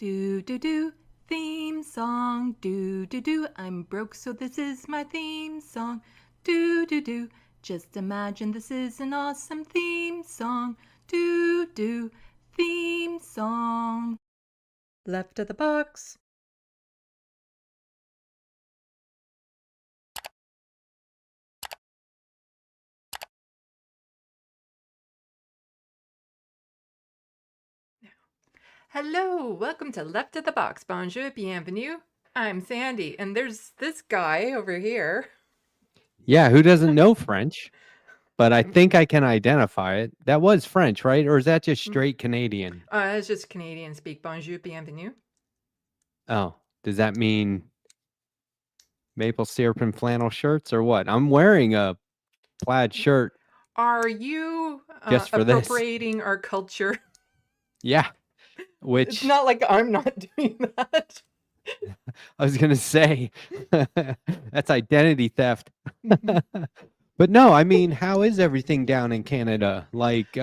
Do do do, theme song. Do do do, I'm broke, so this is my theme song. Do do do, just imagine this is an awesome theme song. Do do, theme song. Left of the box. Hello, welcome to Left of the Box. Bonjour, bienvenue. I'm Sandy, and there's this guy over here. Yeah, who doesn't know French? But I think I can identify it. That was French, right? Or is that just straight Canadian? It's just Canadian speak. Bonjour, bienvenue. Oh, does that mean maple syrup and flannel shirts or what? I'm wearing a plaid shirt. Are you Just for this. appropriating our culture? Yeah, It's which not like I'm not doing that. I was going to say that's identity theft. But no, I mean, how is everything down in Canada? Like,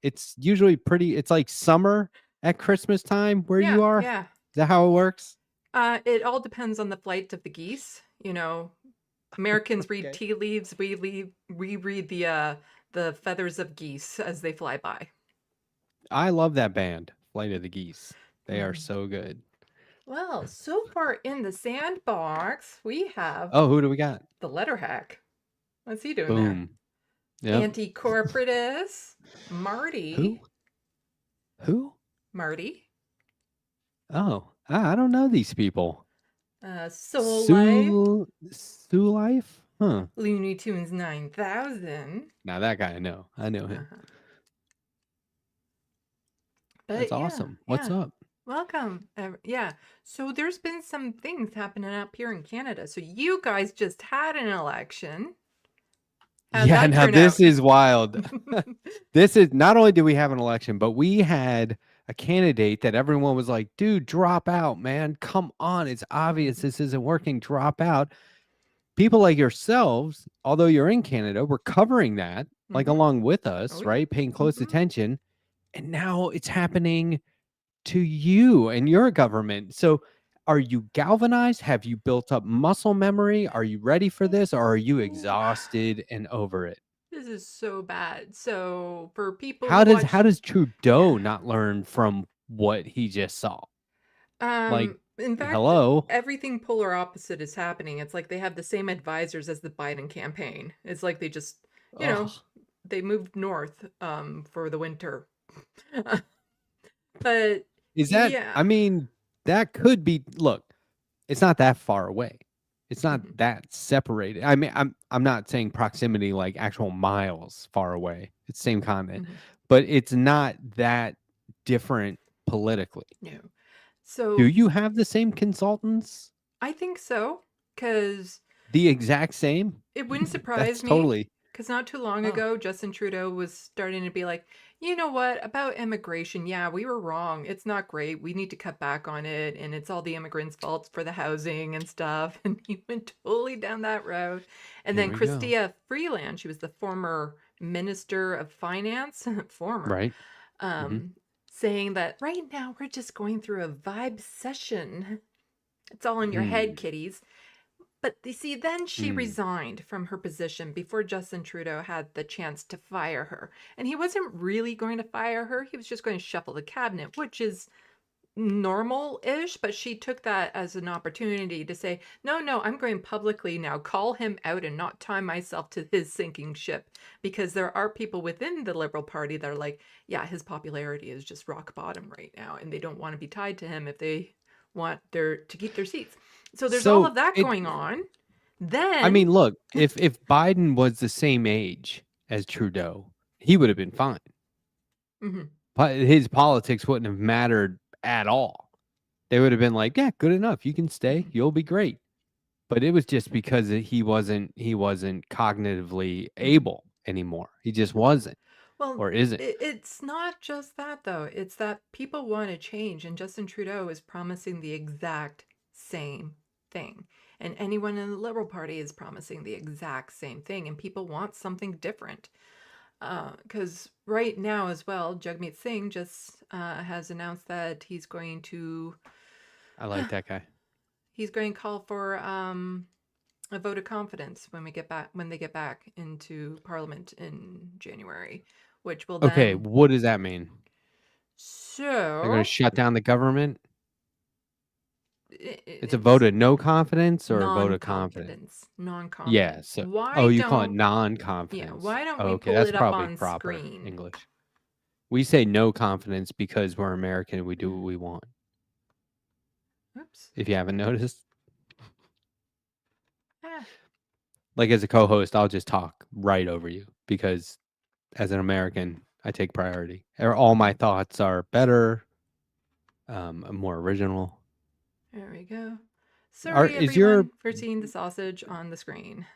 it's usually it's like summer at Christmas time where you are. Yeah. Is that how it works? It all depends on the flight of the geese. You know, Americans read Okay. tea leaves. We read the feathers of geese as they fly by. I love that band, Flight of the Geese. They are so good. Well, so far in the sandbox, we have Oh, who do we got? the Letterhack. What's he doing Boom. there? Yep. Anti-corporatist Marty. Who? Marty. Oh, I don't know these people. Soul Life. Sue Life? Huh. Looney Tunes 9000. Now that guy I know. I know him. But that's awesome. What's up? Welcome. Yeah. So there's been some things happening up here in Canada. So you guys just had an election. Yeah, now this is wild. This is not only did we have an election, but we had a candidate that everyone was like, dude, drop out, man. Come on. It's obvious this isn't working. Drop out. People like yourselves, although you're in Canada, were covering that like along with us, right? Paying close attention. And now it's happening to you and your government. So are you galvanized? Have you built up muscle memory? Are you ready for this? Or are you exhausted and over it? This is so bad. So for people how does Trudeau not learn from what he just saw? Like, in fact, hello, everything polar opposite is happening. It's like they have the same advisors as the Biden campaign. It's like they just, you know, they moved north for the winter. But is that, I mean, that could be, look, it's not that far away. It's not that separated. I mean, I'm not saying proximity like actual miles far away. It's the same continent, but it's not that different politically. No. So do you have the same consultants? I think so, because the exact same. It wouldn't surprise me. Totally. Because not too long ago, Justin Trudeau was starting to be like, you know what, about immigration, yeah, we were wrong. It's not great. We need to cut back on it. And it's all the immigrants' fault for the housing and stuff. And he went totally down that road. And then Chrystia Freeland, she was the former Minister of Finance, right. Saying that right now we're just going through a vibe session. It's all in your head, kiddies. But you see, then she resigned from her position before Justin Trudeau had the chance to fire her. And he wasn't really going to fire her. He was just going to shuffle the cabinet, which is normal-ish. But she took that as an opportunity to say, no, I'm going publicly now, call him out and not tie myself to his sinking ship. Because there are people within the Liberal Party that are like, yeah, his popularity is just rock bottom right now. And they don't want to be tied to him if they want to keep their seats. So there's all of that going on. Then I mean, look, if Biden was the same age as Trudeau, he would have been fine. But his politics wouldn't have mattered at all. They would have been like, yeah, good enough. You can stay. You'll be great. But it was just because he wasn't cognitively able anymore. He just wasn't. Well, or isn't. It's not just that, though. It's that people want to change, and Justin Trudeau is promising the exact same thing. And anyone in the Liberal Party is promising the exact same thing, and people want something different. Because right now as well, Jagmeet Singh just has announced that he's going to I like that guy. he's going to call for a vote of confidence when they get back into Parliament in January, which will Okay, then what does that mean? They're going to so shut down the government? It's a vote it's of no confidence or a vote of confidence? non-confidence, Yeah. non-confidence. So, oh, you call it non-confidence. Why don't Oh, we okay, pull that's it up probably on proper screen? English. We say no confidence because we're American and we do what we want. Oops. If you haven't noticed. Ah. Like as a co-host, I'll just talk right over you because as an American, I take priority. All my thoughts are better, more original. There we go. Sorry, Is your everyone, for seeing the sausage on the screen.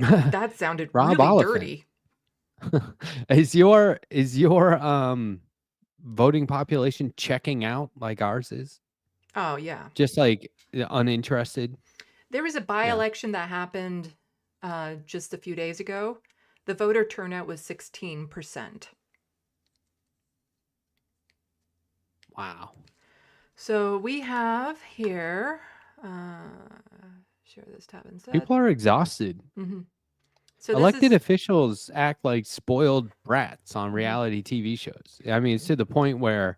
Oh, that sounded Rob really Oliphant? dirty. Is your voting population checking out like ours is? Oh, yeah. Just like uninterested? There was a by-election that happened just a few days ago. The voter turnout was 16%. Wow. So we have here, share this tab instead. People are exhausted. Mm-hmm. So Elected officials act like spoiled brats on Mm-hmm. reality TV shows. I mean, it's to the point where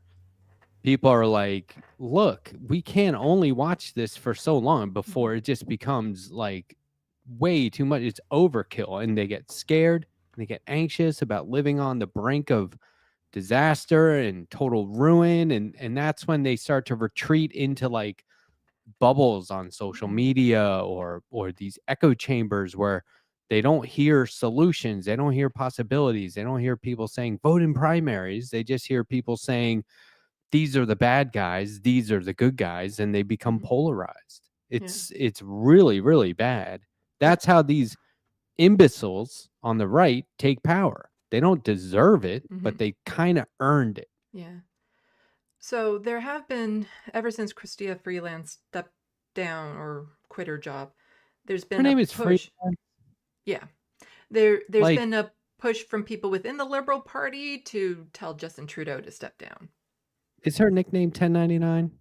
people are like, look, we can only watch this for so long before it just becomes like way too much. It's overkill. And they get scared and they get anxious about living on the brink of disaster and total ruin. And that's when they start to retreat into like bubbles on social media or these echo chambers where they don't hear solutions, they don't hear possibilities, they don't hear people saying vote in primaries. They just hear people saying these are the bad guys, these are the good guys, and they become polarized. It's really, really bad. That's how these imbeciles on the right take power. They don't deserve it, but they kind of earned it. Yeah. So there have been, ever since Chrystia Freelance stepped down or quit her job, there's been Her name a is push. Freelance. Yeah. There's Like, been a push from people within the Liberal Party to tell Justin Trudeau to step down. is her nickname 1099?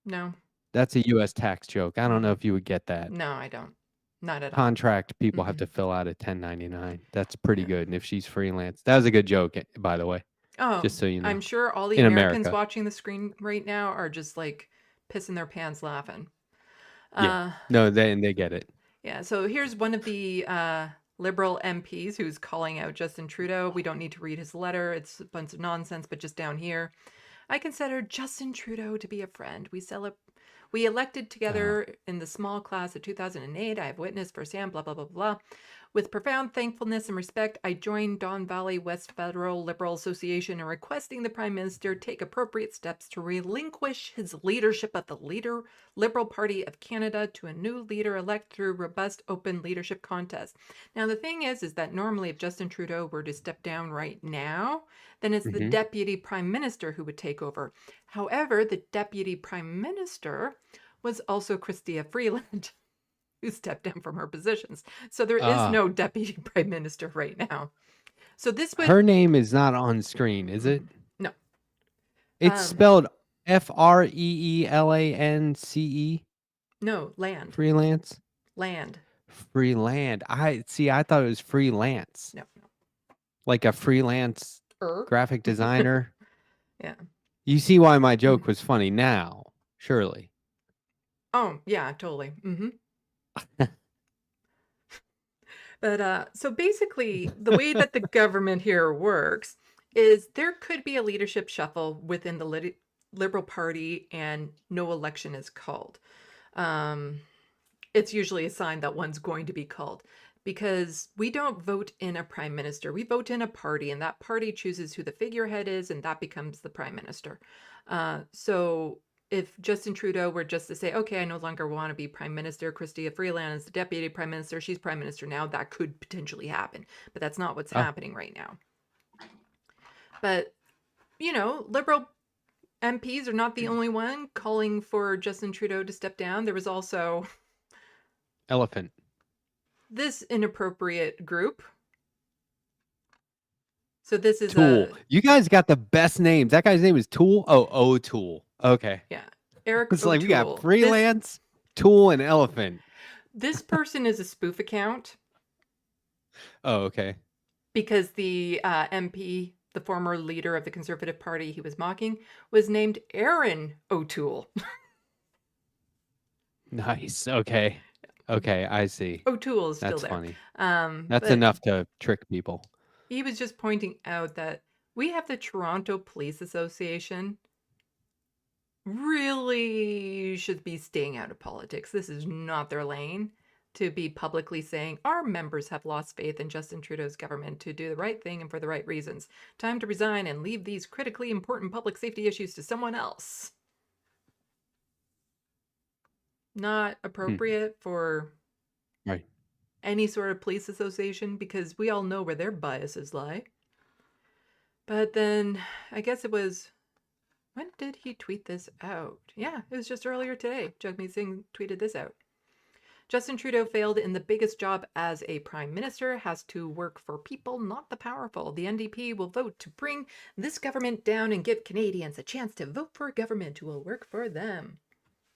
No. That's a U.S. tax joke. I don't know if you would get that. No, I don't. Not at all. Contract people have to fill out a 1099. That's pretty good. And if she's freelance, that was a good joke, by the way. Oh, just so you know. I'm sure all the in Americans America. watching the screen right now are just like pissing their pants laughing. Yeah. No, they get it. Yeah. So here's one of the Liberal MPs who's calling out Justin Trudeau. We don't need to read his letter. It's a bunch of nonsense, but just down here. I consider Justin Trudeau to be a friend. We elected together in the small class of 2008. I have witnessed firsthand, blah, blah, blah, blah. With profound thankfulness and respect, I joined Don Valley West Federal Liberal Association in requesting the Prime Minister take appropriate steps to relinquish his leadership of the Liberal Party of Canada to a new leader elect through robust open leadership contest. Now, the thing is that normally if Justin Trudeau were to step down right now, then it's the Deputy Prime Minister who would take over. However, the Deputy Prime Minister was also Chrystia Freeland, who stepped down from her positions. So there is no Deputy Prime Minister right now. So this would... Her name is not on screen, is it? No. It's spelled Freelance. No, land. Freelance? Land. Freeland. I thought it was freelance. No. Like a freelance graphic designer. Yeah. You see why my joke was funny now, surely. Oh, yeah, totally. But so basically, the way that the government here works is there could be a leadership shuffle within the Liberal Party and no election is called. It's usually a sign that one's going to be called because we don't vote in a prime minister. We vote in a party, and that party chooses who the figurehead is, and that becomes the prime minister. So if Justin Trudeau were just to say, okay, I no longer want to be prime minister, Chrystia Freeland is the deputy prime minister, she's prime minister now, that could potentially happen. But that's not what's happening right now. But, you know, Liberal MPs are not the only one calling for Justin Trudeau to step down. There was also... Elephant. This inappropriate group. So this is Tool. a You guys got the best names. That guy's name is Tool. Oh, O'Toole. Okay. yeah, Eric It's like we got O'Toole. freelance, Tool, and Elephant. This person is a spoof account Oh, okay. because the MP, the former leader of the Conservative Party he was mocking, was named Aaron O'Toole. Nice. Okay. Okay, I see. O'Toole is still That's there. funny. That's But enough to trick people. he was just pointing out that we have the Toronto Police Association really should be staying out of politics. This is not their lane to be publicly saying our members have lost faith in Justin Trudeau's government to do the right thing and for the right reasons. Time to resign and leave these critically important public safety issues to someone else. Not appropriate for Right. any sort of police association because we all know where their biases lie. But then I guess it was, when did he tweet this out? Yeah, it was just earlier today. Jagmeet Singh tweeted this out. Justin Trudeau failed in the biggest job as a prime minister, has to work for people, not the powerful. The NDP will vote to bring this government down and give Canadians a chance to vote for a government who will work for them.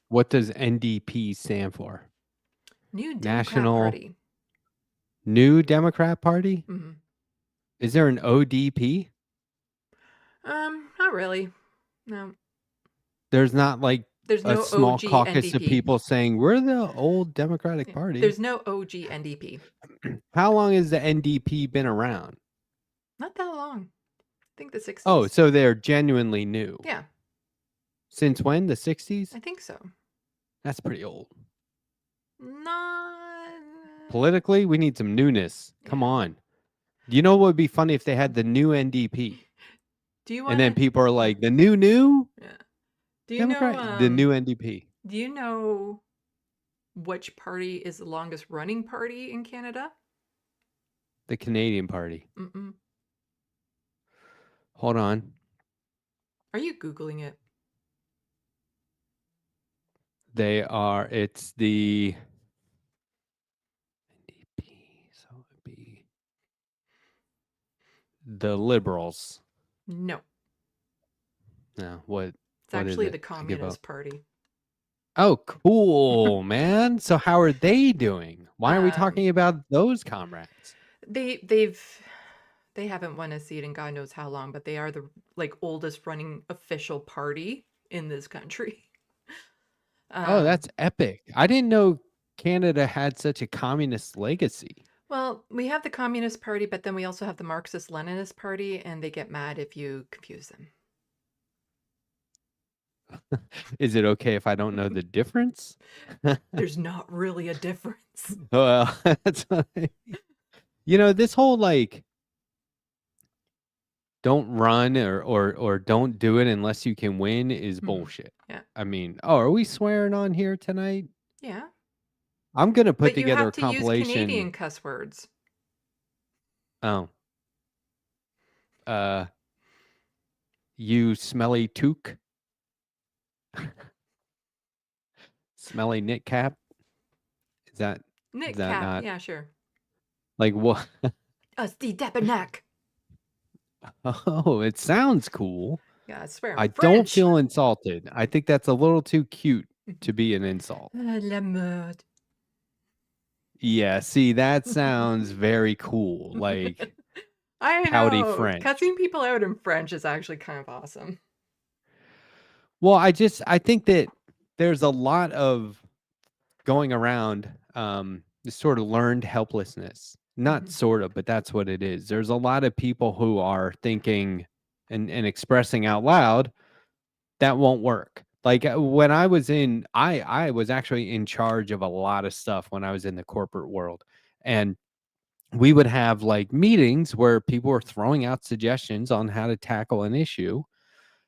What does NDP stand for? New Democrat Party. New Democrat Party? Mm-hmm. Is there an ODP? Not really. No. There's not like there's a no small OG caucus NDP. of people saying we're the old Democratic Party. There's no OG NDP. How long has the NDP been around? Not that long. I think the 60s. Oh, so they're genuinely new. Yeah. Since when? The 60s? I think so. That's pretty old. Not politically, we need some newness. Come on. Do you know what would be funny if they had the new NDP? Do you want? And then people are like, the new? Yeah. Do you Democrat, know the new NDP? Do you know which party is the longest running party in Canada? The Canadian Party. Mm-mm. Hold on. Are you Googling it? They are. It's the NDP. So it'd be the Liberals. No. No. What? It's actually the Communist Party. Oh, cool, man. So how are they doing? Why are we talking about those comrades? They haven't won a seat in God knows how long, but they are the oldest running official party in this country. Oh, that's epic. I didn't know Canada had such a communist legacy. Well, we have the Communist Party, but then we also have the Marxist-Leninist Party, and they get mad if you confuse them. Is it okay if I don't know the difference? There's not really a difference. Well, that's this whole don't run or don't do it unless you can win is bullshit. Yeah. I mean, are we swearing on here tonight? Yeah. I'm gonna put together a compilation. You have to use Canadian cuss words. Oh. You smelly toque. Smelly knit cap. Is that knit is that cap? not, yeah, sure. Like what? Usty Depanek. Oh, it sounds cool. Yeah, I swear. I don't feel insulted. I think that's a little too cute to be an insult. La mode. Yeah, see, that sounds very cool. Like I know. Howdy French. Cussing people out in French is actually kind of awesome. Well, I think that there's a lot of going around this sort of learned helplessness. Not sort of, but that's what it is. There's a lot of people who are thinking and expressing out loud that won't work. Like when I was I was actually in charge of a lot of stuff when I was in the corporate world. And we would have meetings where people were throwing out suggestions on how to tackle an issue.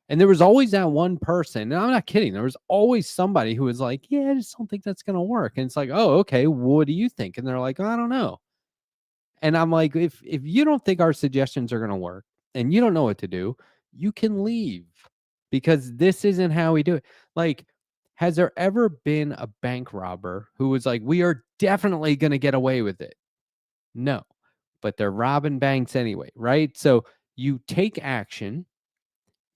And there was always that one person, and I'm not kidding. There was always somebody who was like, yeah, I just don't think that's going to work. And it's like, oh, okay, what do you think? And they're like, oh, I don't know. And I'm like, if you don't think our suggestions are going to work and you don't know what to do, you can leave because this isn't how we do it. Has there ever been a bank robber who was like, we are definitely going to get away with it? No, but they're robbing banks anyway, right? So you take action,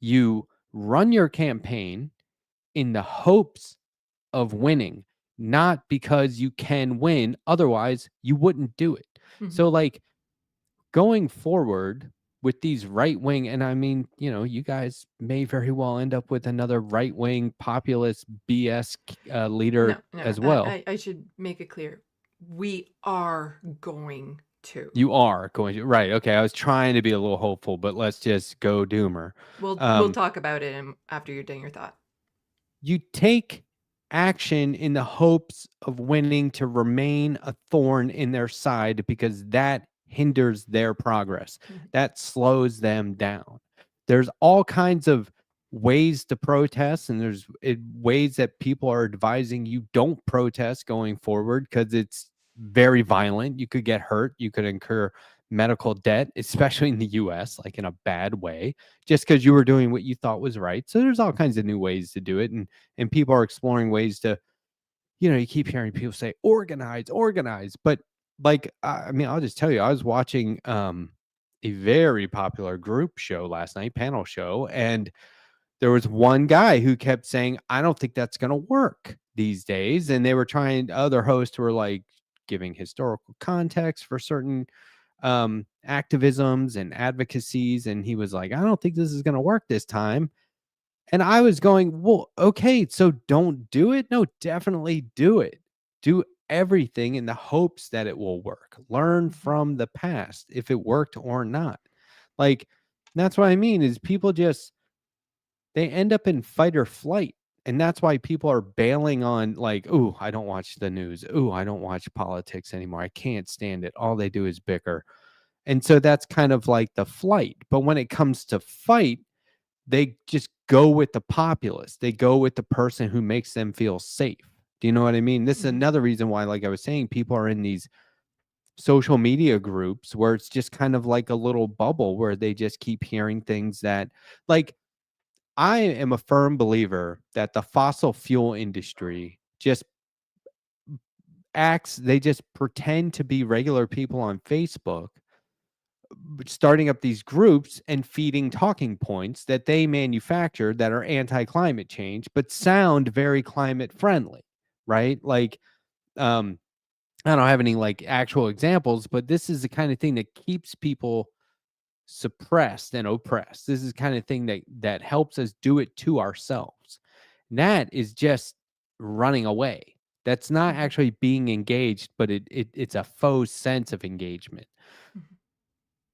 you run your campaign in the hopes of winning, not because you can win. Otherwise, you wouldn't do it. So, like, going forward with these right wing, and I mean, you guys may very well end up with another right wing populist BS leader No, as well. I should make it clear. We are going to. You are going to, right? Okay, I was trying to be a little hopeful, but let's just go doomer. We'll talk about it after you're done your thought. You take action in the hopes of winning to remain a thorn in their side because that hinders their progress. That slows them down. There's all kinds of ways to protest, and there's ways that people are advising you don't protest going forward because it's very violent. You could get hurt. You could incur medical debt, especially in the US, like in a bad way, just because you were doing what you thought was right. So there's all kinds of new ways to do it. And people are exploring ways to, you keep hearing people say, organize. But like, I mean, I'll just tell you, I was watching a very popular group show last night, panel show, and there was one guy who kept saying, I don't think that's going to work these days. And they were trying, other hosts were like giving historical context for certain activisms and advocacies. And he was like, I don't think this is going to work this time. And I was going, well, okay, so don't do it. No, definitely do it. Do everything in the hopes that it will work. Learn from the past if it worked or not. Like, that's what I mean is people just, they end up in fight or flight. And that's why people are bailing on, like, ooh, I don't watch the news. Ooh, I don't watch politics anymore. I can't stand it. All they do is bicker. And so that's kind of like the flight. But when it comes to fight, they just go with the populace. They go with the person who makes them feel safe. Do you know what I mean? This is another reason why, like I was saying, people are in these social media groups where it's just kind of like a little bubble where they just keep hearing things that, like, I am a firm believer that the fossil fuel industry just they just pretend to be regular people on Facebook, starting up these groups and feeding talking points that they manufacture that are anti-climate change, but sound very climate friendly, right? Like, I don't have any like actual examples, but this is the kind of thing that keeps people suppressed and oppressed. This is the kind of thing that helps us do it to ourselves. And that is just running away. That's not actually being engaged, but it's a faux sense of engagement.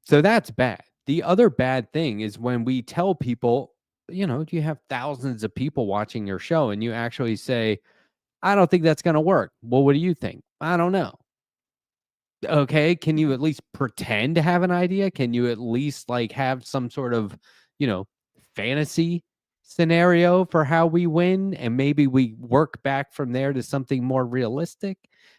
So that's bad. The other bad thing is when we tell people, you have thousands of people watching your show and you actually say, I don't think that's going to work. Well, what do you think? I don't know. Okay. Can you at least pretend to have an idea? Can you at least like have some sort of, fantasy scenario for how we win? And maybe we work back from there to something more realistic.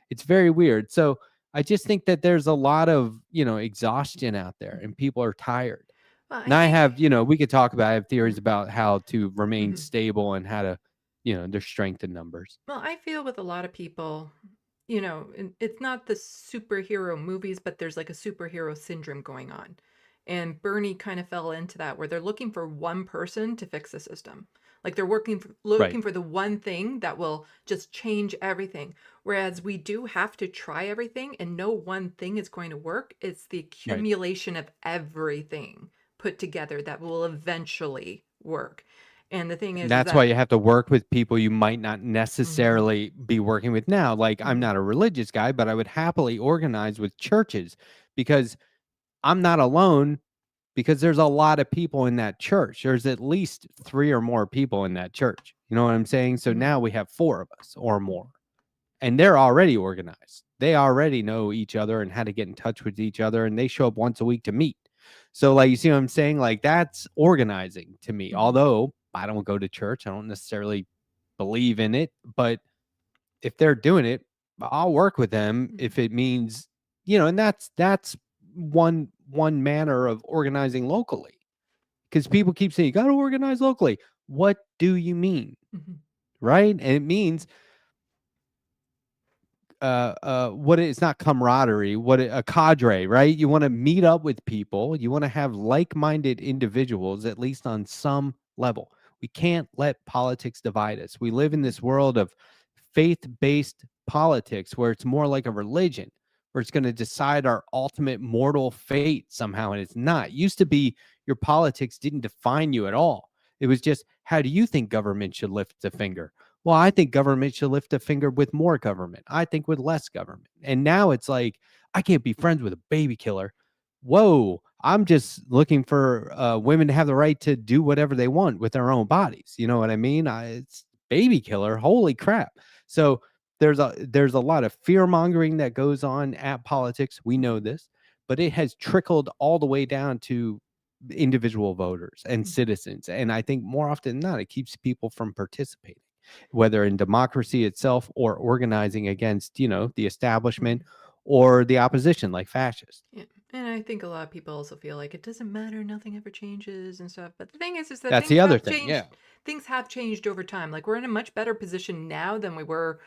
It's very weird. So I just think that there's a lot of, exhaustion out there and people are tired. Well, And I have, we could talk about, I have theories about how to remain Mhm. stable and how to, there's strength in numbers. Well, I feel with a lot of people, it's not the superhero movies, but there's like a superhero syndrome going on. And Bernie kind of fell into that where they're looking for one person to fix the system. Like they're looking Right. for the one thing that will just change everything. Whereas we do have to try everything and no one thing is going to work. It's the Right. accumulation of everything put together that will eventually work. And the thing is That's that why you have to work with people you might not necessarily be working with now. Like, I'm not a religious guy, but I would happily organize with churches because I'm not alone, because there's a lot of people in that church. There's at least 3 or more people in that church. You know what I'm saying? So now we have 4 of us or more. And they're already organized. They already know each other and how to get in touch with each other, and they show up once a week to meet. So, like, you see what I'm saying? Like, that's organizing to me. Although I don't go to church, I don't necessarily believe in it, but if they're doing it, I'll work with them if it means, and that's one manner of organizing locally. Because people keep saying you got to organize locally. What do you mean? Right? And it means it's not camaraderie, a cadre, right? You want to meet up with people, you want to have like-minded individuals, at least on some level. We can't let politics divide us. We live in this world of faith-based politics where it's more like a religion, where it's going to decide our ultimate mortal fate somehow, and it's not. It used to be your politics didn't define you at all. It was just, how do you think government should lift a finger? Well, I think government should lift a finger with more government. I think with less government. And now it's like, I can't be friends with a baby killer. Whoa, I'm just looking for women to have the right to do whatever they want with their own bodies. You know what I mean? It's baby killer. Holy crap. So there's a lot of fear mongering that goes on at politics. We know this, but it has trickled all the way down to individual voters and citizens. And I think more often than not, it keeps people from participating, whether in democracy itself or organizing against, the establishment or the opposition, like fascists. Yeah. And I think a lot of people also feel like it doesn't matter, nothing ever changes and stuff. But the thing is that That's things the other have thing. changed. Yeah. Things have changed over time. Like, we're in a much better position now than we were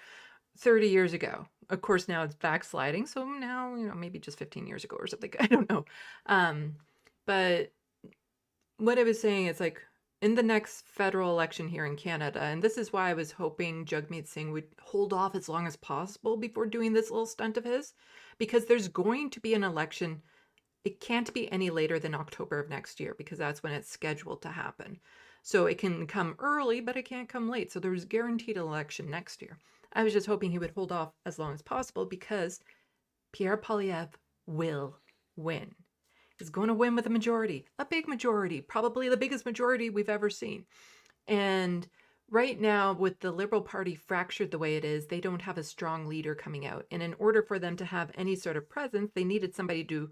30 years ago. Of course, now it's backsliding. So now, maybe just 15 years ago or something. I don't know. But what I was saying is, like, in the next federal election here in Canada, and this is why I was hoping Jagmeet Singh would hold off as long as possible before doing this little stunt of his, because there's going to be an election. It can't be any later than October of next year, because that's when it's scheduled to happen. So it can come early, but it can't come late. So there's guaranteed election next year. I was just hoping he would hold off as long as possible, because Pierre Poilievre will win. He's going to win with a big majority, probably the biggest majority we've ever seen. And right now, with the Liberal Party fractured the way it is, they don't have a strong leader coming out. And in order for them to have any sort of presence, they needed somebody to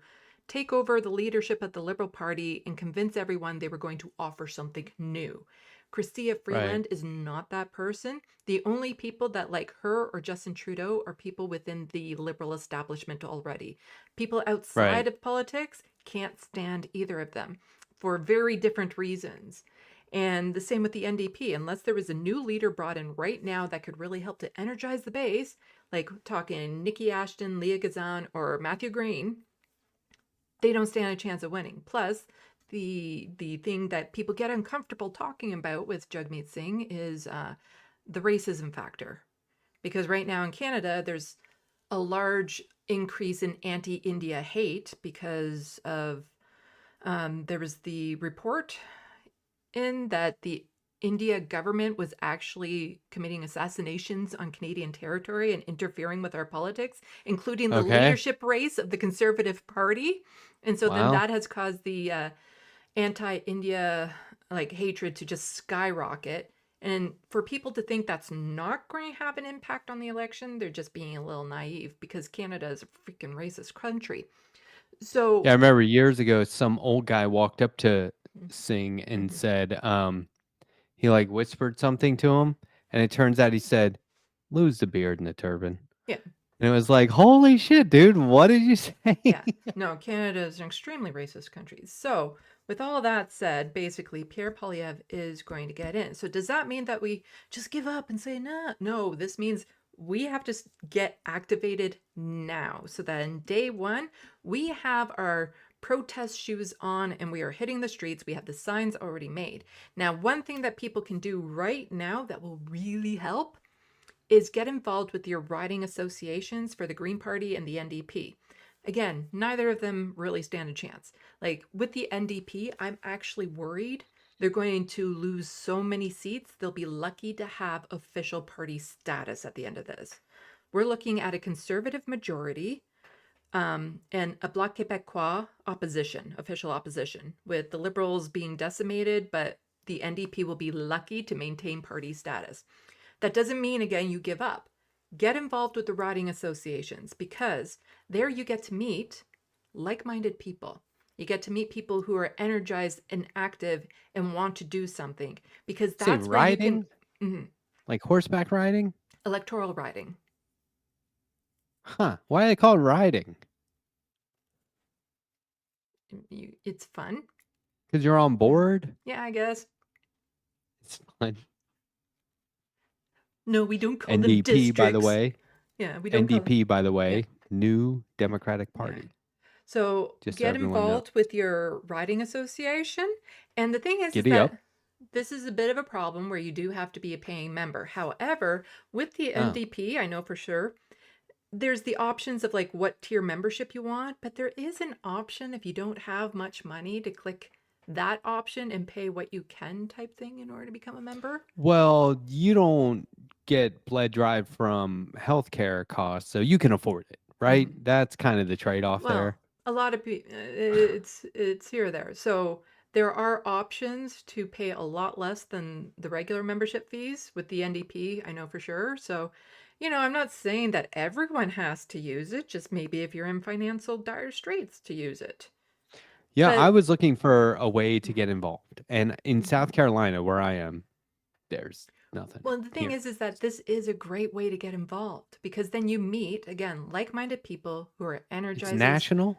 take over the leadership of the Liberal Party and convince everyone they were going to offer something new. Chrystia Freeland is not that person. The only people that like her or Justin Trudeau are people within the Liberal establishment already. People outside of politics can't stand either of them for very different reasons. And the same with the NDP. Unless there was a new leader brought in right now that could really help to energize the base, like talking Nikki Ashton, Leah Gazan, or Matthew Green, they don't stand a chance of winning. Plus, the thing that people get uncomfortable talking about with Jagmeet Singh is the racism factor. Because right now in Canada, there's a large increase in anti-India hate because of there was the report in that the India government was actually committing assassinations on Canadian territory and interfering with our politics, including the leadership race of the Conservative Party. And so then that has caused the anti-India hatred to just skyrocket. And for people to think that's not going to have an impact on the election, they're just being a little naive, because Canada is a freaking racist country. So yeah, I remember years ago, some old guy walked up to Singh and said, he whispered something to him, and it turns out he said, "Lose the beard and the turban." Yeah. And it was like, holy shit, dude, what did you say? Yeah. No, Canada is an extremely racist country. So with all that said, basically, Pierre Poilievre is going to get in. So does that mean that we just give up and say, nah? No, this means we have to get activated now, so that in day one, we have our protest shoes on and we are hitting the streets. We have the signs already made. Now, one thing that people can do right now that will really help is get involved with your riding associations for the Green Party and the NDP. Again, neither of them really stand a chance. Like with the NDP, I'm actually worried they're going to lose so many seats, they'll be lucky to have official party status at the end of this. We're looking at a Conservative majority and a Bloc Québécois opposition, official opposition, with the Liberals being decimated, but the NDP will be lucky to maintain party status. That doesn't mean, again, you give up. Get involved with the riding associations, because there you get to meet like-minded people. You get to meet people who are energized and active and want to do something, because that's where riding? You can... Like horseback riding? Electoral riding. Huh. Why do they call it riding? It's fun. Because you're on board? Yeah, I guess. It's fun. No, we don't call NDP, them districts. by the way. Yeah, we don't call it. NDP, by the Yeah, way, New Democratic yeah. Party, So just so get everyone knows. involved with your riding association. And the thing is Giddy up. that this is a bit of a problem where you do have to be a paying member. However, with the Oh, NDP, I know for sure, there's the options of like what tier membership you want, but there is an option if you don't have much money to click that option and pay what you can type thing in order to become a member. well, you don't get blood drive from healthcare costs, so you can afford it, right? Mhm. That's kind of the trade-off Well, there. a lot of people, it's here or there. So there are options to pay a lot less than the regular membership fees with the NDP, I know for sure. So, I'm not saying that everyone has to use it, just maybe if you're in financial dire straits to use it. Yeah, I But was looking for a way to get involved. And in mhm. South Carolina, where I am, there's nothing Well, the thing here. is that this is a great way to get involved because then you meet again like-minded people who are It's energizers. national.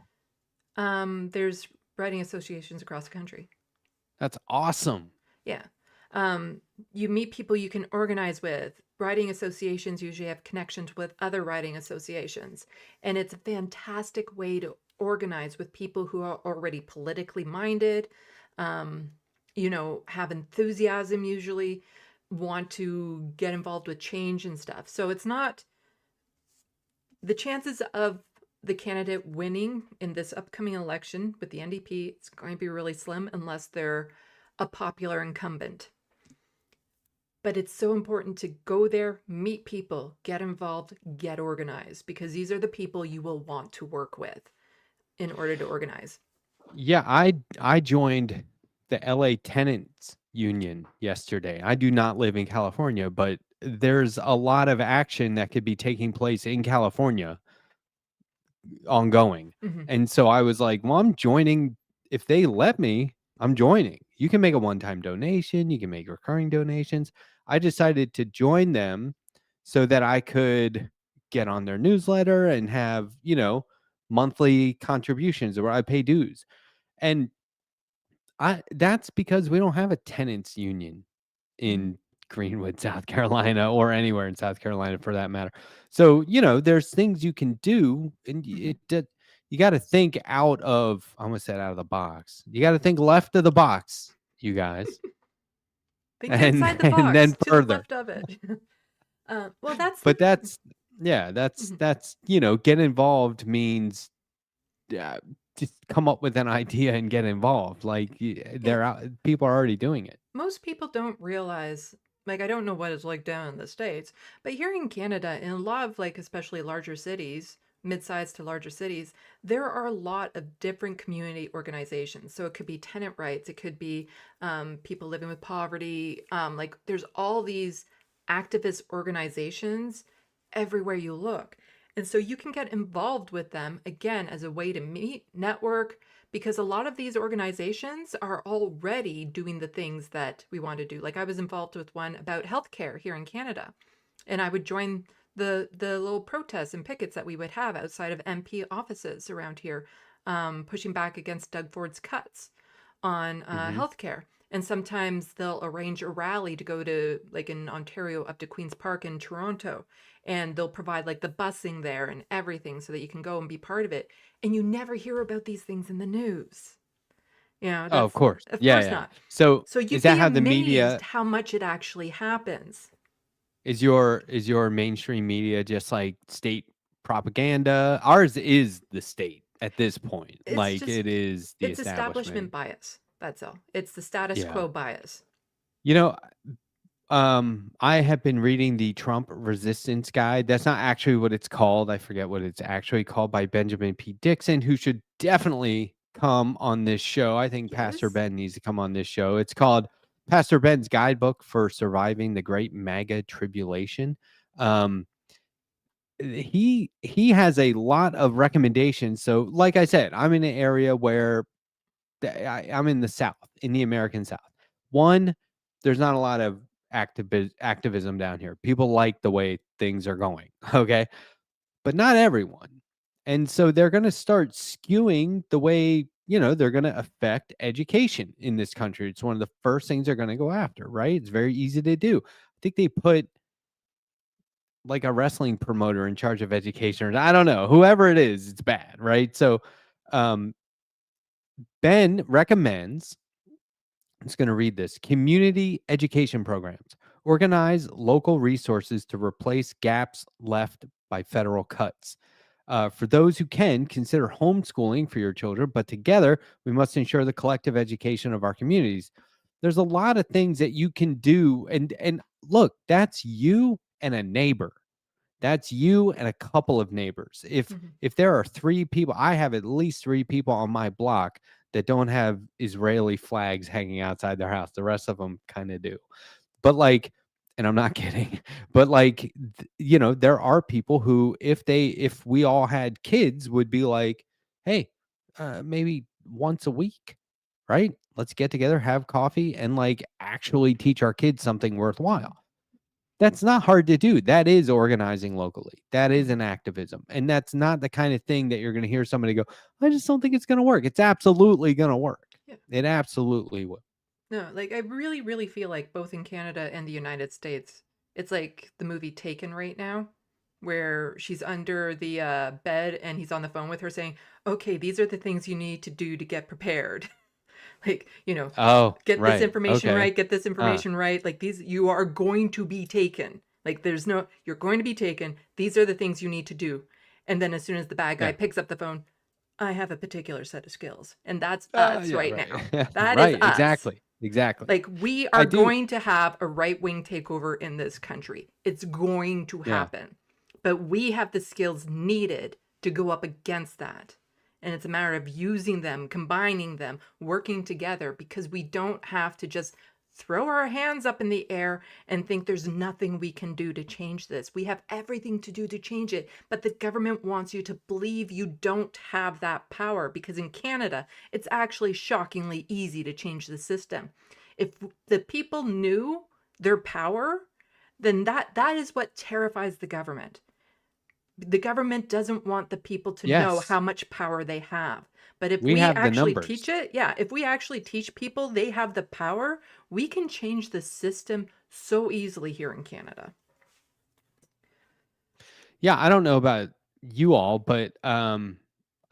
There's writing associations across the country. That's awesome. Yeah. Um, you meet people you can organize with. Writing associations usually have connections with other writing associations. And it's a fantastic way to organize with people who are already politically minded, um, have enthusiasm usually, want to get involved with change and stuff. So it's not the chances of the candidate winning in this upcoming election with the NDP, it's going to be really slim unless they're a popular incumbent. But it's so important to go there, meet people, get involved, get organized, because these are the people you will want to work with in order to organize. Yeah, I joined the LA Tenants Union yesterday. I do not live in California, but there's a lot of action that could be taking place in California ongoing. Mm-hmm. And so I was like, well, I'm joining. If they let me, I'm joining. You can make a one-time donation, you can make recurring donations. I decided to join them so that I could get on their newsletter and have, monthly contributions where I pay dues. And I that's because we don't have a tenants union Mm-hmm. in Greenwood, South Carolina, or anywhere in South Carolina for that matter. So, there's things you can do, and Mm-hmm. you got to think out of, I almost said out of the box. You got to think left of the box, you guys, Think and outside the and then box, to the further. left of it. Well, that's the. But yeah, Mhm. get involved means uh, just come up with an idea and get involved. Like Yeah, they're out, people are already doing it. most people don't realize, like, I don't know what it's like down in the States, but here in Canada, in a lot of, like, especially larger cities, mid-sized to larger cities, there are a lot of different community organizations. So it could be tenant rights, it could be people living with poverty. Like, there's all these activist organizations everywhere you look. And so you can get involved with them again as a way to meet, network, because a lot of these organizations are already doing the things that we want to do. Like I was involved with one about healthcare here in Canada, and I would join the little protests and pickets that we would have outside of MP offices around here, pushing back against Doug Ford's cuts on Hmm. healthcare. And sometimes they'll arrange a rally to go to, like in Ontario, up to Queen's Park in Toronto, and they'll provide like the busing there and everything so that you can go and be part of it. And you never hear about these things in the news. Oh, of That's, course. of Yeah, course yeah. not. So So is you'd that be how the amazed media how much it actually happens. is your mainstream media just like state propaganda? Ours is the state at this point. It's Like it just, is the it's establishment establishment. bias. That's all. It's the status Yeah. quo bias. You know, I have been reading the Trump Resistance Guide. That's not actually what it's called. I forget what it's actually called by Benjamin P. Dixon, who should definitely come on this show. I think Pastor Yes. Ben needs to come on this show. It's called Pastor Ben's Guidebook for Surviving the Great MAGA Tribulation. Um, he has a lot of recommendations. So, like I said, I'm in an area where I'm in the South, in the American South. One, there's not a lot of activism down here. People like the way things are going, okay? But not everyone. And so they're going to start skewing the way, they're going to affect education in this country. It's one of the first things they're going to go after, right? It's very easy to do. I think they put like a wrestling promoter in charge of education, or I don't know, whoever it is, it's bad, right? So um, Ben recommends, I'm just going to read this: community education programs organize local resources to replace gaps left by federal cuts. For those who can, consider homeschooling for your children, but together we must ensure the collective education of our communities. There's a lot of things that you can do, and look, that's you and a neighbor. That's you and a couple of neighbors. Mhm. If there are 3 people, I have at least 3 people on my block that don't have Israeli flags hanging outside their house. The rest of them kind of do. But like, and I'm not kidding, but like, there are people who, if we all had kids, would be like, hey, maybe once a week, right? Let's get together, have coffee, and like actually teach our kids something worthwhile. That's not hard to do. That is organizing locally. That is an activism. And that's not the kind of thing that you're going to hear somebody go, I just don't think it's going to work. It's absolutely going to work. Yeah. It absolutely will. No, like I really, really feel like both in Canada and the United States, it's like the movie Taken right now, where she's under the bed and he's on the phone with her saying, okay, these are the things you need to do to get prepared. Like, Oh, get this right. information Okay. right, get this information right. Like these, you are going to be taken. Like you're going to be taken. These are the things you need to do. And then as soon as the bad guy Yeah. picks up the phone, I have a particular set of skills. And that's us Yeah, right right. now. That is Right. us. Exactly. Exactly. Like we I are do. going to have a right-wing takeover in this country. It's going to Yeah. happen. But we have the skills needed to go up against that. And it's a matter of using them, combining them, working together, because we don't have to just throw our hands up in the air and think there's nothing we can do to change this. We have everything to do to change it, but the government wants you to believe you don't have that power, because in Canada, it's actually shockingly easy to change the system. If the people knew their power, then that is what terrifies the government. The government doesn't want the people to know Yes. how much power they have. But if We we have the actually numbers. teach it, yeah, if we actually teach people they have the power, we can change the system so easily here in Canada. Yeah, I don't know about you all, but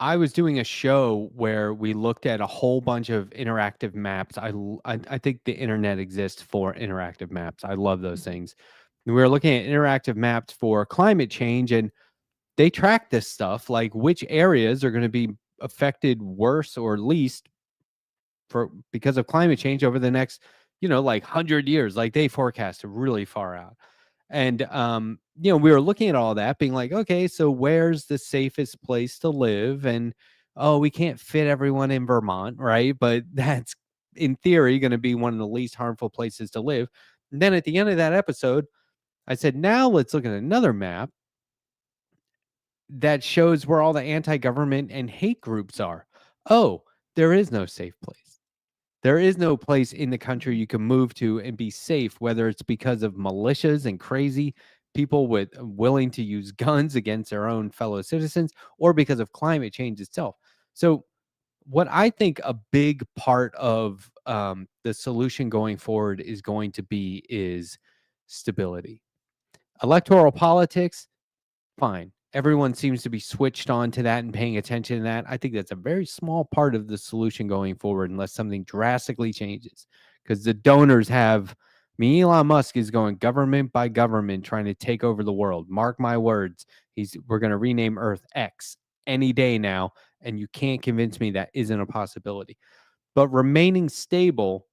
I was doing a show where we looked at a whole bunch of interactive maps. I think the internet exists for interactive maps. I love those Mhm. things. We were looking at interactive maps for climate change, and they track this stuff, like which areas are going to be affected worse or least because of climate change over the next, like 100 years. Like they forecast really far out. And we were looking at all that, being like, okay, so where's the safest place to live? And oh, we can't fit everyone in Vermont, right? But that's in theory going to be one of the least harmful places to live. And then at the end of that episode, I said, now let's look at another map that shows where all the anti-government and hate groups are. Oh, there is no safe place. There is no place in the country Mhm. you can move to and be safe, whether it's because of militias and crazy people with willing to use guns against their own fellow citizens, or because of climate change itself. So, what I think a big part of the solution going forward is going to be is stability. Electoral politics, fine. Everyone seems to be switched on to that and paying attention to that. I think that's a very small part of the solution going forward, unless something drastically changes. Because the donors have, Elon Musk is going government by government trying to take over the world. Mark my words. We're going to rename Earth X any day now. And you can't convince me that isn't a possibility. But remaining stable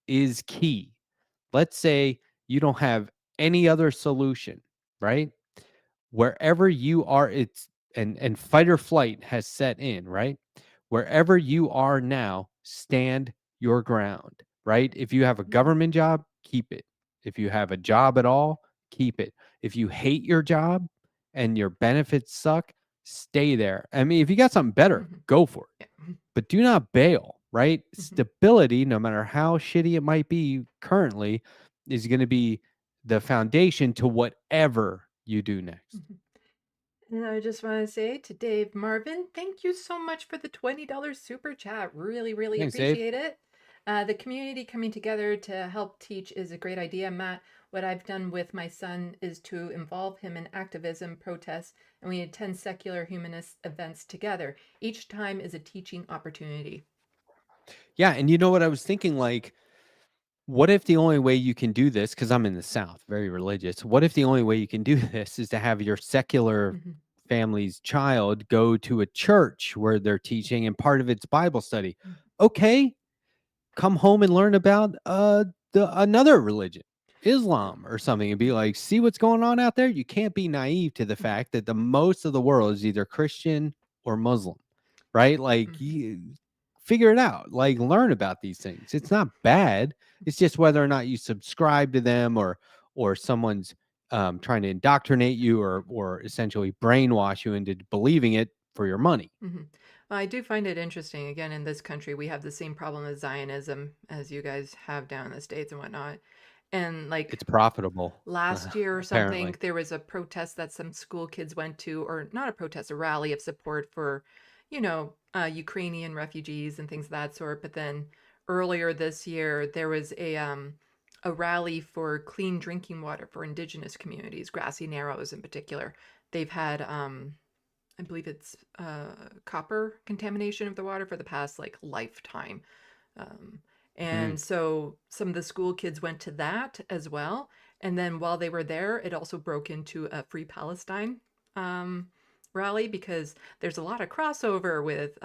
is key. Let's say you don't have any other solution, right? Wherever you are, and fight or flight has set in, right? Wherever you are now, stand your ground, right? If you have a Mhm. government job, keep it. If you have a job at all, keep it. If you hate your job and your benefits suck, stay there. I mean, if you got something better, Mhm. go for it, Yeah. Mhm. but do not bail, right? Mhm. Stability, no matter how shitty it might be currently, is going to be the foundation to whatever you do next. Mhm. And I just want to say to Dave Marvin, thank you so much for the $20 super chat. Really, really Thanks, Dave. appreciate it. The community coming together to help teach is a great idea, Matt. What I've done with my son is to involve him in activism, protests, and we attend secular humanist events together. Each time is a teaching opportunity. Yeah, and you know what I was thinking, like, what if the only way you can do this, because I'm in the South, very religious, what if the only way you can do this is to have your secular Mm-hmm. family's child go to a church where they're teaching and part of it's Bible study? Mm-hmm. Okay, come home and learn about another religion, Islam or something, and be like, see what's going on out there. You can't be naive to the fact that the most of the world is either Christian or Muslim, right? Like, Mm-hmm. you figure it out, like, learn about these things. It's not bad. It's just whether or not you subscribe to them, or someone's trying to indoctrinate you, or essentially brainwash you into believing it for your money. Mm-hmm. Well, I do find it interesting. Again, in this country, we have the same problem with Zionism as you guys have down in the States and whatnot. And like It's profitable, last year or something, apparently. there was a protest that some school kids went to, or not a protest, a rally of support for, Ukrainian refugees and things of that sort. But then earlier this year, there was a rally for clean drinking water for indigenous communities, Grassy Narrows in particular. They've had I believe it's copper contamination of the water for the past like lifetime. Um, Mm. and so some of the school kids went to that as well. And then while they were there, it also broke into a Free Palestine um, rally because there's a lot of crossover with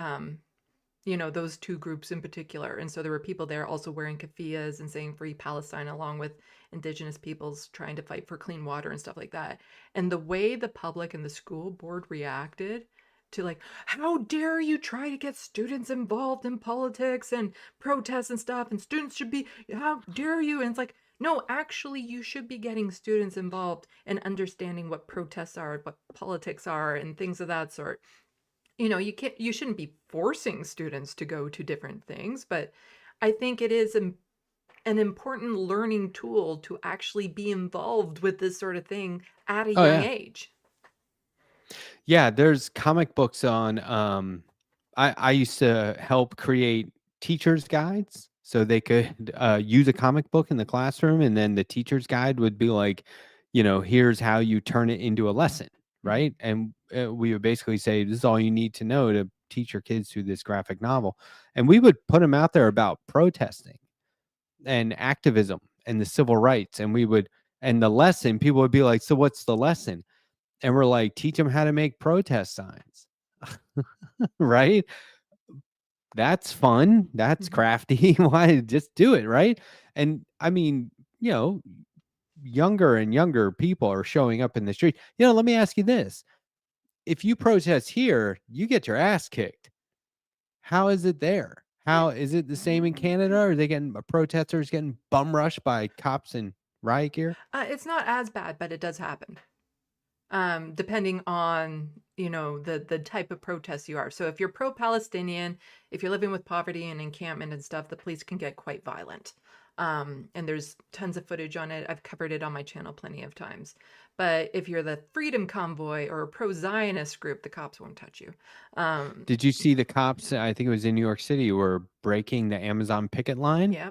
those two groups in particular. And so there were people there also wearing keffiyehs and saying Free Palestine, along with indigenous peoples trying to fight for clean water and stuff like that. And the way the public and the school board reacted to, like, how dare you try to get students involved in politics and protests and stuff, and students should be, how dare you? And it's like, no, actually, you should be getting students involved and understanding what protests are, what politics are, and things of that sort. You shouldn't be forcing students to go to different things, but I think it is an important learning tool to actually be involved with this sort of thing at a Oh young yeah. age. Yeah, there's comic books on I used to help create teachers guides so they could use a comic book in the classroom, and then the teacher's guide would be like, here's how you turn it into a lesson, Mhm. right? And we would basically say, this is all you need to know to teach your kids through this graphic novel. And we would put them out there about protesting and activism and the civil rights, and the lesson, people would be like, so what's the lesson? And we're like, teach them how to make protest signs. Right? That's fun. That's Mhm. crafty. Why just do it, right? And I mean, you know, younger and younger people are showing up in the street. Let me ask you this. If you protest here, you get your ass kicked. How is it there? Yeah. How is it the same in Canada? Are they getting protesters getting bum rushed by cops in riot gear? It's not as bad, but it does happen. Depending on the type of protest you are. So if you're pro-Palestinian, if you're living with poverty and encampment and stuff, the police can get quite violent. And there's tons of footage on it. I've covered it on my channel plenty of times. But if you're the Freedom Convoy or a pro-Zionist group, the cops won't touch you. Um, Did you see the cops? I think it was in New York City, were breaking the Amazon picket line. yeah.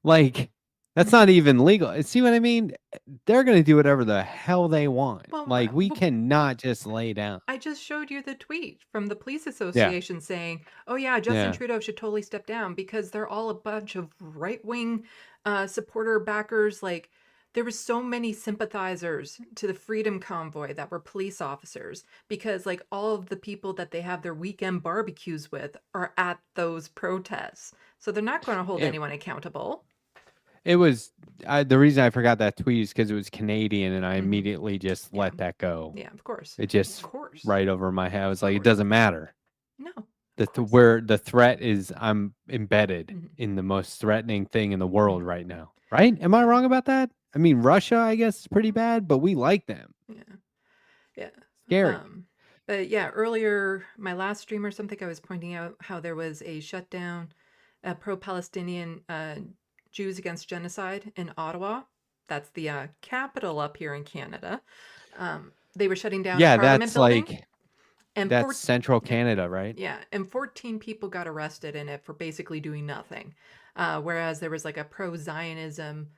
Like, that's not even legal. See what I mean? They're gonna do whatever the hell they want. Well, Like, we cannot just lay down. I just showed you the tweet from the police Yeah, association saying, "Oh yeah, Justin yeah. Trudeau should totally step down because they're all a bunch of right-wing supporter backers." Like there were so many sympathizers to the Freedom Convoy that were police officers because like all of the people that they have their weekend barbecues with are at those protests. So they're not going to hold It anyone accountable. it was the reason I forgot that tweet is because it was Canadian, and I Hmm. immediately just Yeah. let that go. Yeah, of course. It Of just course. right over my head. I was Of like, it course. doesn't matter. No. Of course. Where the threat is, I'm embedded Hmm. in the most threatening thing in the world Hmm. right now. Right? Am I Yeah. wrong about that? I mean, Russia, I guess, is pretty bad, but we like them. Yeah. Yeah. Scary. Um, but yeah, earlier, my last stream or something, I was pointing out how there was a shutdown, pro-Palestinian Jews Against Genocide in Ottawa. That's the capital up here in Canada. They were shutting down a Yeah, parliament that's building. like And That's central yeah, Canada, right? yeah, and 14 people got arrested in it for basically doing nothing. Whereas there was like a pro-Zionism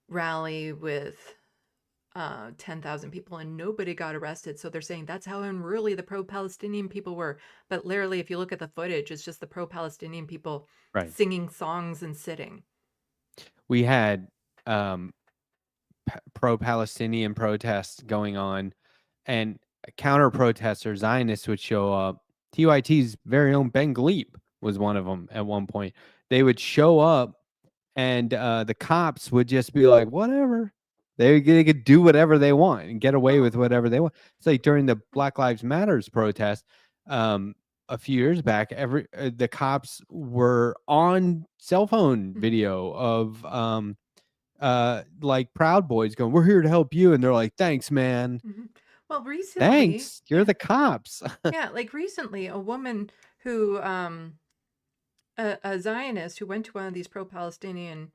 rally with 10,000 people and nobody got arrested. So they're saying that's how unruly the pro-Palestinian people were. But literally, if you look at the footage, it's just the pro-Palestinian people Right. singing songs and sitting. We had pro-Palestinian protests going on, and counter protesters, Zionists, would show up. TYT's very own Ben Gleep was one of them at one point. They would show up, and the cops would just be like, whatever. They could do whatever they want and get away with whatever they want. It's like during the Black Lives Matters protest a few years back, the cops were on cell phone video of like Proud Boys going, "We're here to help you," and they're like, "Thanks, man. Well, recently, Thanks. You're the cops." yeah, like recently, a woman who, a Zionist who went to one of these pro-Palestinian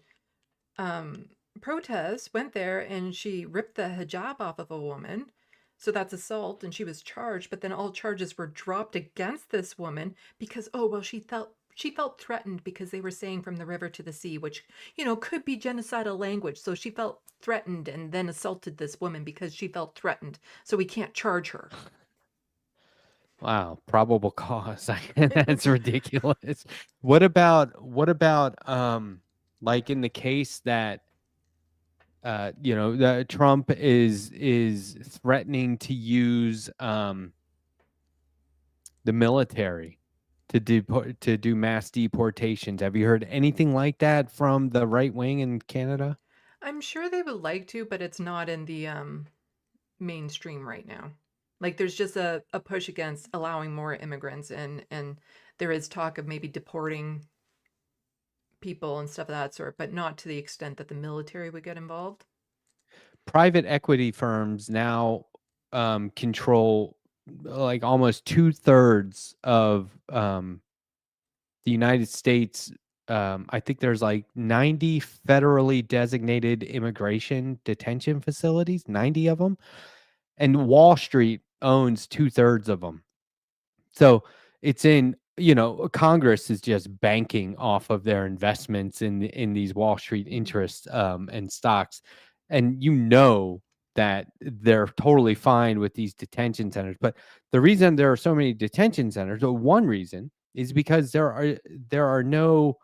protests, went there and she ripped the hijab off of a woman. So that's assault, and she was charged, but then all charges were dropped against this woman because, oh, well, she felt threatened because they were saying from the river to the sea, which, could be genocidal language. So she felt threatened and then assaulted this woman because she felt threatened. So we can't charge her. Wow, probable cause. That's ridiculous. What about like in the case that that Trump is threatening to use the military to do mass deportations. Have you heard anything like that from the right wing in Canada? I'm sure they would like to, but it's not in the mainstream right now. Like there's just a push against allowing more immigrants and there is talk of maybe deporting people and stuff of that sort, but not to the extent that the military would get involved. Private equity firms now control like almost 2/3 of the United States. I think there's like 90 federally designated immigration detention facilities, 90 of them, and Wall Street owns 2/3 of them. So it's in, Congress is just banking off of their investments in these Wall Street interests and stocks. And that they're totally fine with these detention centers. But the reason there are so many detention centers, or one reason, is because there are no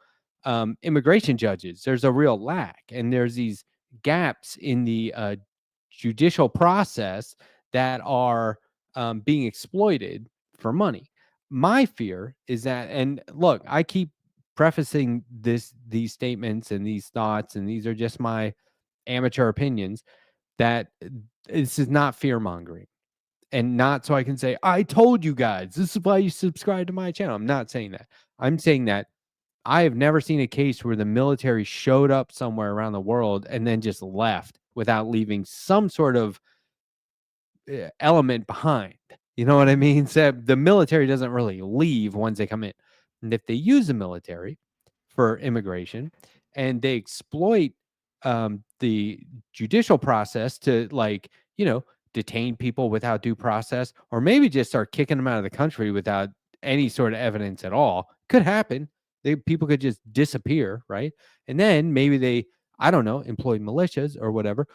immigration judges. There's a real lack, and there's these gaps in the judicial process that are being exploited for money. My fear is that, and look, I keep prefacing these statements and these thoughts, and these are just my amateur opinions, that this is not fear mongering, and not so I can say, I told you guys, this is why you subscribe to my channel. I'm not saying that. I'm saying that I have never seen a case where the military showed up somewhere around the world and then just left without leaving some sort of element behind. You know what I mean? So the military doesn't really leave once they come in. And if they use the military for immigration and they exploit the judicial process to, like, detain people without due process, or maybe just start kicking them out of the country without any sort of evidence at all, could happen. People could just disappear, right? And then maybe they, I don't know, employ militias or whatever.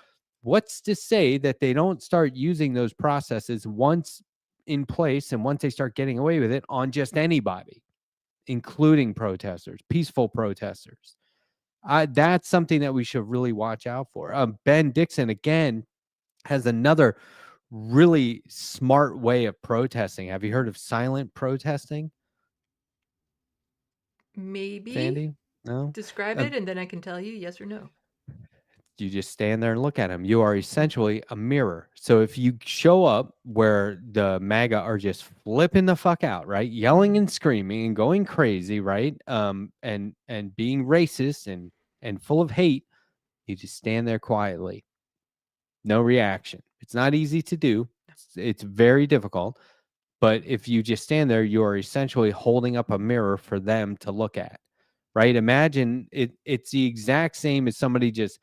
What's to say that they don't start using those processes once in place, and once they start getting away with it, on just anybody, including protesters, peaceful protesters? That's something that we should really watch out for. Ben Dixon, again, has another really smart way of protesting. Have you heard of silent protesting, Maybe Sandy? No? describe Uh, it and then I can tell you yes or no. you just stand there and look at them. You are essentially a mirror. So if you show up where the MAGA are just flipping the fuck out, right? Yelling and screaming and going crazy, right? And being racist and full of hate, you just stand there quietly. No reaction. It's not easy to do. It's very difficult. But if you just stand there, you are essentially holding up a mirror for them to look at, right? Imagine it's the exact same as somebody just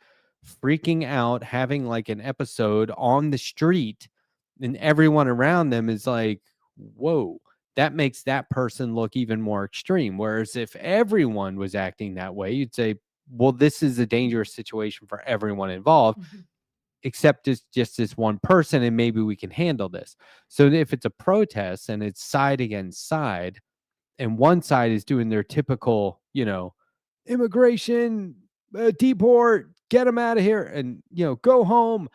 freaking out, having like an episode on the street, and everyone around them is like, whoa, that makes that person look even more extreme. Whereas if everyone was acting that way, you'd say, well, this is a dangerous situation for everyone involved, except just this one person, and maybe we can handle this. So if it's a protest and it's side against side, and one side is doing their typical, immigration, deport, get them out of here, and go home,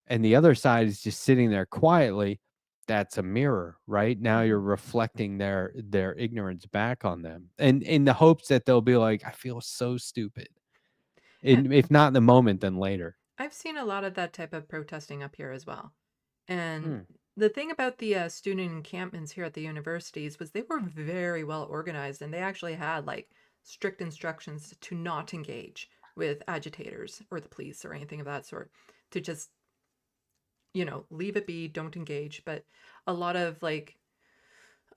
and the other side is just sitting there quietly, that's a mirror, right? Now you're reflecting their ignorance back on them, and in the hopes that they'll be like, I feel so stupid. And if not in the moment, then later. I've seen a lot of that type of protesting up here as well. And the thing about the student encampments here at the universities was they were very well organized, and they actually had like strict instructions to not engage with agitators or the police or anything of that sort, to just, leave it be, don't engage. But a lot of like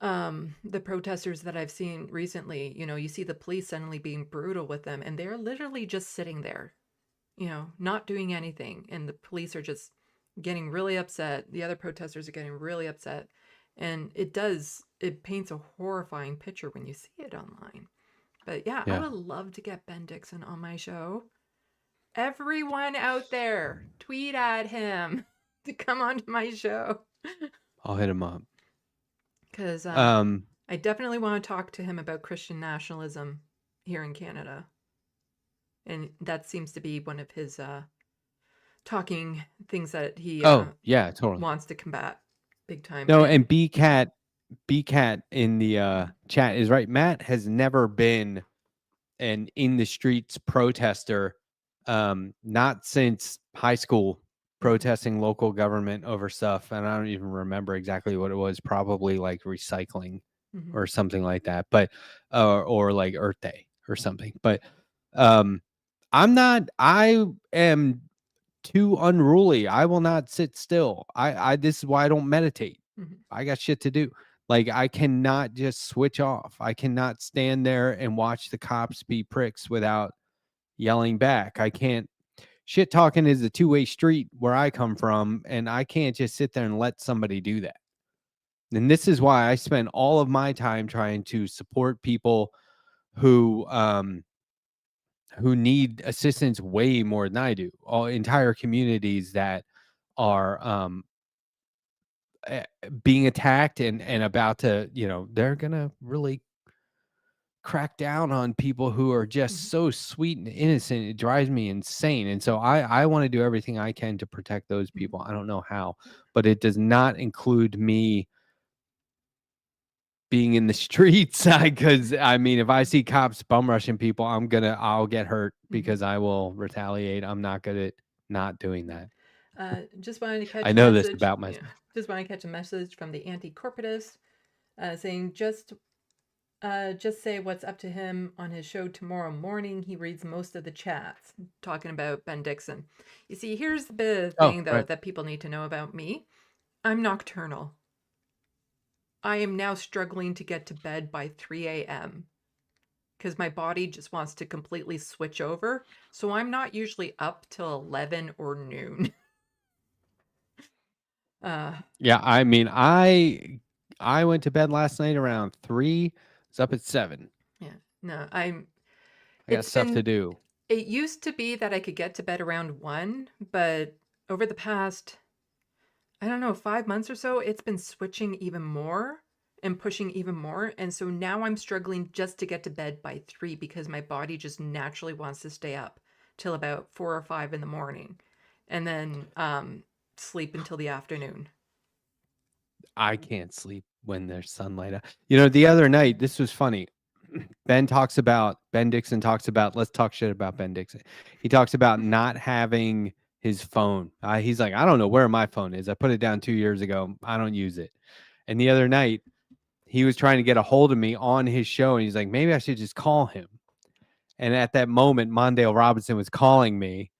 the protesters that I've seen recently, you see the police suddenly being brutal with them, and they're literally just sitting there, not doing anything. And the police are just getting really upset. The other protesters are getting really upset. And it paints a horrifying picture when you see it online. But yeah, I would love to get Ben Dixon on my show. Everyone out there, tweet at him to come onto my show. I'll hit him up. Because I definitely want to talk to him about Christian nationalism here in Canada. And that seems to be one of his talking things that he totally wants to combat big time. No, and BCat in the chat is right. Matt has never been an in the streets protester, not since high school, protesting local government over stuff, and I don't even remember exactly what it was, probably like recycling or something like that, but or like Earth Day or something. But I am too unruly. I will not sit still. This is why I don't meditate. I got shit to do. Like, I cannot just switch off. I cannot stand there and watch the cops be pricks without yelling back. I can't. Shit talking is a two-way street where I come from, and I can't just sit there and let somebody do that. And this is why I spend all of my time trying to support people who need assistance way more than I do. All entire communities that are being attacked and about to, they're gonna really crack down on people who are just so sweet and innocent. It drives me insane. And so I want to do everything I can to protect those people. I don't know how, but it does not include me being in the streets, because I mean, if I see cops bum rushing people, I'll get hurt because I will retaliate. I'm not good at not doing that. Just wanted to catch I know this about myself. Just want to catch a message from the anti-corporatist saying just say what's up to him on his show tomorrow morning. He reads most of the chats, talking about Ben Dixon. You see, here's the bit of thing, though, that people need to know about me. I'm nocturnal. I am now struggling to get to bed by 3 a.m. because my body just wants to completely switch over. So I'm not usually up till 11 or noon. Yeah, I mean, I went to bed last night around 3. It's up at 7. Yeah, no, I got stuff to do. It used to be that I could get to bed around 1, but over the past, I don't know, 5 months or so, it's been switching even more and pushing even more. And so now I'm struggling just to get to bed by 3 because my body just naturally wants to stay up till about 4 or 5 in the morning and then sleep until the afternoon. I can't sleep when there's sunlight. The other night, this was funny. Ben Dixon talks about, let's talk shit about Ben Dixon. He talks about not having his phone. He's like, I don't know where my phone is. I put it down 2 years ago. I don't use it. And the other night, he was trying to get a hold of me on his show, and he's like, maybe I should just call him. And at that moment, Mondale Robinson was calling me.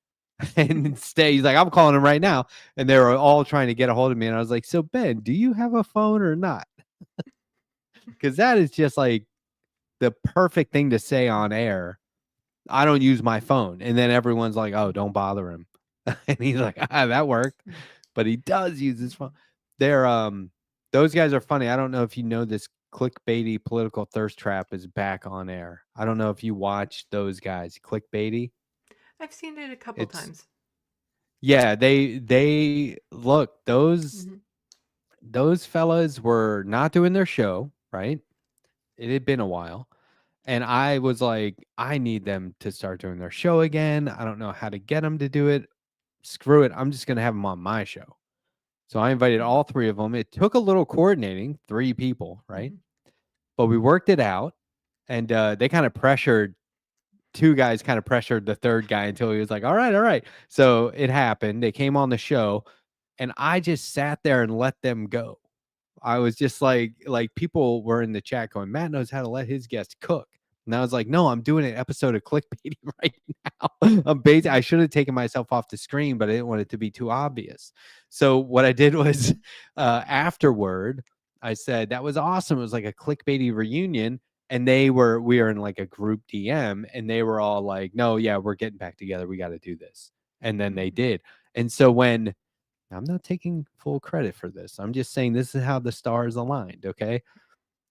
And instead, he's like, I'm calling him right now. And they were all trying to get a hold of me. And I was like, so Ben, do you have a phone or not? Because that is just like the perfect thing to say on air. I don't use my phone. And then everyone's like, oh, don't bother him. And he's like, that worked. But he does use his phone. Those guys are funny. I don't know if you know this clickbaity political thirst trap is back on air. I don't know if you watch those guys. Clickbaity. I've seen it a couple It's times. yeah, they look, Mm-hmm. those fellas were not doing their show, right? It had been a while. And I was like, I need them to start doing their show again. I don't know how to get them to do it. Screw it. I'm just going to have them on my show. So I invited all three of them. It took a little coordinating, 3 people, right? Mm-hmm. But we worked it out. And they kind of pressured, 2 guys kind of pressured the third guy until he was like, all right, all right. So it happened. They came on the show and I just sat there and let them go. I was just like people were in the chat going, Matt knows how to let his guests cook. And I was like, no, I'm doing an episode of clickbaiting right now. I should have taken myself off the screen, but I didn't want it to be too obvious. So what I did was afterward, I said, that was awesome. It was like a clickbaity reunion. And we were in like a group DM and they were all like, no, yeah, we're getting back together. We got to do this. And then they did. And so when I'm not taking full credit for this. I'm just saying this is how the stars aligned, okay?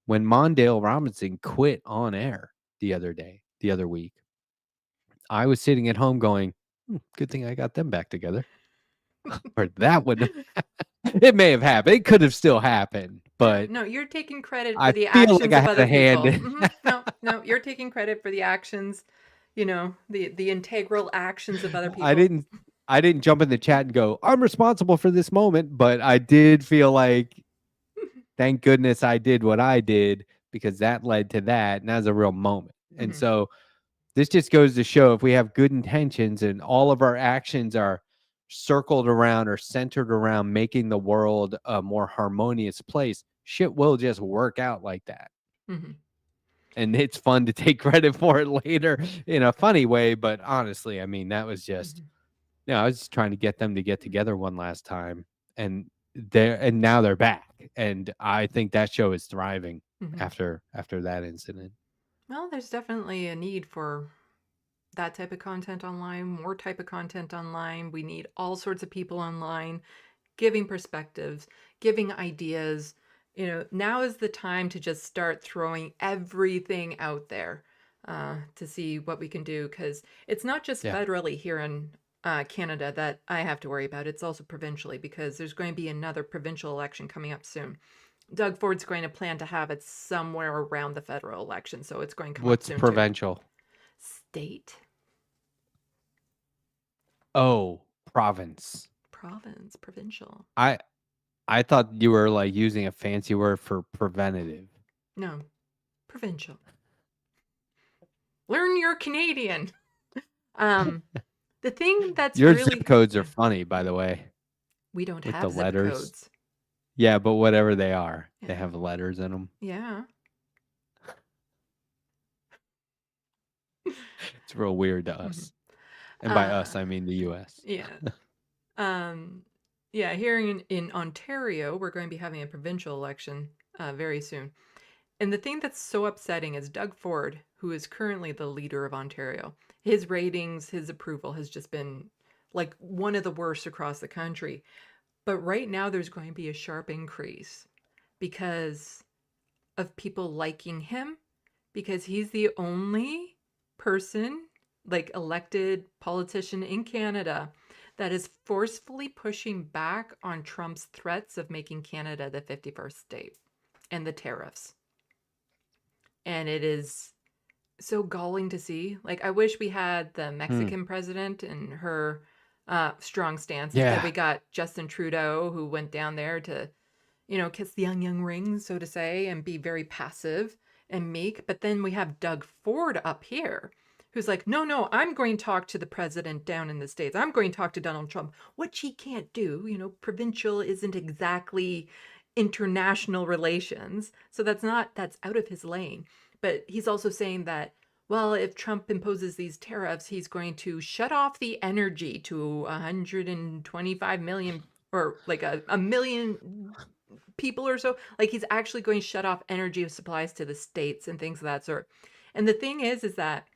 When Mondale Robinson quit on air the other week, I was sitting at home going, good thing I got them back together. Or that would it may have happened. It could have still happened, but no, you're taking credit for I the feel like actions I of had other a hand. people. No, you're taking credit for the actions, the integral actions of other I people. didn't jump in the chat and go, I'm responsible for this moment, but I did feel like thank goodness I did what I did because that led to that. And that was a real moment. And Mm-hmm. so this just goes to show if we have good intentions and all of our actions are circled around or centered around making the world a more harmonious place, shit will just work out like that. Mm-hmm. And it's fun to take credit for it later in a funny way. But honestly, I mean, that was just, I was just trying to get them to get together one last time. And now they're back. And I think that show is thriving Mm-hmm. after that incident. Well, there's definitely a need for that type of content online, more type of content online. We need all sorts of people online giving perspectives, giving ideas. Now is the time to just start throwing everything out there to see what we can do, because it's not just federally here in Canada that I have to worry about. It's also provincially, because there's going to be another provincial election coming up soon. Doug Ford's going to plan to have it somewhere around the federal election, so it's going to come up soon Provincial? too. State. Oh, province. Provincial. I thought you were like using a fancy word for preventative. No, provincial. Learn your Canadian. The thing that's your really zip codes are funny, by the way. We don't with have the zip letters. codes. Yeah, but whatever they are, Yeah. they have letters in them. Yeah. It's real weird to us. And by us, I mean the US. Yeah. Yeah, here in Ontario, we're going to be having a provincial election very soon. And the thing that's so upsetting is Doug Ford, who is currently the leader of Ontario, his ratings, his approval has just been like one of the worst across the country. But right now, there's going to be a sharp increase because of people liking him, because he's the only person, like elected politician in Canada, that is forcefully pushing back on Trump's threats of making Canada the 51st state and the tariffs. And it is so galling to see. Like, I wish we had the Mexican president and her strong stance. Instead, we got Justin Trudeau, who went down there to, kiss the young ring, so to say, and be very passive and meek. But then we have Doug Ford up here, who's like, no, I'm going to talk to the president down in the States. I'm going to talk to Donald Trump, which he can't do. Provincial isn't exactly international relations. So that's out of his lane. But he's also saying that, well, if Trump imposes these tariffs, he's going to shut off the energy to 125 million, or like a million people or so. Like, he's actually going to shut off energy supplies to the states and things of that sort. And the thing is that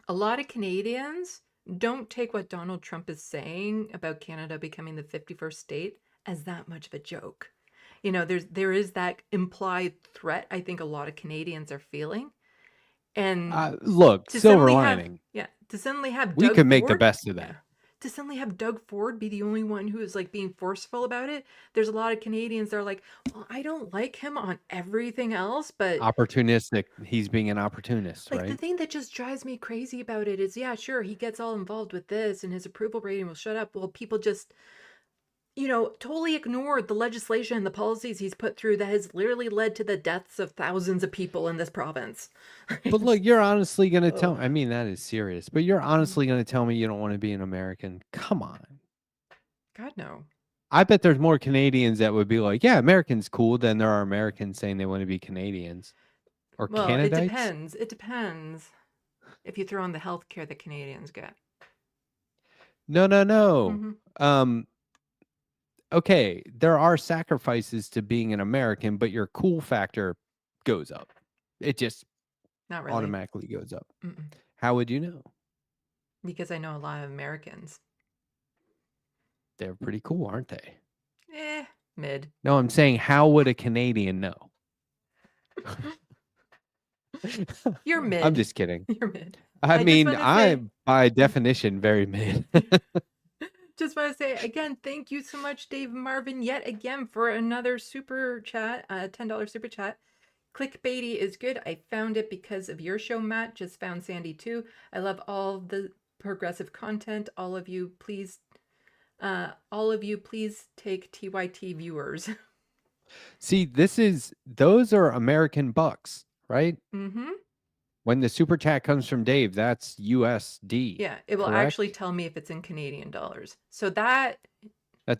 a lot of Canadians don't take what Donald Trump is saying about Canada becoming the 51st state as that much of a joke. there is that implied threat I think a lot of Canadians are feeling. And Look, silver lining. to suddenly have We Doug could make the Ford, best of that. to suddenly have Doug Ford be the only one who is like being forceful about it. There's a lot of Canadians that are like, well, I don't like him on everything else, but opportunistic. He's being an opportunist, like right? the thing that just drives me crazy about it is, yeah, sure, he gets all involved with this and his approval rating will shut up. Well, people just totally ignored the legislation and the policies he's put through that has literally led to the deaths of thousands of people in this province. But look, you're honestly going to tell me, I mean, that is serious, but you're honestly going to tell me you don't want to be an American? Come on. God, no. I bet there's more Canadians that would be like, yeah, Americans cool than there are Americans saying they want to be Canadians or Well, Canadites. it depends. It depends if you throw in the health care that Canadians get. No. Okay, there are sacrifices to being an American, but your cool factor goes up. It just not really automatically goes up. How would you know? Because I know a lot of Americans. They're pretty cool, aren't they? Mid. No, I'm saying, how would a Canadian know? You're mid. I'm just kidding. You're mid. I mean, I'm by definition very mid. Just want to say again, thank you so much, Dave Marvin, yet again for another super chat, $10 super chat. Clickbaity is good. I found it because of your show, Matt. Just found Sandy too. I love all the progressive content. All of you, please take TYT viewers. See, those are American bucks, right? Mm-hmm. When the super chat comes from Dave, that's USD. Yeah, it will actually tell me if it's in Canadian dollars. So that's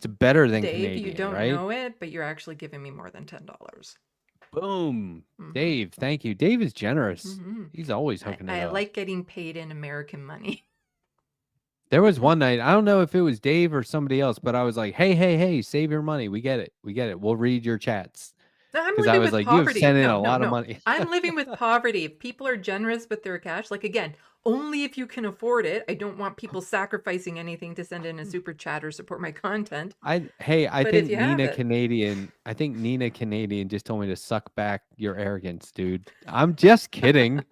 better than Dave, Canadian, you don't right? know it, but you're actually giving me more than $10. Boom. Dave, thank you. Dave is generous. He's always hooking it up. I like getting paid in American money. There was one night, I don't know if it was Dave or somebody else, but I was like, hey, save your money. We get it. We'll read your chats. Because I was like, poverty. You've sent in a lot of money. I'm living with poverty. If people are generous with their cash, like again, only if you can afford it. I don't want people sacrificing anything to send in a super chat or support my content. I think Nina Canadian just told me to suck back your arrogance, dude. I'm just kidding.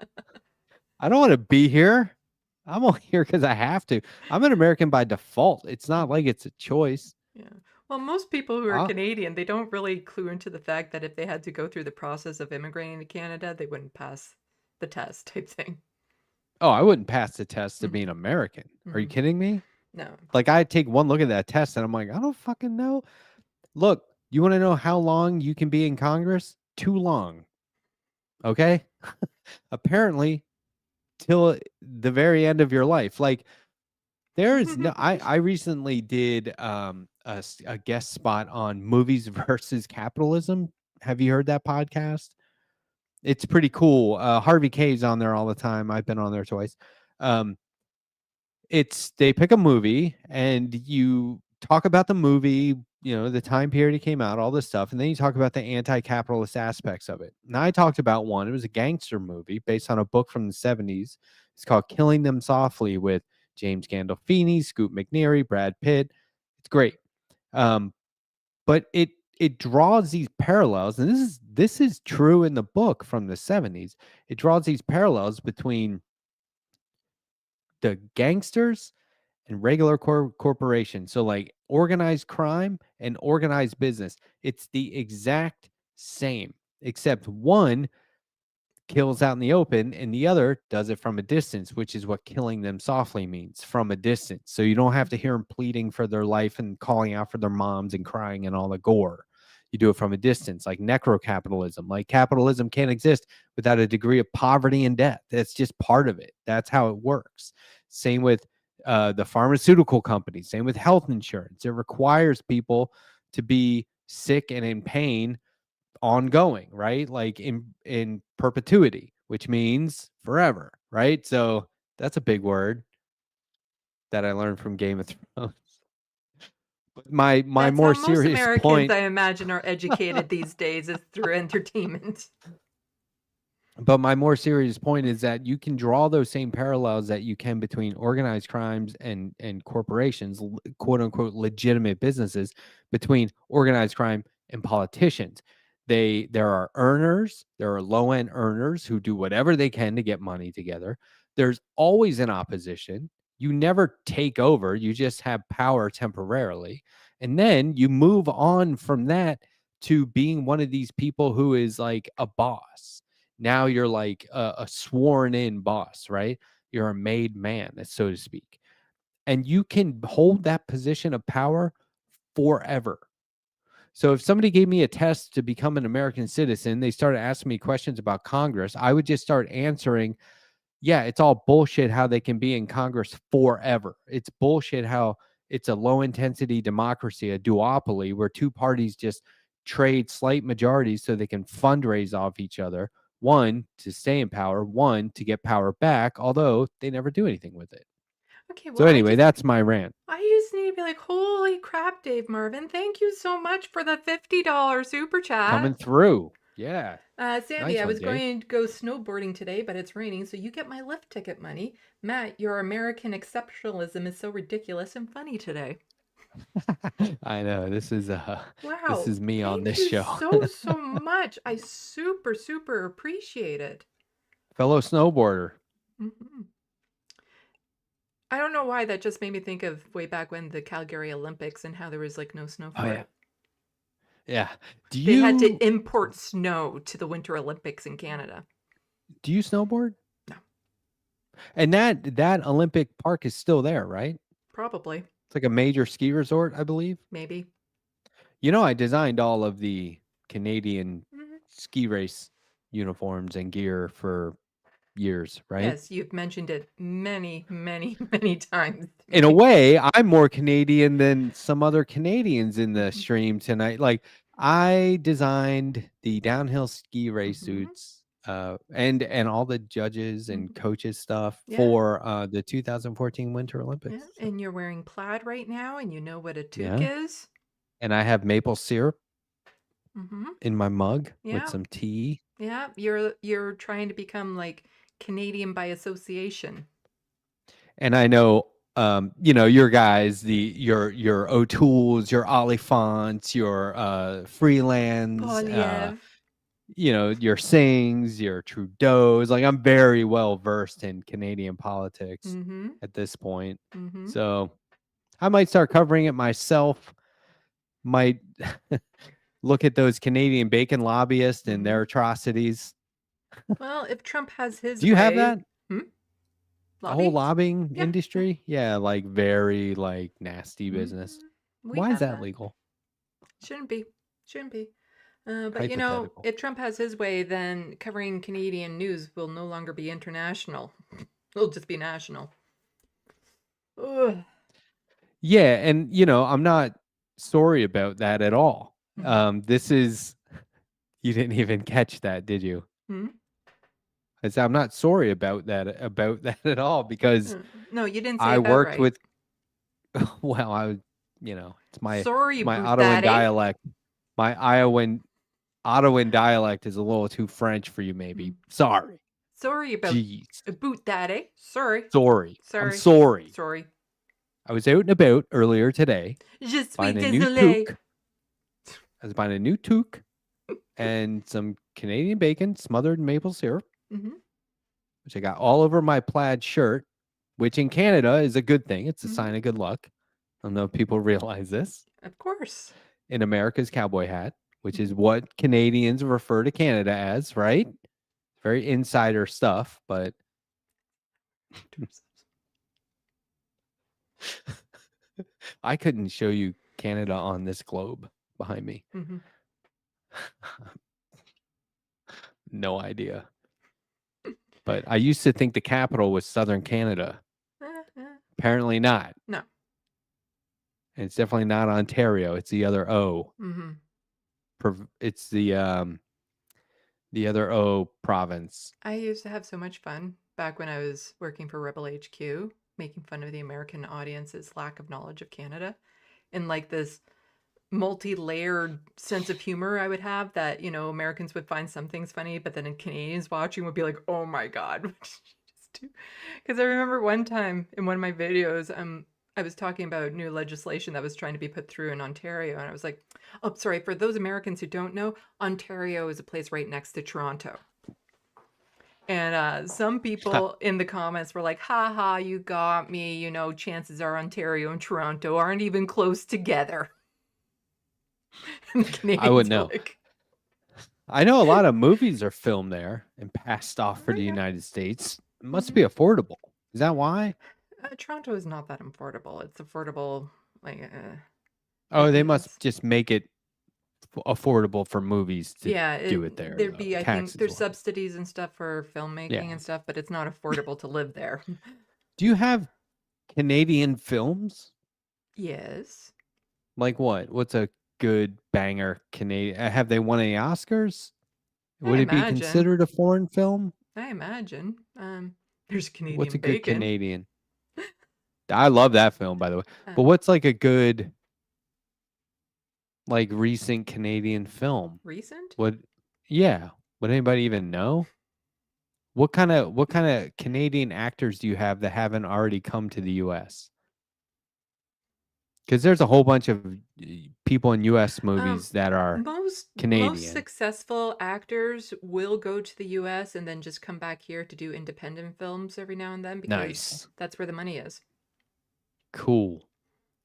I don't want to be here. I'm only here because I have to. I'm an American by default. It's not like it's a choice. Yeah. Well, most people who are Canadian, they don't really clue into the fact that if they had to go through the process of immigrating to Canada, they wouldn't pass the test type thing. Oh, I wouldn't pass the test to be an American. Are you kidding me? No. Like, I take one look at that test and I'm like, I don't fucking know. Look, you want to know how long you can be in Congress? Too long. Okay? Apparently, till the very end of your life. Like, there is no, I recently did a guest spot on movies versus capitalism. Have you heard that podcast? It's pretty cool. Harvey K's on there all the time. I've been on there twice. They pick a movie and you talk about the movie, the time period it came out, all this stuff, and then you talk about the anti-capitalist aspects of it. And I talked about one. It was a gangster movie based on a book from the 70s. It's called Killing Them Softly with James Gandolfini, Scoot McNairy, Brad Pitt. It's great. But it draws these parallels, and this is true in the book from the 70s. It draws these parallels between the gangsters and regular corporations. So like organized crime and organized business. It's the exact same, except one kills out in the open and the other does it from a distance, which is what killing them softly means, from a distance. So you don't have to hear them pleading for their life and calling out for their moms and crying and all the gore. You do it from a distance, like necrocapitalism. Like, capitalism can't exist without a degree of poverty and death. That's just part of it. That's how it works. Same with the pharmaceutical companies, same with health insurance. It requires people to be sick and in pain ongoing, right? Like in perpetuity, which means forever, right? So that's a big word that I learned from Game of Thrones. But my That's more how serious most Americans, point, I imagine, are educated these days, is through entertainment. But my more serious point is that you can draw those same parallels that you can between organized crimes and corporations, quote unquote, legitimate businesses, between organized crime and politicians. There are earners, there are low-end earners who do whatever they can to get money together. There's always an opposition. You never take over, you just have power temporarily. And then you move on from that to being one of these people who is like a boss. Now you're like a sworn in boss, right? You're a made man, so to speak. And you can hold that position of power forever. So if somebody gave me a test to become an American citizen, they started asking me questions about Congress, I would just start answering, yeah, it's all bullshit how they can be in Congress forever. It's bullshit how it's a low intensity democracy, a duopoly where two parties just trade slight majorities so they can fundraise off each other. One, to stay in power, one, to get power back, although they never do anything with it. Okay, So well, anyway, that's my rant. I just need to be like, holy crap, Dave Marvin. Thank you so much for the $50 super chat. Coming through. Yeah. Sandy, Nice I one, was Dave. going to go snowboarding today, but it's raining, so you get my lift ticket money. Matt, your American exceptionalism is so ridiculous and funny today. I know. This is me on this show. Thank you so much. I super appreciate it. Fellow snowboarder. Mm-hmm. I don't know why that just made me think of way back when the Calgary Olympics and how there was like no snow for it. Yeah. They had to import snow to the Winter Olympics in Canada. Do you snowboard? No. And that Olympic park is still there, right? Probably. It's like a major ski resort, I believe. Maybe. You know, I designed all of the Canadian ski race uniforms and gear for years, right? Yes, you've mentioned it many times. In a way, I'm more Canadian than some other Canadians in the stream tonight. Like, I designed the downhill ski race suits and all the judges and coaches stuff for the 2014 Winter Olympics. Yeah. And you're wearing plaid right now, and you know what a toque is. And I have maple syrup in my mug with some tea. Yeah, you're trying to become like Canadian by association. And I know, your guys, your O'Toole's, your Oliphants, your Freelands, your Sings, your Trudeau's. Like, I'm very well versed in Canadian politics at this point. So I might start covering it myself. Might look at those Canadian bacon lobbyists and their atrocities. Well, if Trump has his Do you have that? The whole lobbying industry? Yeah, like very like nasty business. Why is that legal? Shouldn't be. But if Trump has his way, then covering Canadian news will no longer be international. It'll just be national. Ugh. Yeah, and I'm not sorry about that at all. This is, you didn't even catch that, did you? I said I'm not sorry about that at all, because no, you didn't say I worked right. with. Well, I was, it's my Ottawa dialect. My Ottawa dialect is a little too French for you, maybe. Sorry. Sorry about boot that, eh? Sorry. I'm sorry. Sorry. I was out and about earlier today. Buying a new toque. I was buying a new toque and some Canadian bacon smothered in maple syrup, which I got all over my plaid shirt, which in Canada is a good thing. It's a sign of good luck. I don't know if people realize this. Of course. In America's cowboy hat, which is what Canadians refer to Canada as, right? Very insider stuff, but I couldn't show you Canada on this globe behind me. No idea. But I used to think the capital was Southern Canada. Apparently not. No. And it's definitely not Ontario. It's the other O. It's the other O province. I used to have so much fun back when I was working for Rebel HQ, making fun of the American audience's lack of knowledge of Canada, and like this multi-layered sense of humor I would have that, Americans would find some things funny, but then Canadians watching would be like, oh my God. Because I remember one time in one of my videos, I was talking about new legislation that was trying to be put through in Ontario, and I was like, oh, sorry, for those Americans who don't know, Ontario is a place right next to Toronto. And some people in the comments were like, ha ha, you got me. You know, chances are Ontario and Toronto aren't even close together. And the I Canadians wouldn't were know. like, I know a lot of movies are filmed there and passed off for oh, the yeah. United States. It must be affordable. Is that why? Toronto is not that affordable. It's affordable, like, Oh, it they must means. just make it affordable for movies to Yeah, do it there, there'd though, be, I think, there's taxes-wise. subsidies and stuff for filmmaking Yeah. and stuff, but it's not affordable to live there. Do you have Canadian films? Yes. Like what? What's a good banger Canadian? Have they won any Oscars? I Would it be imagine. considered a foreign film? I imagine. There's What's Canadian a good bacon. Canadian? I love that film, by the way. But Um, what's like a good, like recent Canadian film? recent? Would yeah? Would anybody even know? What kind of Canadian actors do you have that haven't already come to the U.S.? Because there's a whole bunch of people in U.S. Um, movies that are most Canadian. successful actors will go to the US and then just come back here to do independent films every now and then because Nice, that's where the money is. cool.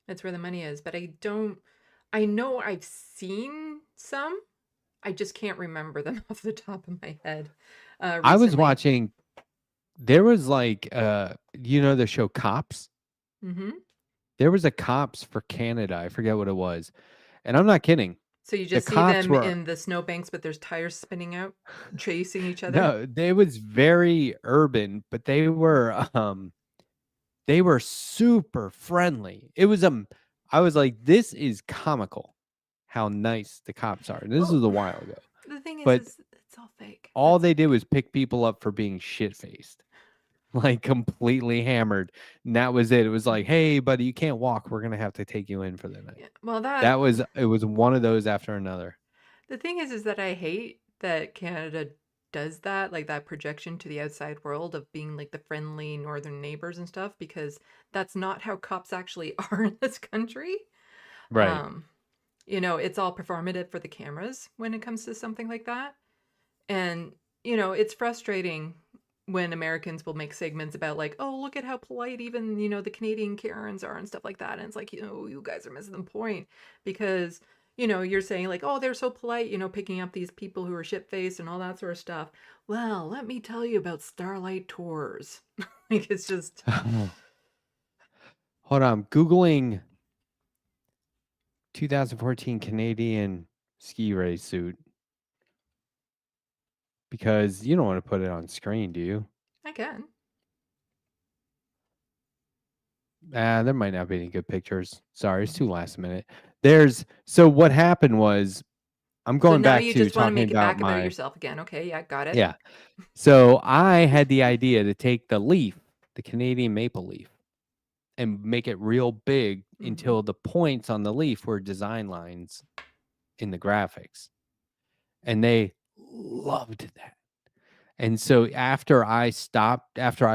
That's where the money is. But I know I've seen some. I just can't remember them off the top of my head. I was Recently. watching. There was like, the show Cops. Mm-hmm. There was a Cops for Canada. I forget what it was, and I'm not kidding. So you The just see cops them were in the snowbanks, but there's tires spinning out, chasing each other. no, they was very urban, but they were super friendly. I was like, this is comical how nice the cops are. And this Well, was a while ago. the thing But is it's all fake. all they did was pick people up for being shit-faced. Like completely hammered. And that was it. It was like, hey, buddy, you can't walk. We're gonna have to take you in for the night. Yeah. Well, It was one of those after another. the thing is that I hate that Canada does that, like that projection to the outside world of being like the friendly northern neighbors and stuff, because that's not how cops actually are in this country. Right. Um, it's all performative for the cameras when it comes to something like that. And, it's frustrating when Americans will make segments about like, oh, look at how polite even, the Canadian Karens are and stuff like that. And it's like, you guys are missing the point because, you're saying like, oh, they're so polite, picking up these people who are shit-faced and all that sort of stuff. Well, let me tell you about Starlight Tours. Like, it's just. Hold on. I'm Googling 2014 Canadian ski race suit. Because you don't want to put it on screen, do you? I can. There might not be any good pictures. Sorry, it's too last minute. So what happened was, I'm So going now back you to just want to talking make it about back about my, yourself again. Okay, yeah, got it. yeah. So I had the idea to take the leaf, the Canadian maple leaf, and make it real big until the points on the leaf were design lines in the graphics. And they loved that. And so after I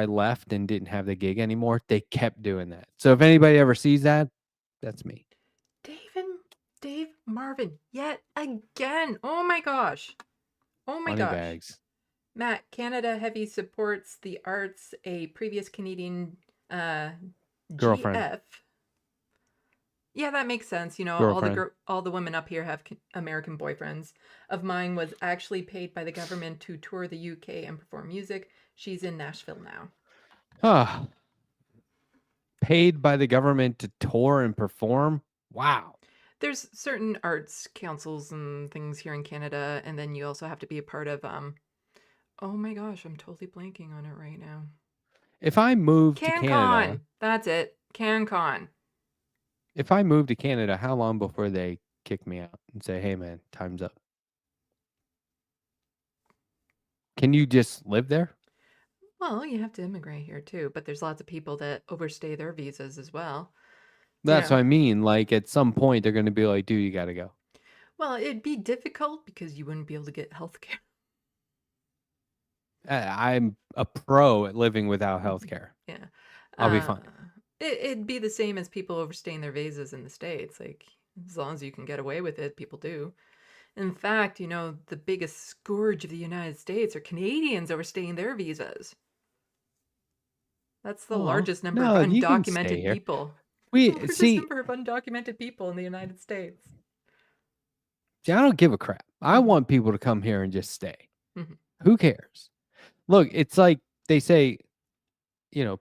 left and didn't have the gig anymore, they kept doing that. So if anybody ever sees that, that's me. Dave Marvin, yet again. Oh my gosh. Oh my gosh. Moneybags. Matt, Canada Heavy supports the arts. A previous Canadian Girlfriend. GF. Yeah, that makes sense. Girlfriend. All the women up here have American boyfriends. Of mine was actually paid by the government to tour the UK and perform music. She's in Nashville now. Ah. Paid by the government to tour and perform? Wow. There's certain arts councils and things here in Canada, and then you also have to be a part of oh my gosh, I'm totally blanking on it right now. If I moved to CanCon. Canada, That's it. CanCon. if I moved to Canada, how long before they kick me out and say, "Hey man, time's up"? Can you just live there? Well, you have to immigrate here too, but there's lots of people that overstay their visas as well. That's what I mean. Like at some point, they're going to be like, "Dude, you got to go." Well, it'd be difficult because you wouldn't be able to get health care. I'm a pro at living without health care. Yeah. I'll be fine. It'd be the same as people overstaying their visas in the States. Like, as long as you can get away with it, people do. In fact, the biggest scourge of the United States are Canadians overstaying their visas. That's the Oh, largest number of no, you can stay undocumented here. people. The We largest see, number of undocumented people in the United States. see, I don't give a crap. I Mm-hmm. want people to come here and just stay. Mm-hmm. Who cares? Look, it's like they say,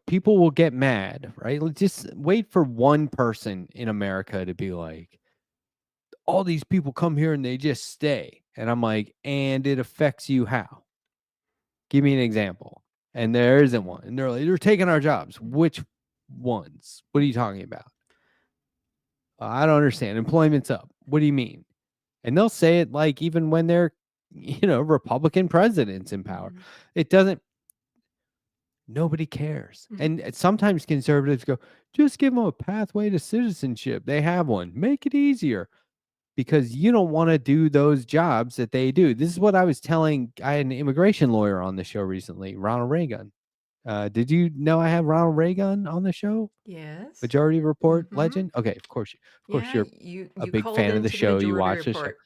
people will get mad, right? Just wait for one person in America to be like, all these people come here and they just stay. And I'm like, and it affects you how? Give me an example. And there isn't one. And they're like, they're taking our jobs. Which ones? What are you talking about? I don't understand. Employment's up. What do you mean? And they'll say it like even when they're, Republican presidents in power. Mm-hmm. It doesn't, nobody cares. Mm-hmm. And sometimes conservatives go, just give them a pathway to citizenship. They have one. Make it easier because you don't want to do those jobs that they do. This is what I was telling. I had an immigration lawyer on the show recently, Ronald Reagan. Did you know I have Ronald Reagan on the show? Yes. Majority Report Mm-hmm. legend. Okay, of course, Yeah, you're a you big called fan of the into the show. You Majority watch the show. Report.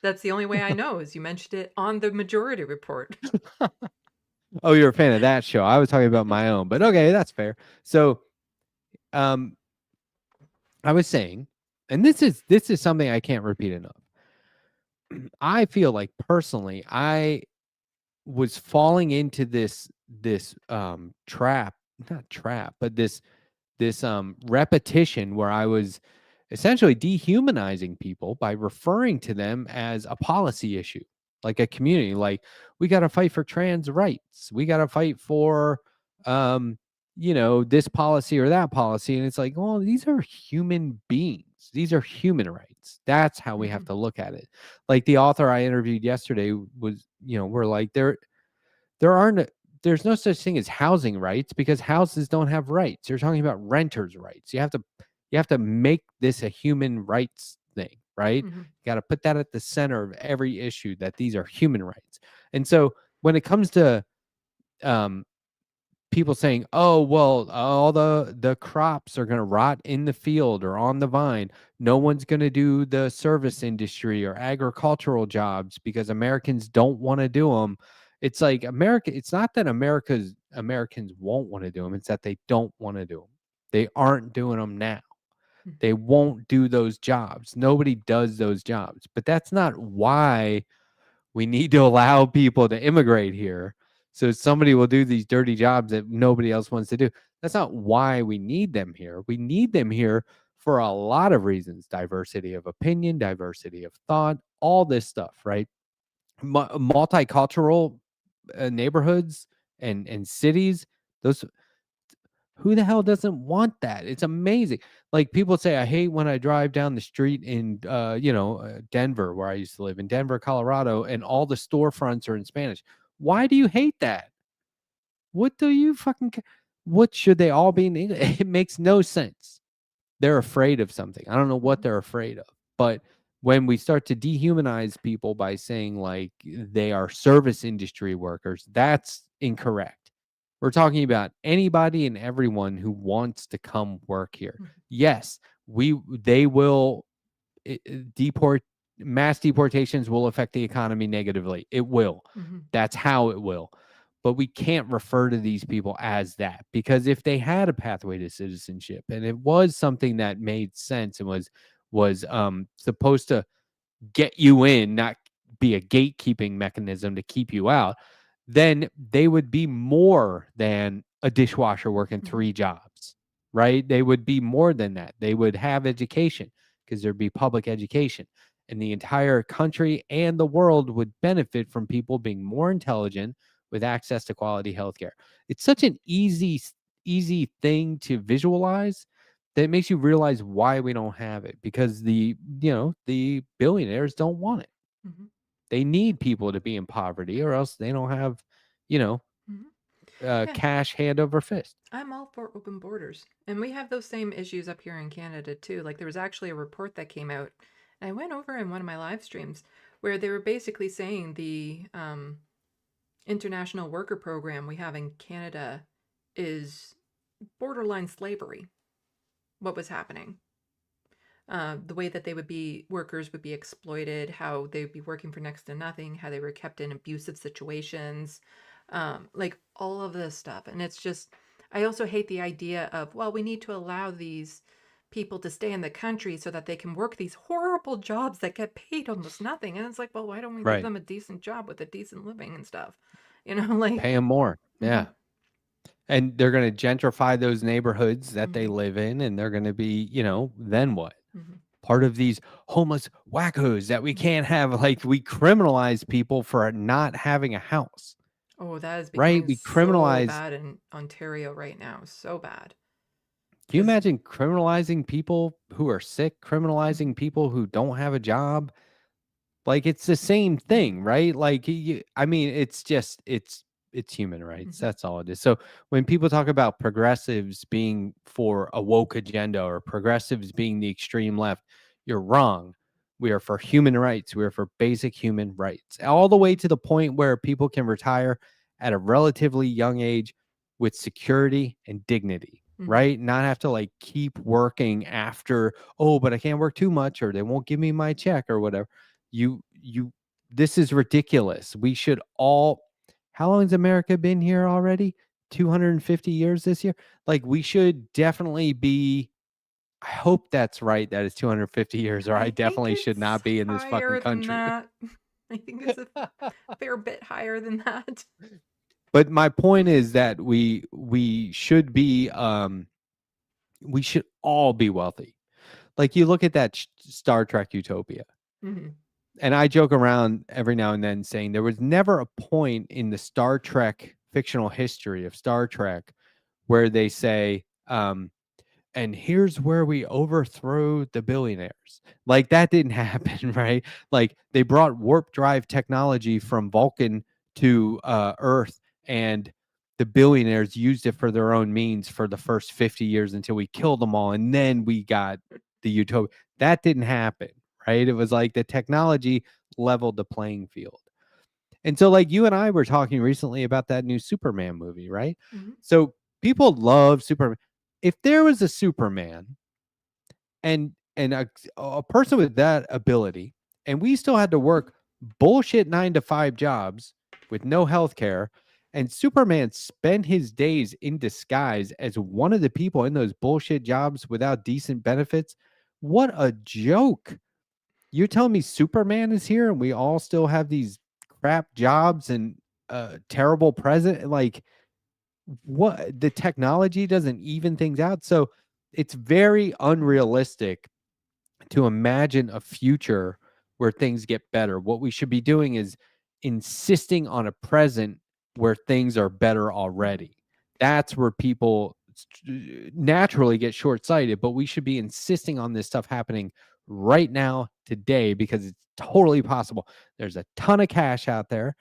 That's the only way I know is you mentioned it on the Majority Report. Oh, you're a fan of that show. I was talking about my own, but okay, that's fair. So, I was saying, and this is something I can't repeat enough. I feel like personally, I was falling into this trap, not trap, but this repetition where I was essentially dehumanizing people by referring to them as a policy issue, like a community. Like, we got to fight for trans rights. We got to fight for, this policy or that policy. And it's like, well, these are human beings. These are human rights. That's how we have Mm-hmm. to look at it. Like the author I interviewed yesterday was, we're like, there aren't there's no such thing as housing rights because houses don't have rights. You're talking about renters' rights. You have to make this a human rights thing, right? Mm-hmm. You got to put that at the center of every issue, that these are human rights. And so when it comes to um people saying, "Oh, well, all the crops are going to rot in the field or on the vine. No one's going to do the service industry or agricultural jobs because Americans don't want to do them." It's like America. It's not that Americans won't want to do them. It's that they don't want to do them. They aren't doing them now. Mm-hmm. They won't do those jobs. Nobody does those jobs. But that's not why we need to allow people to immigrate here so somebody will do these dirty jobs that nobody else wants to do. That's not why we need them here. We need them here for a lot of reasons: diversity of opinion, diversity of thought, all this stuff, right? Multicultural neighborhoods and cities, those, who the hell doesn't want that? It's amazing. Like, people say, I hate when I drive down the street in, Denver, where I used to live in Denver, Colorado, and all the storefronts are in Spanish. Why do you hate that? What do you fucking care? What should they all be in English? It makes no sense. They're afraid of something. I don't know what Mm-hmm. they're afraid of. But when we start to dehumanize people by saying like they are service industry workers, that's incorrect. We're talking about anybody and everyone who wants to come work here. Mm-hmm. Yes, they will deport mass deportations will affect the economy negatively. It will. Mm-hmm. That's how it will. But we can't refer to these people as that, because if they had a pathway to citizenship and it was something that made sense and was supposed to get you in, not be a gatekeeping mechanism to keep you out, then they would be more than a dishwasher working Mm-hmm. 3 jobs, right? They would be more than that. They would have education because there'd be public education. And the entire country and the world would benefit from people being more intelligent with access to quality healthcare. It's such an easy thing to visualize that it makes you realize why we don't have it, because the billionaires don't want it. Mm-hmm. They need people to be in poverty or else they don't have, you know, Mm-hmm. Yeah, cash hand over fist. I'm all for open borders. And we have those same issues up here in Canada too. Like, there was actually a report that came out, and I went over in one of my live streams where they were basically saying the international worker program we have in Canada is borderline slavery, what was happening. The way that workers would be exploited, how they would be working for next to nothing, how they were kept in abusive situations, like all of this stuff. And it's just, I also hate the idea of, well, we need to allow these people to stay in the country so that they can work these horrible jobs that get paid almost nothing. And it's like, well, why don't we give them a decent job with a decent living and stuff? Like pay them more. Yeah. And they're going to gentrify those neighborhoods that they live in, and they're going to be, then what? Part of these homeless wackos that we can't have, like, we criminalize people for not having a house. Oh, that is becoming We criminalize so bad in Ontario right now. So bad. Can you imagine criminalizing people who are sick, criminalizing people who don't have a job? Like, it's the same thing, right? Like, I mean, it's just, it's human rights. That's all it is. So when people talk about progressives being for a woke agenda or progressives being the extreme left, you're wrong. We are for human rights. We are for basic human rights, all the way to the point where people can retire at a relatively young age with security and dignity, right? Not have to like keep working after, oh, but I can't work too much or they won't give me my check or whatever. This is ridiculous. We should all, how long has America been here already? 250 years this year. Like, we should definitely be, I hope that's right. That is 250 years, or I definitely should not be in this fucking country. I think it's a fair bit higher than that. But my point is that we should be, we should all be wealthy. Like, you look at that Star Trek Utopia. And I joke around every now and then saying there was never a point in the Star Trek fictional history of Star Trek where they say, and here's where we overthrow the billionaires. Like, that didn't happen, right? Like, they brought warp drive technology from Vulcan to Earth, and the billionaires used it for their own means for the first 50 years until we killed them all. And then we got the utopia. That didn't happen, right? It was like the technology leveled the playing field. And so, like, you and I were talking recently about that new Superman movie, right? So people love Superman. If there was a Superman and a person with that ability, and we still had to work bullshit 9-to-5 jobs with no health care, and Superman spent his days in disguise as one of the people in those bullshit jobs without decent benefits, what a joke. You're telling me Superman is here and we all still have these crap jobs and terrible present? Like, what? The technology doesn't even things out. So it's very unrealistic to imagine a future where things get better. What we should be doing is insisting on a present where things are better already. That's where people naturally get short-sighted, but we should be insisting on this stuff happening right now, today, because it's totally possible. There's a ton of cash out there.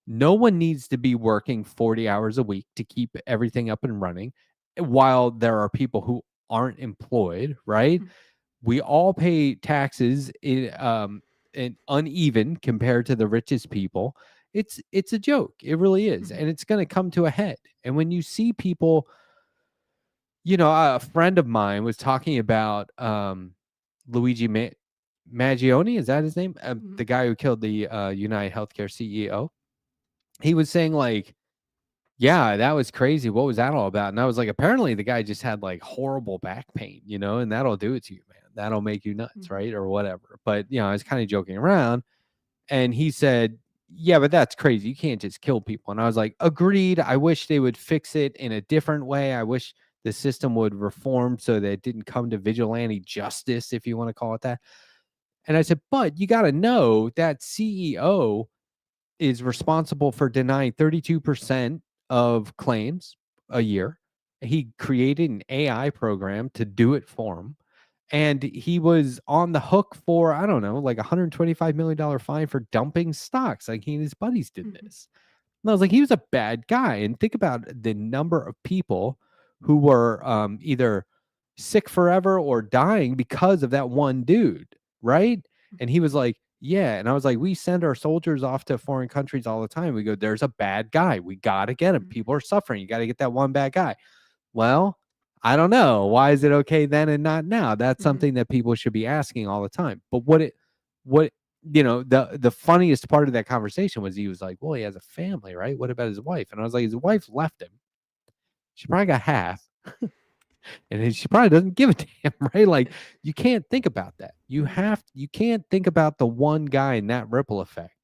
No one needs to be working 40 hours a week to keep everything up and running, while there are people who aren't employed, right? We all pay taxes in uneven compared to the richest people. It's a joke. It really is. And it's going to come to a head. And when you see people, a friend of mine was talking about Luigi Maggioni, is that his name? The guy who killed the United Healthcare CEO. He was saying, like, yeah, that was crazy. What was that all about? And I was like, apparently the guy just had like horrible back pain, and that'll do it to you, man. That'll make you nuts, right? Or whatever. But, I was kind of joking around. And he said, yeah, but that's crazy. You can't just kill people. And I was like, agreed. I wish they would fix it in a different way. I wish the system would reform so that it didn't come to vigilante justice, if you want to call it that. And I said, but you got to know that CEO is responsible for denying 32% of claims a year. He created an AI program to do it for him. And he was on the hook for, I don't know, like $125 million fine for dumping stocks. Like, he and his buddies did this. And I was like, he was a bad guy. And think about the number of people who were either sick forever or dying because of that one dude, right? And he was like, yeah. And I was like, we send our soldiers off to foreign countries all the time. We go, there's a bad guy. We got to get him. People are suffering. You got to get that one bad guy. Well, I don't know. Why is it okay then and not now? That's Mhm. something that people should be asking all the time. But what the funniest part of that conversation was he was like, well, he has a family, right? What about his wife? And I was like, his wife left him. She probably got half. And then she probably doesn't give a damn, right? Like, you can't think about that. You can't think about the one guy in that ripple effect.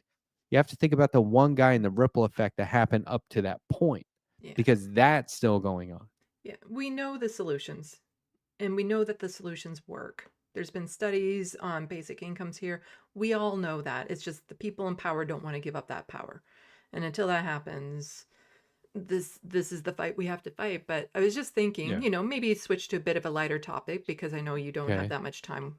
You have to think about the one guy in the ripple effect that happened up to that point, Yeah. because that's still going on. Yeah. We know the solutions, and we know that the solutions work. There's been studies on basic incomes here. We all know that. It's just the people in power don't want to give up that power. And until that happens, this is the fight we have to fight. But I was just thinking, maybe switch to a bit of a lighter topic, because I know you don't have that much time,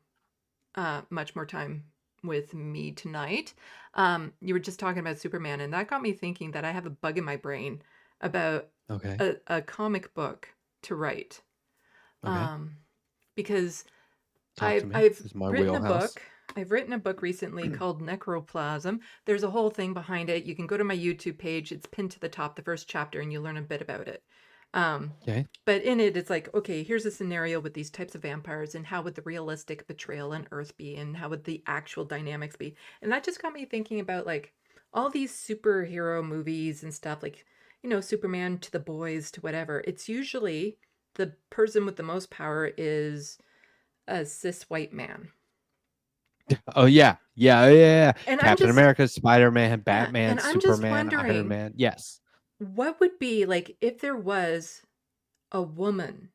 much more time with me tonight. You were just talking about Superman, and that got me thinking that I have a bug in my brain about a comic book to write. Because I've written a book. I've written a book recently called Necroplasm. There's a whole thing behind it. You can go to my YouTube page. It's pinned to the top, the first chapter, and you learn a bit about it. But in it, it's like, okay, here's a scenario with these types of vampires, and how would the realistic betrayal on Earth be, and how would the actual dynamics be? And that just got me thinking about like all these superhero movies and stuff, like, Superman to the boys to whatever. It's usually the person with the most power is a cis white man. Oh yeah. And Captain America, Spider-Man, Batman, and I'm Superman, Iron Man. Yes. What would be like if there was a woman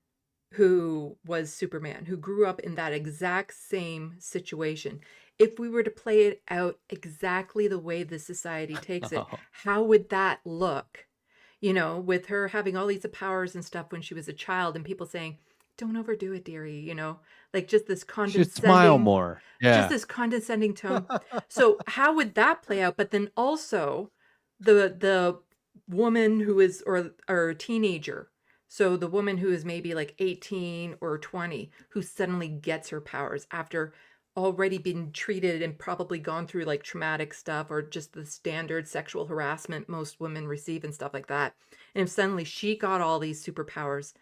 who was Superman, who grew up in that exact same situation? If we were to play it out exactly the way the society takes it, how would that look? With her having all these powers and stuff when she was a child, and people saying, don't overdo it, dearie, like just this condescending, should smile more. Yeah. just this condescending tone. So how would that play out? But then also the woman who is, or a teenager. So the woman who is maybe like 18 or 20, who suddenly gets her powers after already been treated and probably gone through like traumatic stuff, or just the standard sexual harassment most women receive and stuff like that. And if suddenly she got all these superpowers,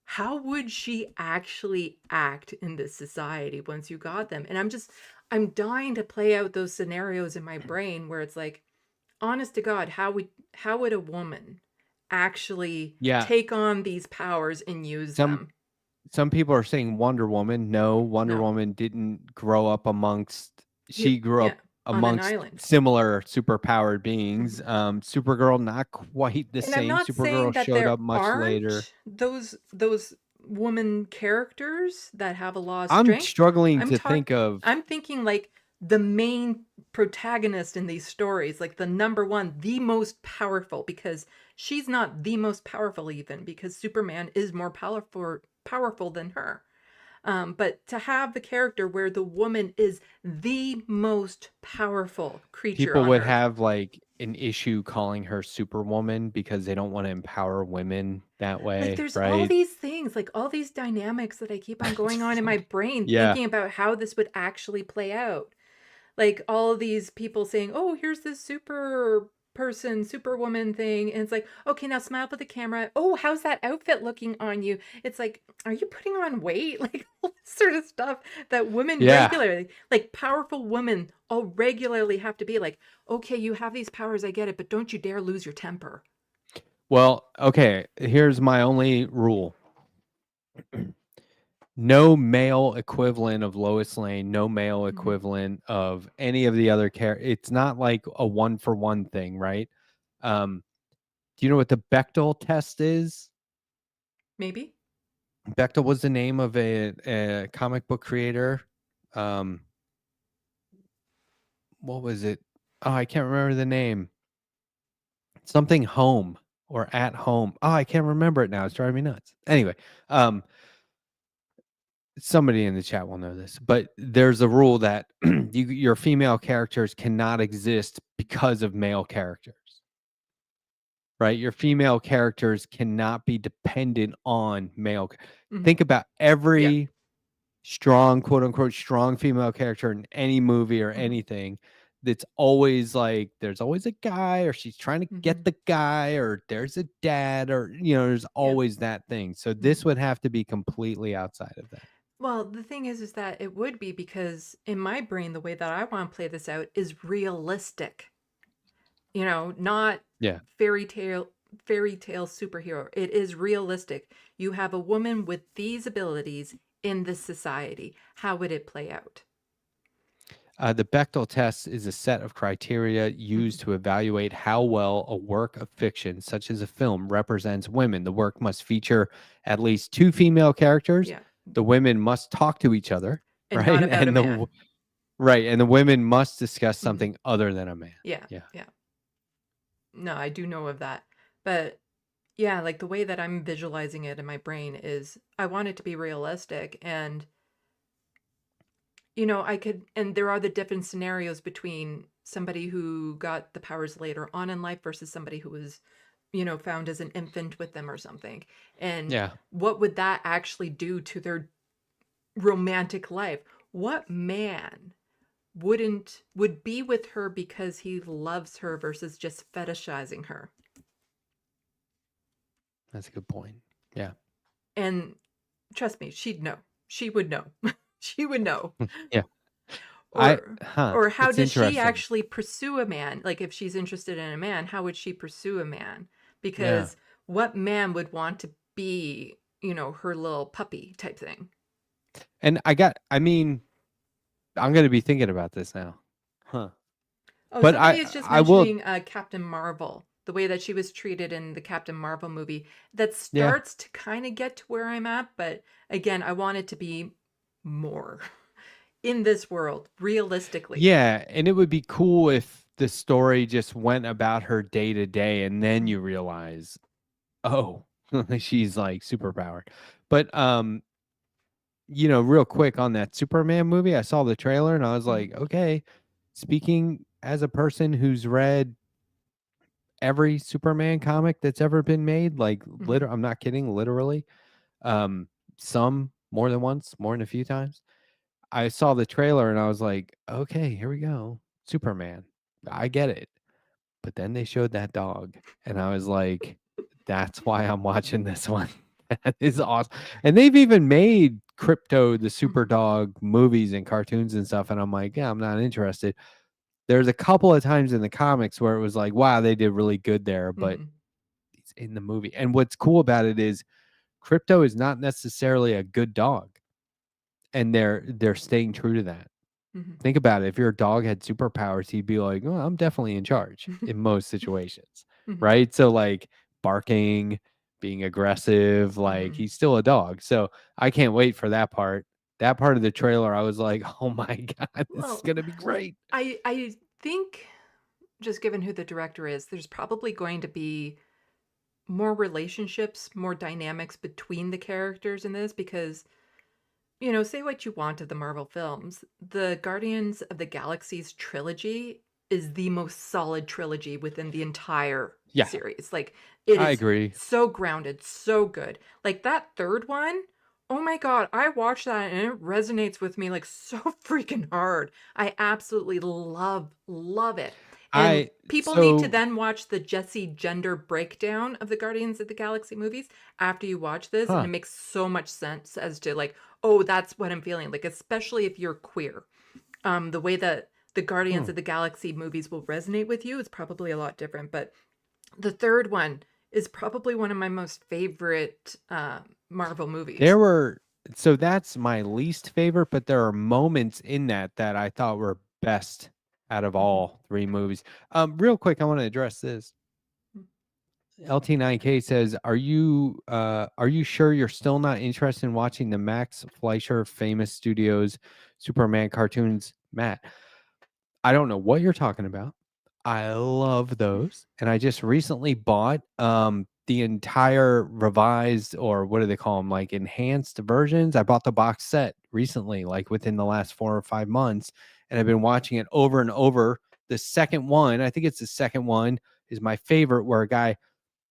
how would she actually act in this society once you got them? And I'm dying to play out those scenarios in my brain where it's like, honest to God, how would a woman actually take on these powers and use them? Some people are saying Wonder Woman. No, Wonder Woman didn't grow up amongst. She grew up amongst similar superpowered beings. Supergirl, not quite the same. Supergirl showed up much later. Those woman characters that have a lot of strength. I'm struggling to think of. I'm thinking like the main protagonist in these stories, like the number one, the most powerful, because she's not the most powerful even, because Superman is more powerful than her. But to have the character where the woman is the most powerful creature, people would have like an issue calling her Superwoman because they don't want to empower women that way. Like there's all these things, like all these dynamics that I keep on going on in my brain, thinking about how this would actually play out. Like all of these people saying, oh, here's this superwoman thing. And it's like, okay, now smile for the camera. Oh, how's that outfit looking on you? It's like, are you putting on weight? Like all this sort of stuff that women regularly, like powerful women all regularly have to be like, okay, you have these powers, I get it, but don't you dare lose your temper. Well, okay, here's my only rule. No male equivalent of Lois Lane, no male equivalent of any of the other characters. It's not like a 1-for-1 thing, right? Do you know what the Bechdel test is? Maybe. Bechdel was the name of a comic book creator. What was it? Oh, I can't remember the name. Something home or at home. Oh, I can't remember it now. It's driving me nuts. Anyway, somebody in the chat will know this, but there's a rule that your female characters cannot exist because of male characters, right? Your female characters cannot be dependent on male. Think about every strong, quote unquote, strong female character in any movie or anything it's always like there's always a guy, or she's trying to get Mhm. the guy, or there's a dad, or there's Yep. always that thing. So this Mhm. would have to be completely outside of that. Well, the thing is that it would be because in my brain, the way that I want to play this out is realistic. Not Yeah. fairy tale fairy tale superhero. It is realistic. You have a woman with these abilities in this society. How would it play out? The Bechdel test is a set of criteria used Mhm. to evaluate how well a work of fiction, such as a film, represents women. The work must feature at least two female characters. Yeah. The women must talk to each other, And not right? about a man. And the women must discuss Mhm. something other than a man. Yeah. Yeah. Yeah. No, I do know of that. But yeah, like the way that I'm visualizing it in my brain is I want it to be realistic and I could, and there are the different scenarios between somebody who got the powers later on in life versus somebody who was, found as an infant with them or something. And Yeah. what would that actually do to their romantic life? What man would be with her because he loves her versus just fetishizing her? That's a good point. Yeah. And trust me, she'd know. She would know. She would know. Yeah. Or or how It's does she interesting. actually pursue a man? Like if she's interested in a man, how would she pursue a man? Yeah. Because what man would want to be, her little puppy type thing? And I mean, I'm going to be thinking about this now. Huh. Oh, But somebody is just I will, mentioning Captain Marvel, the way that she was treated in the Captain Marvel movie. That yeah. starts to kind of get to where I'm at, but again, I want it to be more in this world, realistically. Yeah, and it would be cool if the story just went about her day to day and then Mhm. you realize, oh, she's like super powered. But real quick on that Superman movie, I saw the trailer and I was Mhm. like, okay, speaking as a person who's read every Superman comic that's ever been made, like Mhm. I'm not kidding, literally. Um some more than once, more than a few times. I saw the trailer and I was like, okay, here we go. Superman. I get it. But then they showed that dog, and I was like, "That's why I'm watching this one." That is awesome. And they've even made Crypto the Super Mhm. Dog movies and cartoons and stuff, and I'm like, "Yeah, I'm not interested." There's a couple of times in the comics where it was like, "Wow, they did really good there," but Mhm. it's in the movie. And what's cool about it is Crypto is not necessarily a good dog, and they're staying true to that. Mhm. Think about it. If your dog had superpowers, he'd be like, "Oh, I'm definitely in charge in most situations." Mhm. Right? So like barking, being aggressive, like Mhm. he's still a dog. So I can't wait for that part. That part of the trailer, I was like, "Oh my god, this is Well, going to be great." I think just given who the director is, there's probably going to be more relationships, more dynamics between the characters in this because, say what you want of the Marvel films, the Guardians of the Galaxy's trilogy is the most solid trilogy within the entire Yeah, series. Like it I is agree. so grounded, so good. Like that third one, oh my god, I watched that and it resonates with me like so freaking hard. I absolutely love it. And I people need to so then watch the Jesse gender breakdown of the Guardians of the Galaxy movies after you watch this, and huh. it makes so much sense as to like, oh, that's what I'm feeling. Like, especially if you're queer. The way that the Guardians Hmm. of the Galaxy movies will resonate with you is probably a lot different. But the third one is probably one of my most favorite Marvel movies. There were so that's my least favorite, but there are moments in that that I thought were best out of Mhm. all three movies. Real quick, I want to address this. LT9K says, are you sure you're still not interested in watching the Max Fleischer Famous Studios Superman cartoons, Matt? I don't know what you're talking about. I love those. And I just recently bought the entire revised, or what do they call them, like enhanced versions. I bought the box set recently, like within the last 4 or 5 months, and I've been watching it over and over. The second one, I think it's the second one, is my favorite, where a guy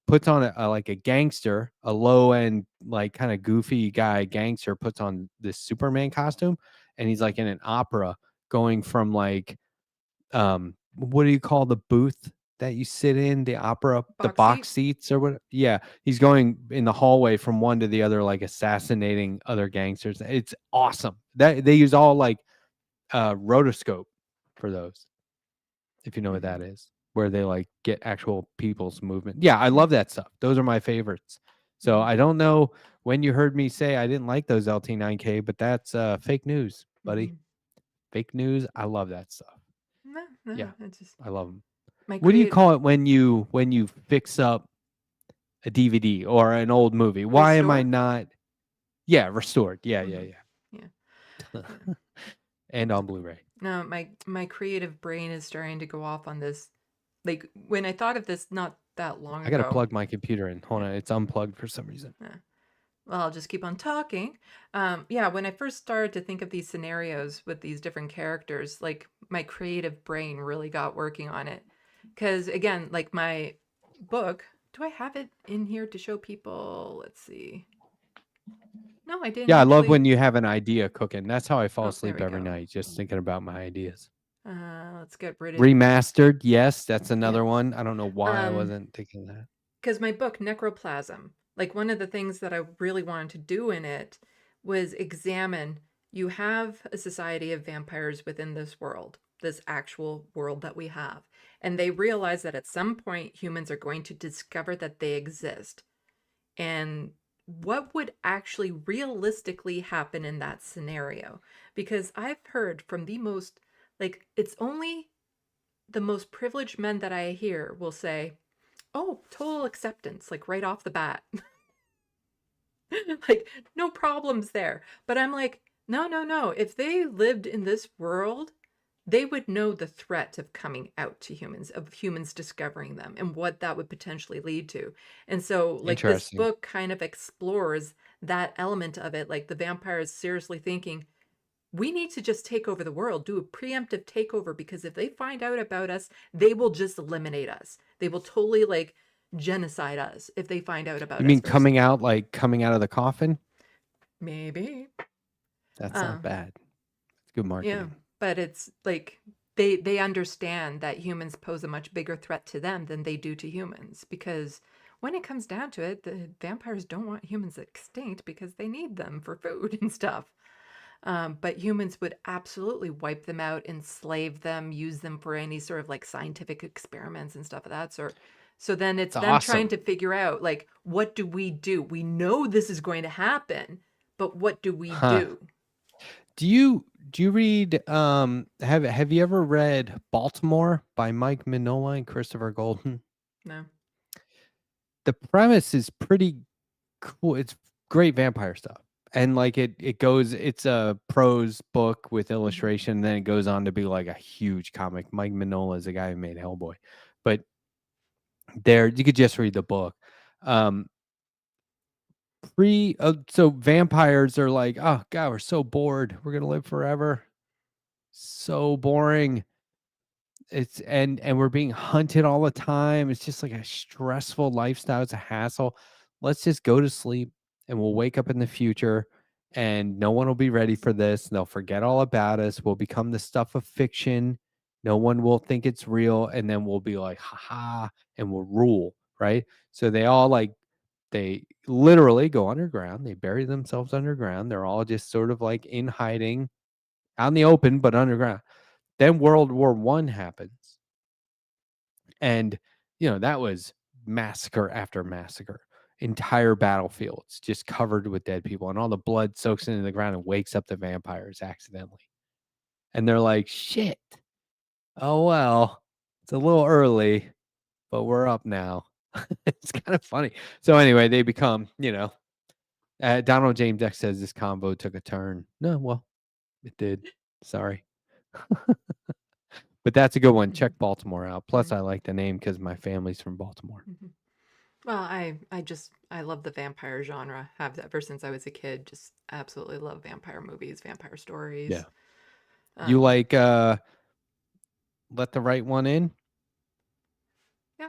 puts on like a gangster, a low end, like kind of goofy guy gangster, puts on this Superman costume, and he's like in an opera going from like what do you call the booth that you sit in, the opera, the Box box seat. seats or what? Yeah, he's going in the hallway from one to the other, like assassinating other gangsters. It's awesome. That they use all like rotoscope for those, if you know what that is, where they like get actual people's movement. Yeah, I love that stuff. Those are my favorites. So I don't know when you heard me say I didn't like those LT9K, but that's fake news, buddy. Fake news. I love that stuff. No, Yeah, it's just I love them. my What do you create call it when you fix up a DVD or an old movie? Why am I restore. not? Yeah, restored. Yeah, yeah, Yeah. yeah. And on Blu-ray. No, my creative brain is starting to go off on this. Like when I thought of this not that long I gotta ago. plug my computer in. Hold on, it's unplugged for some reason. Well, I'll just keep on talking. Yeah, when I first started to think of these scenarios with these different characters, like my creative brain really got working on it. Because again, like my book, do I have it in here to show people? Let's see. No, I didn't Yeah, I love actually. when you have an idea cooking. That's how I fall Oh, there asleep we every go. night, just thinking about my ideas. Let's get rid of Remastered, yes, that's another yeah. one. I don't know why I wasn't thinking that. Because my book, Necroplasm, like one of the things that I really wanted to do in it was examine you have a society of vampires within this world, this actual world that we have. And they realize that at some point humans are going to discover that they exist. And what would actually realistically happen in that scenario? Because I've heard from the most, like, it's only the most privileged men that I hear will say, oh, total acceptance, like right off the bat. Like, no problems there. But I'm like, no, no, no. If they lived in this world, they would know the threat of coming out to humans, of humans discovering them, and what that would potentially lead to. And so, like, this Interesting. book kind of explores that element of it. Like, the vampire is seriously thinking, we need to just take over the world, do a preemptive takeover, because if they find out about us, they will just eliminate us. They will totally like genocide us if they find out You about us mean first. coming out of the coffin? Maybe. That's not Um, bad. It's good yeah, marketing. but it's like they understand that humans pose a much bigger threat to them than they do to humans, because when it comes down to it, the vampires don't want humans extinct because they need them for food and stuff. But humans would absolutely wipe them out, enslave them, use them for any sort of like scientific experiments and stuff of that sort. So then it's It's them trying awesome. to figure out, like, what do we do? We know this is going to happen, but what do we Huh. do? Do you read have you ever read Baltimore by Mike Mignola and Christopher Golden? No. The premise is pretty cool. It's great vampire stuff. And like it's a prose book with illustration, and then it goes on to be like a huge comic. Mike Mignola is the guy who made Hellboy. But there you could just read the book. So vampires are like, oh god, we're so bored. We're gonna live forever. So boring. And we're being hunted all the time. It's just like a stressful lifestyle. It's a hassle. Let's just go to sleep and we'll wake up in the future and no one will be ready for this. They'll forget all about us. We'll become the stuff of fiction. No one will think it's real. And then we'll be like, haha, and we'll rule. Right. So they literally go underground. They bury themselves underground. They're all just sort of like in hiding out in the open, but underground. Then World War I happens. And, that was massacre after massacre. Entire battlefields just covered with dead people, and all the blood soaks into the ground and wakes up the vampires accidentally. And they're like, shit. Oh, well, it's a little early, but we're up now. It's kind of funny. So, anyway, they become, Donald James X says this convo took a turn. No, well, it did. Sorry. But that's a good one. Check Baltimore out. Plus, I like the name because my family's from Baltimore. Well, I love the vampire genre. Have ever since I was a kid. Just absolutely love vampire movies, vampire stories. Yeah. You like Let the Right One In? Yeah.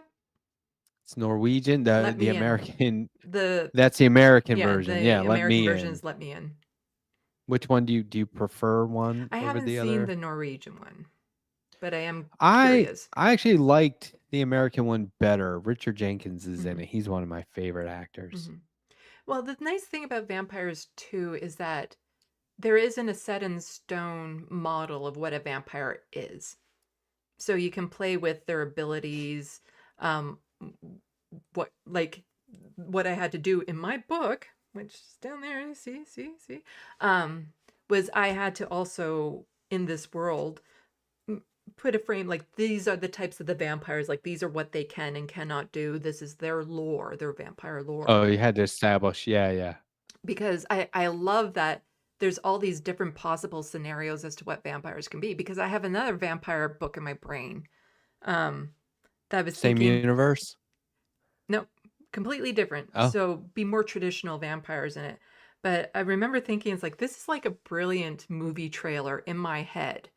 It's Norwegian. Let The Me In. American The That's the American Yeah, version. Yeah, the Let American Me version In. is Let Me In. Which one do you prefer one I over haven't the seen other? the Norwegian one. but I am I curious. I actually liked the American one better. Richard Jenkins is in Hmm. it. He's one of my favorite actors. Hmm. Well, the nice thing about vampires too is that there isn't a set in stone model of what a vampire is. So you can play with their abilities. Um, what like what I had to do in my book, which is down there, see, was I had to also in this world put a frame like these are the types of the vampires, like these are what they can and cannot do. This is their lore, their vampire lore. Oh, you had to establish. Yeah, yeah. Because I love that there's all these different possible scenarios as to what vampires can be. Because I have another vampire book in my brain um, that I was Same thinking, universe. no, completely different. Oh. So be more traditional vampires in it. But I remember thinking, it's like, this is like a brilliant movie trailer in my head.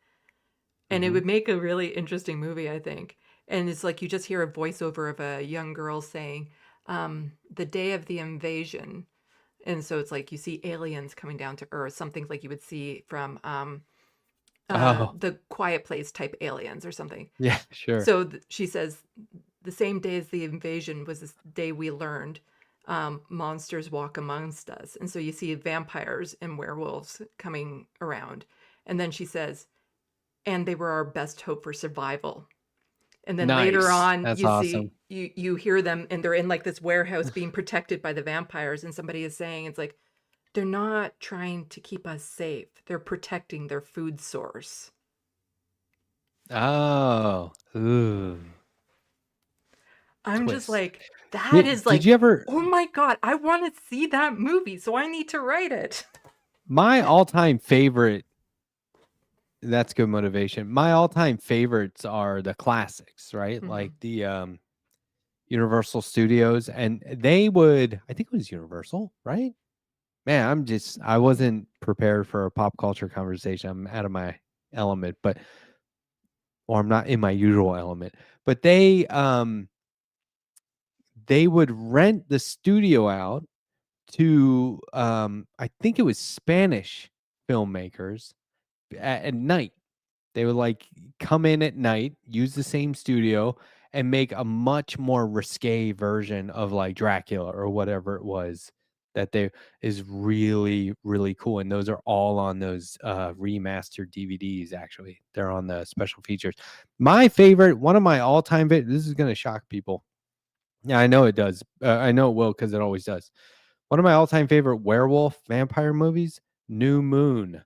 And it Mm-hmm. would make a really interesting movie, I think. And it's like you just hear a voiceover of a young girl saying, the day of the invasion. And so it's like you see aliens coming down to Earth, something like you would see from Oh, the Quiet Place type aliens or something. yeah, sure. So she says the same day as the invasion was this day we learned monsters walk amongst us. And so you see vampires and werewolves coming around. And then she says, and they were our best hope for survival. And then later Nice. on, That's awesome. you hear them and they're in like this warehouse being protected by the vampires. And somebody is saying, it's like, they're not trying to keep us safe. They're protecting their food source. Oh, ooh, I'm just twist. like, that is Did like, you ever? oh my God, I want to see that movie, so I need to write it. My all-time favorite. That's good motivation. My all-time favorites are the classics, right? Mm-hmm. Like the Universal Studios, and they would. I think it was Universal, right? Man, I wasn't prepared for a pop culture conversation. I'm out of my element, or I'm not in my usual element. But they would rent the studio out to I think it was Spanish filmmakers at night. They would like come in at night, use the same studio, and make a much more risque version of like Dracula or whatever it was that they is really, really cool. And those are all on those remastered DVDs, actually. They're on the special features. My favorite, one of my all-time this is gonna shock people. Yeah, I know it does. I know it will because it always does. One of my all-time favorite werewolf vampire movies, New Moon,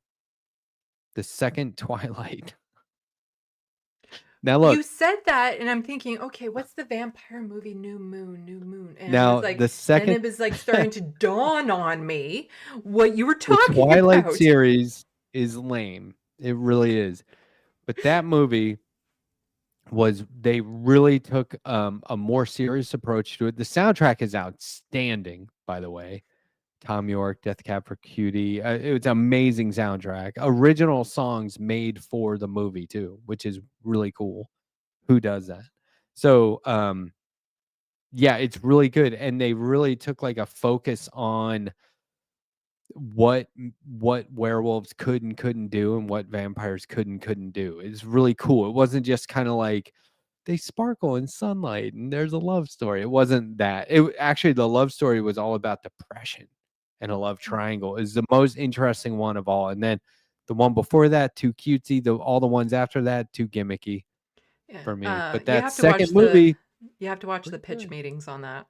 the second Twilight. Now You look, said that, and I'm thinking, okay, what's the vampire movie New Moon, New Moon? And it was now like, the then second it was like starting to dawn on me what you were the talking Twilight about. series is lame. It really is. But that movie they really took a more serious approach to it. The soundtrack is outstanding, by the way. Tom York, Death Cab for Cutie. It's amazing soundtrack. Original songs made for the movie too, which is really cool. Who does that? So, yeah, it's really good, and they really took like a focus on what werewolves could and couldn't do, and what vampires could and couldn't do. It's really cool. It wasn't just kind of like they sparkle in sunlight and there's a love story. It wasn't that. Actually, the love story was all about depression, and a love triangle is the most interesting one of all. And then the one before that, too cutesy. All the ones after that, too gimmicky Yeah. for me. But You that have to second watch the movie, pitch pretty good. meetings on that.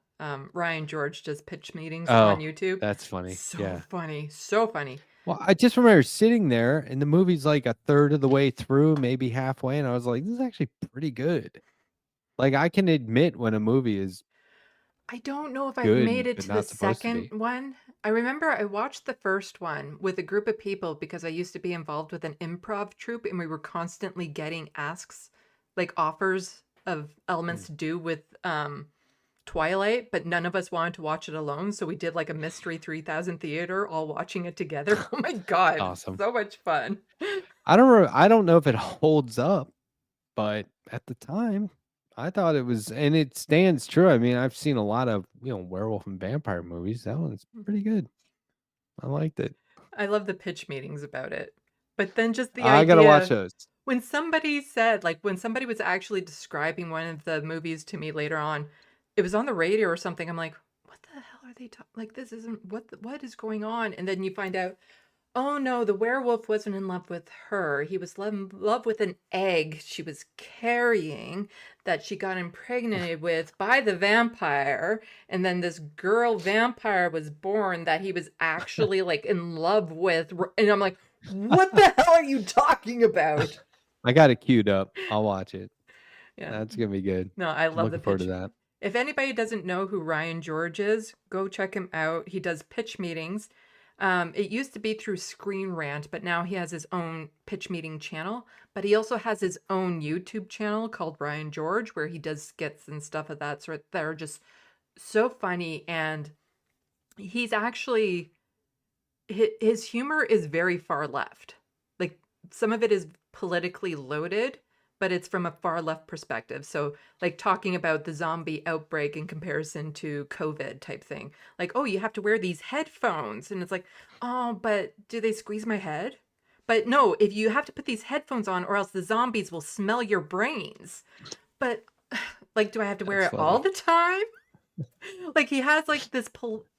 Ryan George does pitch meetings on Oh, YouTube. that's funny. So Yeah. funny. So funny. Well, I just remember sitting there, and the movie's like a third of the way through, maybe halfway, and I was like, "This is actually pretty good." Like, I can admit when a movie is I don't know if I've made good, it but to the not supposed to second be. one. I remember I watched the first one with a group of people because I used to be involved with an improv troupe and we were constantly getting asks, like offers of elements Mm. to do with Twilight, but none of us wanted to watch it alone. So we did like a mystery 3000 theater, all watching it together. Oh my God. Awesome. So much fun. I don't know if it holds up, but at the time, I thought it was, and it stands true. I mean, I've seen a lot of, werewolf and vampire movies. That one's pretty good. I liked it. I love the pitch meetings about it. But then just the I gotta watch idea those. when somebody said, like, when somebody was actually describing one of the movies to me later on, it was on the radio or something. I'm like, what the hell are they talking? Like, this isn't what is going on? And then you find out, oh no, the werewolf wasn't in love with her. He was in love with an egg she was carrying that she got impregnated with by the vampire. And then this girl vampire was born that he was actually like in love with. And I'm like, what the hell are you talking about? I got it queued up. I'll watch it. Yeah. That's going to be good. No, I love the looking forward pitch. to that. If anybody doesn't know who Ryan George is, go check him out. He does pitch meetings. It used to be through Screen Rant, but now he has his own pitch meeting channel. But he also has his own YouTube channel called Ryan George, where he does skits and stuff of that sort that are just so funny. And he's actually, his humor is very far left. Like, some of it is politically loaded, but it's from a far left perspective. So like talking about the zombie outbreak in comparison to COVID type thing. Like, oh, you have to wear these headphones. And it's like, oh, but do they squeeze my head? But no, if you have to put these headphones on or else the zombies will smell your brains. But like, do I have to wear it all the time? Like he has like this,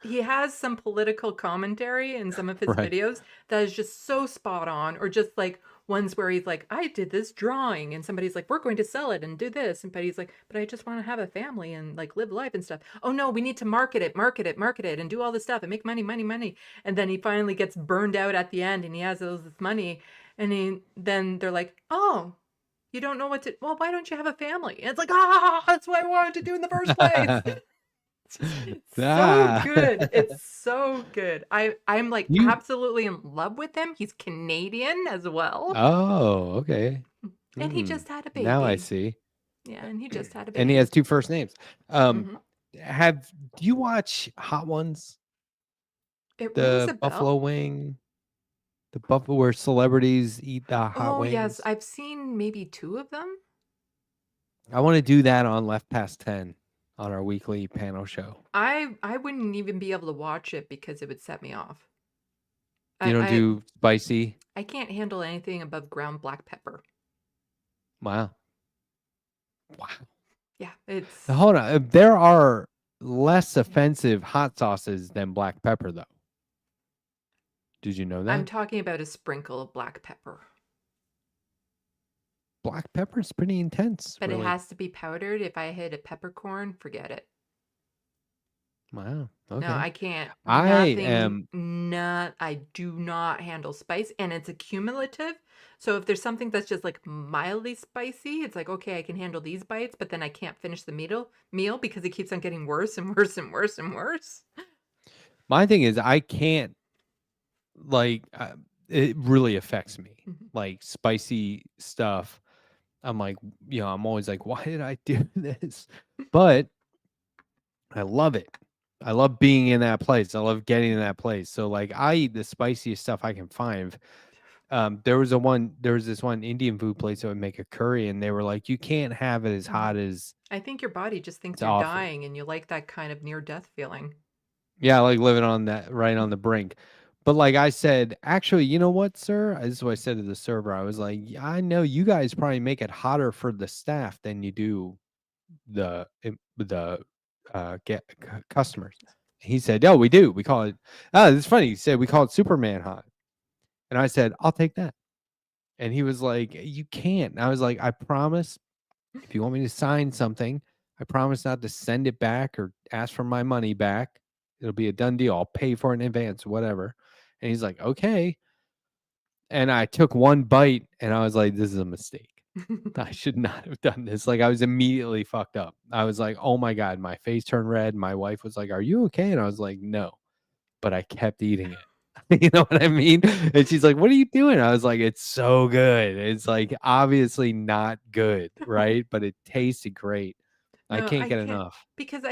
he has some political commentary in some of his videos that is just so spot on, or just like ones where he's like, I did this drawing and somebody's like, we're going to sell it and do this. And but he's like, but I just want to have a family and like live life and stuff. Oh no, we need to market it and do all this stuff and make money. And then he finally gets burned out at the end and he has all this money. And then they're like, oh, you don't know what to, well, why don't you have a family? And it's like, that's what I wanted to do in the first place. It's so good. It's so good. I'm like absolutely in love with him. He's Canadian as well. Oh, okay. And he just had a baby. Now I see. Yeah, and he just had a baby. And he has 2 first names. Do you watch Hot Ones? The buffalo wing, the buffalo where celebrities eat the hot wings. Oh yes, I've seen maybe 2 of them. I want to do that on Left Past 10 on our weekly panel show. I wouldn't even be able to watch it because it would set me off. You don't do spicy? I can't handle anything above ground black pepper. Wow. Yeah, it's... Hold on. There are less offensive hot sauces than black pepper, though. Did you know that? I'm talking about a sprinkle of black pepper. Black pepper is pretty intense. But really. It has to be powdered. If I hit a peppercorn, forget it. Wow. Okay. No, I can't. I do not handle spice, and it's accumulative. So if there's something that's just like mildly spicy, it's like, okay, I can handle these bites, but then I can't finish the meal because it keeps on getting worse and worse and worse and worse. My thing is I can't, like, it really affects me. Like spicy stuff. I'm like, I'm always like, why did I do this? But I love it. I love being in that place. I love getting in that place. So like I eat the spiciest stuff I can find. There was this one Indian food place that would make a curry and they were like, you can't have it as hot as... I think your body just thinks you're dying and you like that kind of near-death feeling. Yeah, I like living on that, right on the brink. But like I said, actually, you know what, sir? This is what I said to the server. I was like, I know you guys probably make it hotter for the staff than you do the customers. He said, "Oh, we do. We call it." Oh, it's funny. He said we call it Superman hot, and I said, "I'll take that." And he was like, "You can't." And I was like, "I promise. If you want me to sign something, I promise not to send it back or ask for my money back. It'll be a done deal. I'll pay for it in advance, whatever." And he's like, "Okay." And I took one bite and I was like, this is a mistake. I should not have done this. Like I was immediately fucked up. I was like, oh my God, my face turned red. My wife was like, are you okay? And I was like, no, but I kept eating it. You know what I mean? And she's like, what are you doing? I was like, it's so good. It's like obviously not good, right? But it tasted great. No, I can't get enough. Because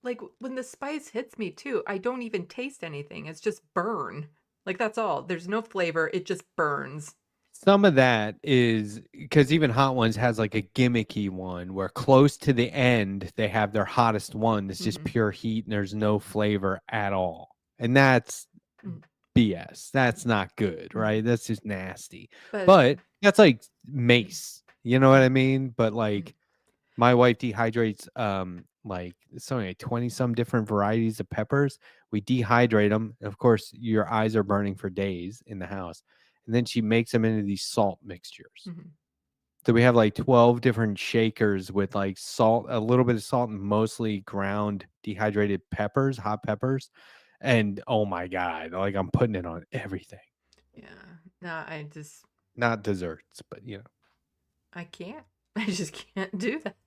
like when the spice hits me too, I don't even taste anything. It's just burn. Like that's all. There's no flavor. It just burns. Some of that is because even Hot Ones has like a gimmicky one where close to the end, they have their hottest one. That's just pure heat and there's no flavor at all. And that's BS. That's not good, right? That's just nasty. But But that's like mace. You know what I mean? But mm, like my wife dehydrates like something like 20 some different varieties of peppers. We dehydrate them. Of course, your eyes are burning for days in the house. And then she makes them into these salt mixtures. mhm, So we have like 12 different shakers with like salt, a little bit of salt, and mostly ground dehydrated peppers, hot peppers. And oh my God, like I'm putting it on everything. yeah, no, Not desserts, but I can't. I just can't do that.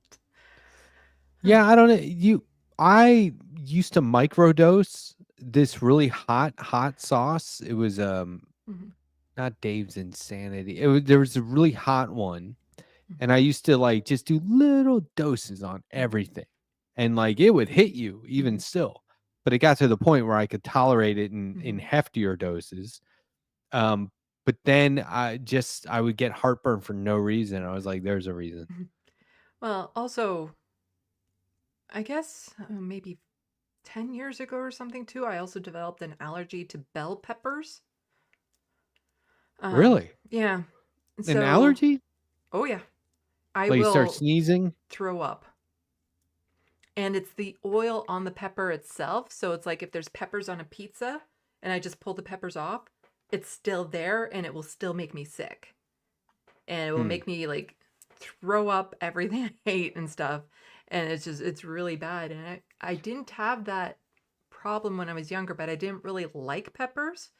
Huh. Yeah, I don't know. I used to microdose this really hot sauce. It was Mhm, not Dave's Insanity. There was a really hot one. mhm, And I used to like just do little doses on mhm, everything. And like it would hit you even mhm, still. But it got to the point where I could tolerate it in mhm, heftier doses. Um, but then I would get heartburn for no reason. I was like, there's a reason. mhm. Well, also, I guess maybe 10 years ago or something too, I also developed an allergy to bell peppers. Really? Yeah. An So, allergy? oh yeah, I Like you start will sneezing? throw up. And it's the oil on the pepper itself. So it's like if there's peppers on a pizza and I just pull the peppers off, it's still there and it will still make me sick. And it will Hmm. make me like throw up everything I hate and stuff. And it's really bad. And I didn't have that problem when I was younger, but I didn't really like peppers.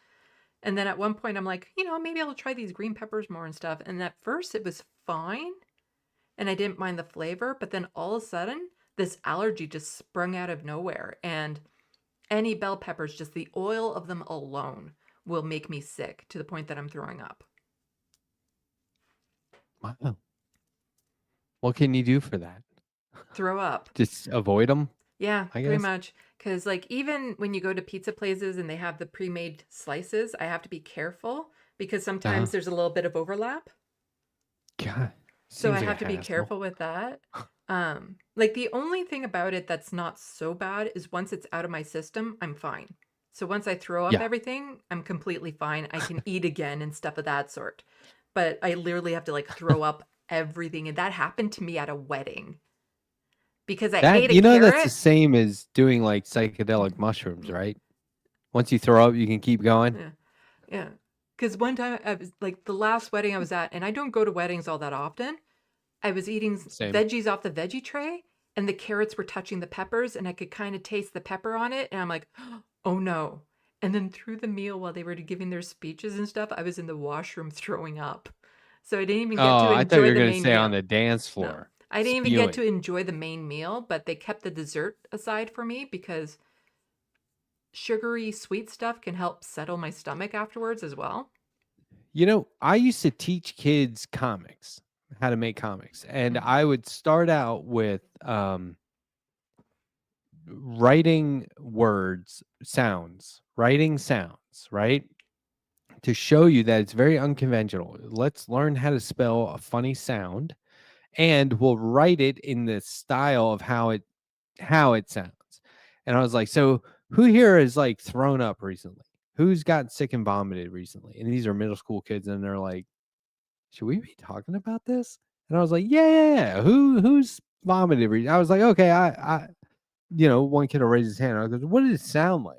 And then at one point, I'm like, maybe I'll try these green peppers more and stuff. And at first, it was fine and I didn't mind the flavor. But then all of a sudden, this allergy just sprung out of nowhere. And any bell peppers, just the oil of them alone, will make me sick to the point that I'm throwing up. Wow. What can you do for that? Throw up. Just avoid them, Yeah, I pretty guess? much. Because, like, even when you go to pizza places and they have the pre made slices, I have to be careful because Uh-huh. sometimes there's a little bit of overlap. God, So I seems like a have to be hassle. careful with that. Like the only thing about it that's not so bad is once it's out of my system, I'm fine. So once I throw up Yeah. everything, I'm completely fine. I can eat again and stuff of that sort. But I literally have to like throw up everything. And that happened to me at a wedding because I ate a That's the carrot. same as doing like psychedelic Mhm. mushrooms, Yeah. right? Once you throw up, you can keep going. Yeah. Yeah. Because one time I was like the last wedding I was at, and I don't go to weddings all that often. I was eating Same. veggies off the veggie tray and the carrots were touching the peppers and I could kind of taste the pepper on it. And I'm like, oh no. And then through the meal while they were giving their speeches and stuff, I was in the washroom throwing up. So I didn't even get Oh, to I thought you enjoy were the gonna main say on meal. the dance No, floor, I didn't even get spewing. to enjoy the main meal, but they kept the dessert aside for me because sugary sweet stuff can help settle my stomach afterwards as well. I used to teach kids comics, how to make comics, and Mhm, I would start out with writing writing sounds, right? To show you that it's very unconventional. Let's learn how to spell a funny sound, and we'll write it in the style of how it sounds. And I was like, so who here is like thrown up recently? Who's gotten sick and vomited recently? And these are middle school kids, and they're like, should we be talking about this? And I was like, yeah. Who's vomited? I was like, okay, one kid will raise his hand. I was like, what did it sound like?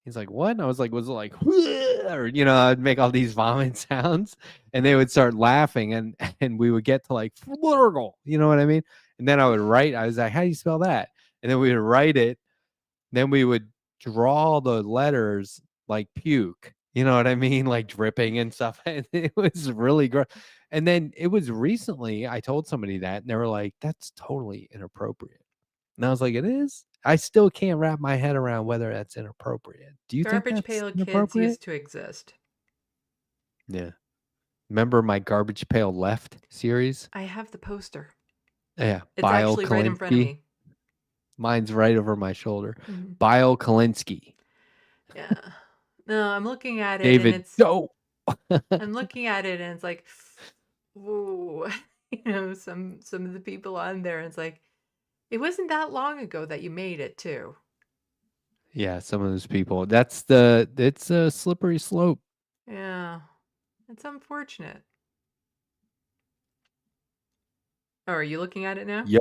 He's like, what? And I was like, was it like, or I'd make all these vomit sounds, and they would start laughing, and we would get to like, flurgle, you know what I mean? And then I would write. I was like, how do you spell that? And then we would write it. Then we would draw the letters like puke. You know what I mean? Like dripping and stuff. And it was really gross. And then it was recently I told somebody that, and they were like, that's totally inappropriate. And I was like, it is? I still can't wrap my head around whether that's inappropriate. Do you think Garbage that's Pail Kids inappropriate? used to exist. Yeah. Remember my Garbage Pail Left series? I have the poster. Yeah. It's Bile actually right in front of Kalinsky. me. Mine's right over my shoulder. Mhm. Bile Kalinsky. Yeah. No, I'm looking at it and David it's Doe. I'm looking at it and it's like, ooh, some of the people on there, and it's like, it wasn't that long ago that you made it too. Yeah, some of those people. It's a slippery slope. Yeah. It's unfortunate. Oh, are you looking at it now? Yeah,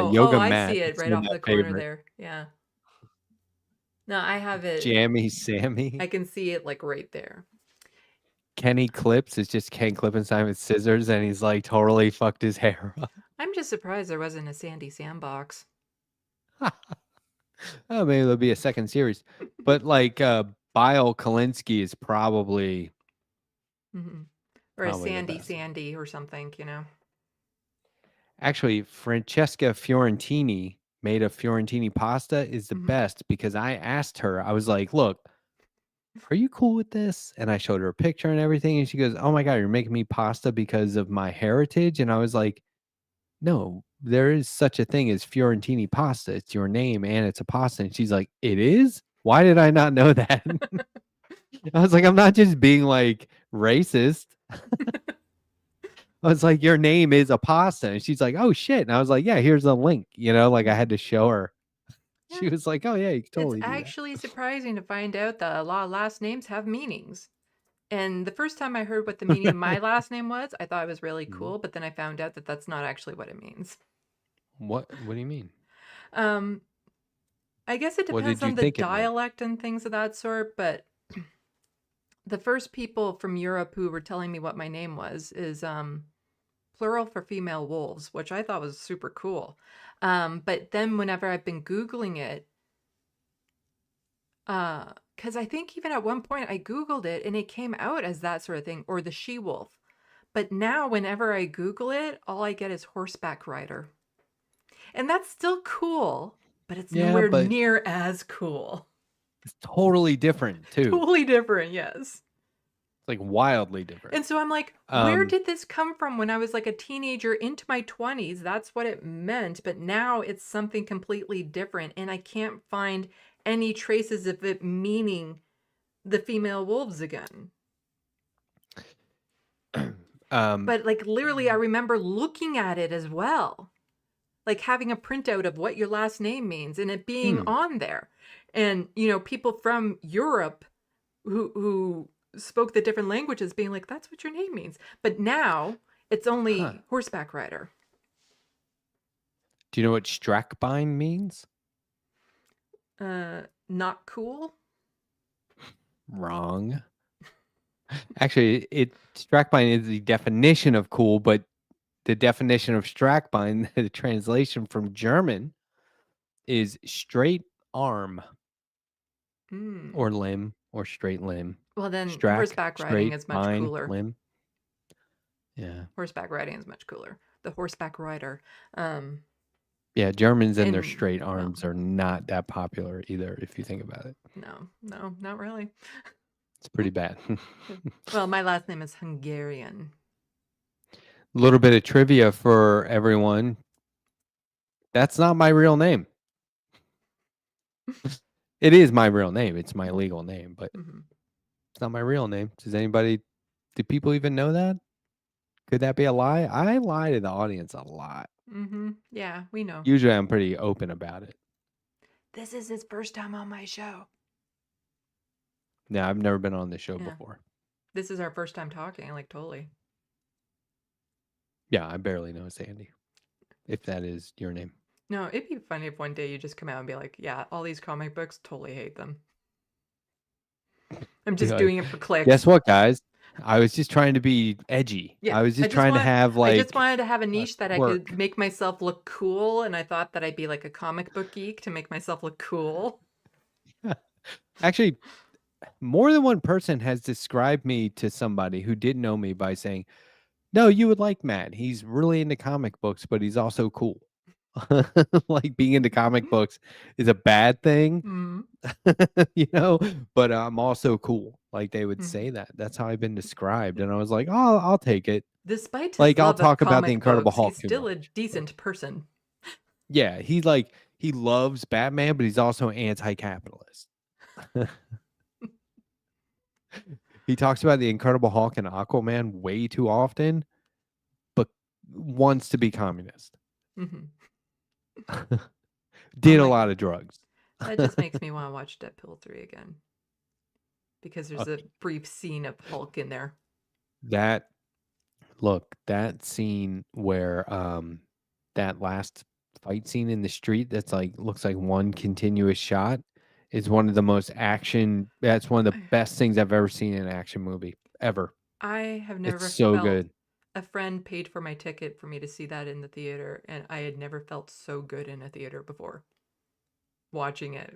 Oh, Yoga I Matt see it is right in off my the corner favorite. there. Yeah. No, I have it. Jammy I Sammy. can see it like right there. Kenny Clips is just Ken Klippenstein with scissors, and he's like totally fucked his hair up. I'm just surprised there wasn't a Sandy Sandbox. Oh, maybe there'll be a second series. But like Bile Kalinsky is probably Hmm. Or a probably the Sandy best. Sandy or something, you know. Actually, Francesca Fiorentini made a Fiorentini pasta is the Hmm. best because I asked her, I was like, look, are you cool with this? And I showed her a picture and everything. And she goes, oh my God, you're making me pasta because of my heritage. And I was like, no, there is such a thing as Fiorentini pasta. It's your name and it's a pasta. And she's like, it is? Why did I not know that? I was like, I'm not just being like racist. I was like, your name is a pasta. And she's like, oh shit. And I was like, yeah, here's a link. Like I had to show her. Yeah. She was like, oh yeah, you can It's totally do that. actually surprising to find out that a lot of last names have meanings. And the first time I heard what the meaning of my last name was, I thought it was really Mhm. cool, but then I found out that that's not actually what it means. What do you mean? Um, I guess it What depends did you on the think it meant? dialect and things of that sort, but the first people from Europe who were telling me what my name was is plural for female wolves, which I thought was super cool. But then whenever I've been Googling it, because I think even at one point I Googled it and it came out as that sort of thing, or the she wolf. But now whenever I Google it, all I get is horseback rider. And that's still cool, but it's Yeah, nowhere but near as cool. it's totally different too. Totally different, yes. It's like wildly different. And so I'm like, where Um, did this come from when I was like a teenager into my 20s? That's what it meant. But now it's something completely different. And I can't find any traces of it meaning the female wolves again. um, But like literally, I remember looking at it as well, like having a printout of what your last name means and it being hmm, on there. And, you know, people from Europe who spoke the different languages being like, that's what your name means. But now it's huh. only horseback rider. Do you know what Strackbine means? Not cool. Wrong. Actually, Strackbine is the definition of cool, but the definition of Strackbine, the translation from German, is straight arm or Mm. limb or straight limb. Well, then Strack, horseback riding straight, is much bine, cooler. limb. Yeah. Horseback riding is much cooler. The horseback rider. Um, Yeah, Germans and their and straight well, arms are not that popular either, if you think about it. no, not really. It's pretty bad. Well, my last name is Hungarian. A little bit of trivia for everyone. That's not my real name. It is my real name. It's my legal name, but Mm-hmm. it's not my real name. Do people even know that? Could that be a lie? I lie to the audience a lot. Mm-hmm. Yeah, we know. Usually I'm pretty open about it. This is his first time on my show. Yeah, I've never been on this show Yeah. before. This is our first time talking, like totally. Yeah, I barely know Sandy, if that is your name. No, it'd be funny if one day you just come out and be like, yeah, all these comic books, totally hate them. I'm Be just like, doing it for clicks. guess what, guys? I was just trying to be edgy. Yeah, I was just trying to have I just like wanted to have a a niche that I could quirk. make myself look cool, and I thought that I'd be like a comic book geek to make myself look cool. Actually, more than one person has described me to somebody who didn't know me by saying, no, you would like Matt. He's really into comic books, but he's also cool. Like being into comic books is a bad thing, Mm, but I'm also cool. Like they would mm. say that. That's how I've been described. And I was like, oh, I'll take it. Despite his Like I'll love of talk about the comic Incredible books, Hulk he's too still a much. But decent person. yeah, he loves Batman, but he's also anti-capitalist. He talks about the Incredible Hulk and Aquaman way too often, but wants to be communist. Hmm. Oh Did a my lot god. of drugs. That just makes me want to watch Deadpool 3 again. Because there's a Okay. brief scene of Hulk in there. That scene where that last fight scene in the street that's like looks like one continuous shot is one of the most that's one of the best things I've ever seen in an action movie ever. I have It's never so felt good. a friend paid for my ticket for me to see that in the theater, and I had never felt so good in a theater before. Watching it,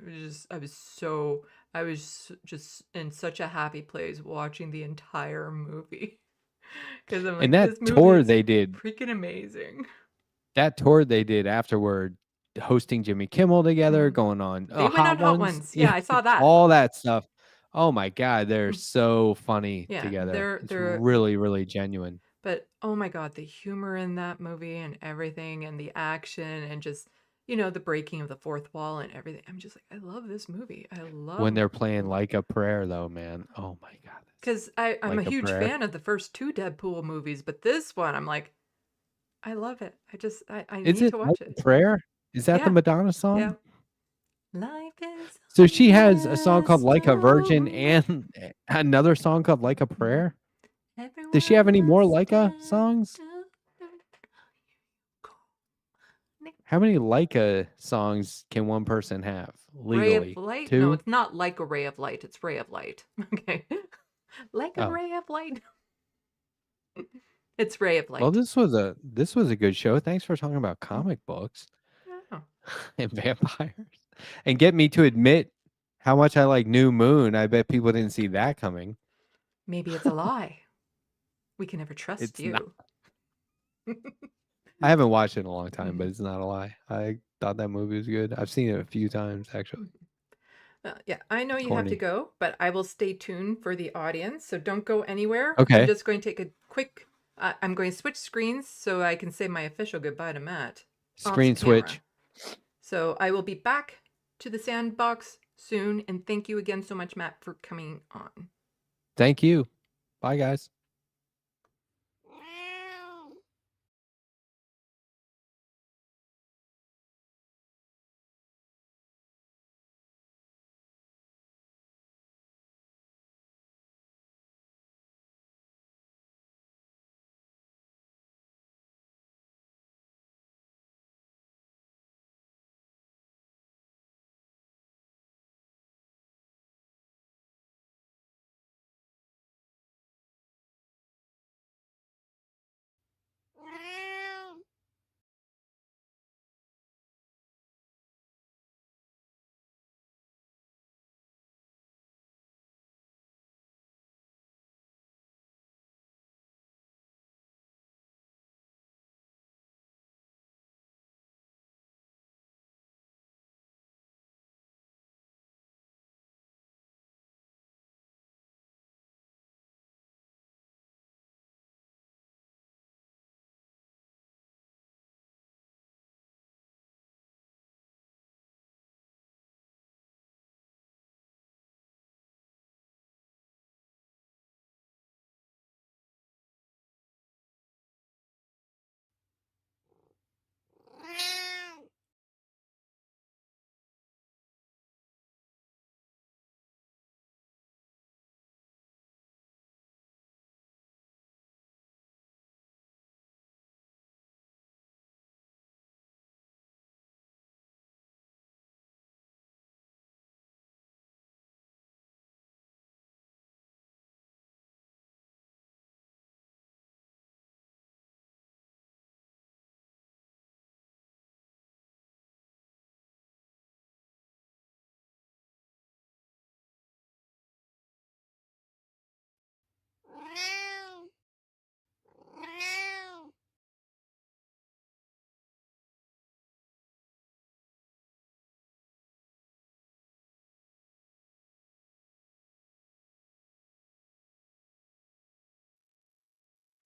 I was just in such a happy place watching the entire movie because I'm And like, that this movie tour is they did, freaking amazing. afterward, hosting Jimmy Kimmel together, going on They went Hot on Hot Ones, Ones. Yeah, I saw that. all that stuff. Oh my God, they're so funny Yeah, together. It's they're really, really genuine. but oh my God, the humor in that movie and everything and the action and just, the breaking of the fourth wall and everything. I'm just like, I love this movie. I When love they're playing Like a Prayer, though, man. Oh my God, because I'm a Like a huge Prayer. fan of the first two Deadpool movies, but this one, I'm like, I love it. I Is need it to Like watch a it. Prayer? Is that the Yeah, Madonna yeah. song? Life is So a she has a song called Like a Virgin milestone. and another song called Like a Mhm. Prayer. Does she have Everyone any more must Leica stand. songs? How many Leica songs can one person have Ray of legally? light? No, 2? it's not like a ray of light. It's ray of light. Okay. Like a Oh. ray of light. It's ray of Well, light. this was a good show. Thanks for talking about comic books Yeah. and vampires. And get me to admit how much I like New Moon. I bet people didn't see that coming. Maybe it's a lie. We can never trust It's not. you. I haven't watched it in a long time, but Mhm. it's not a lie. I thought that movie was good. I've seen it a few times actually. Yeah, I know It's you have to corny. go, but I will stay tuned for the audience. So don't go anywhere. I'm Okay. just going to take a quick. I'm going to switch screens so I can say my official goodbye to Matt off Screen camera. switch. So I will be back to the sandbox soon. And thank you again so much, Matt, for coming on. Thank you. Bye, guys.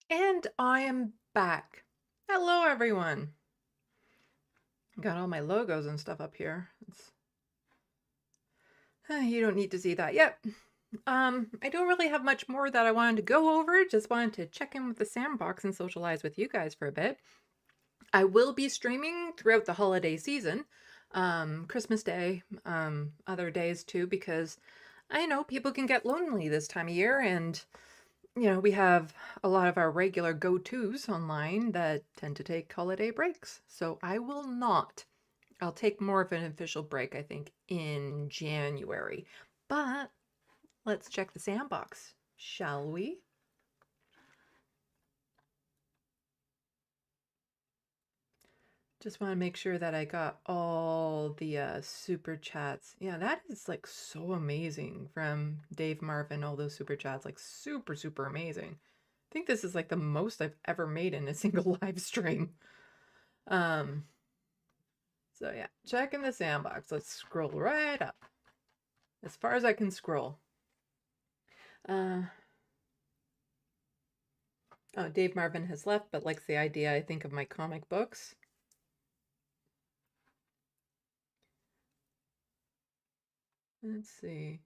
And I am back. Hello, everyone. Got all my logos and stuff up here. You don't need to see that yet. I don't really have much more that I wanted to go over. Just wanted to check in with the sandbox and socialize with you guys for a bit. I will be streaming throughout the holiday season. Christmas Day, other days too, because I know people can get lonely this time of year, and we have a lot of our regular go-tos online that tend to take holiday breaks. So I will not. I'll take more of an official break, I think, in January. But let's check the sandbox, shall we? Just want to make sure that I got all the super chats. Yeah, that is like so amazing from Dave Marvin, all those super chats, like super, super amazing. I think this is like the most I've ever made in a single live stream. So yeah, checking the sandbox. Let's scroll right up. As far as I can scroll. Oh, Dave Marvin has left, but likes the idea, I think, of my comic books. Let's see.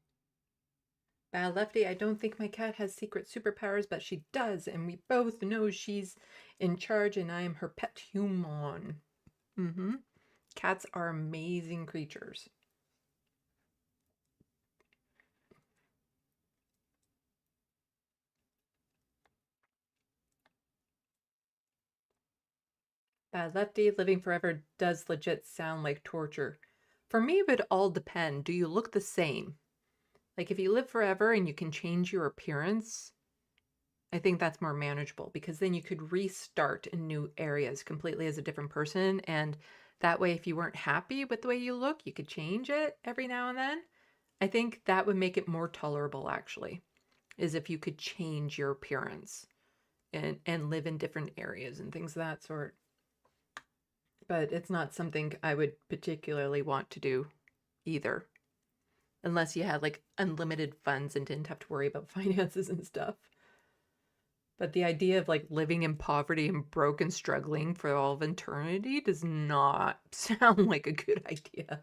Bad Lefty, I don't think my cat has secret superpowers, but she does, and we both know she's in charge, and I am her pet human. Cats are amazing creatures. Bad Lefty, living forever does legit sound like torture. For me, it would all depend. Do you look the same? Like if you live forever and you can change your appearance, I think that's more manageable, because then you could restart in new areas completely as a different person. And that way, if you weren't happy with the way you look, you could change it every now and then. I think that would make it more tolerable, actually, is if you could change your appearance and live in different areas and things of that sort. But it's not something I would particularly want to do either, unless you had like unlimited funds and didn't have to worry about finances and stuff. But the idea of like living in poverty and broke and struggling for all of eternity does not sound like a good idea.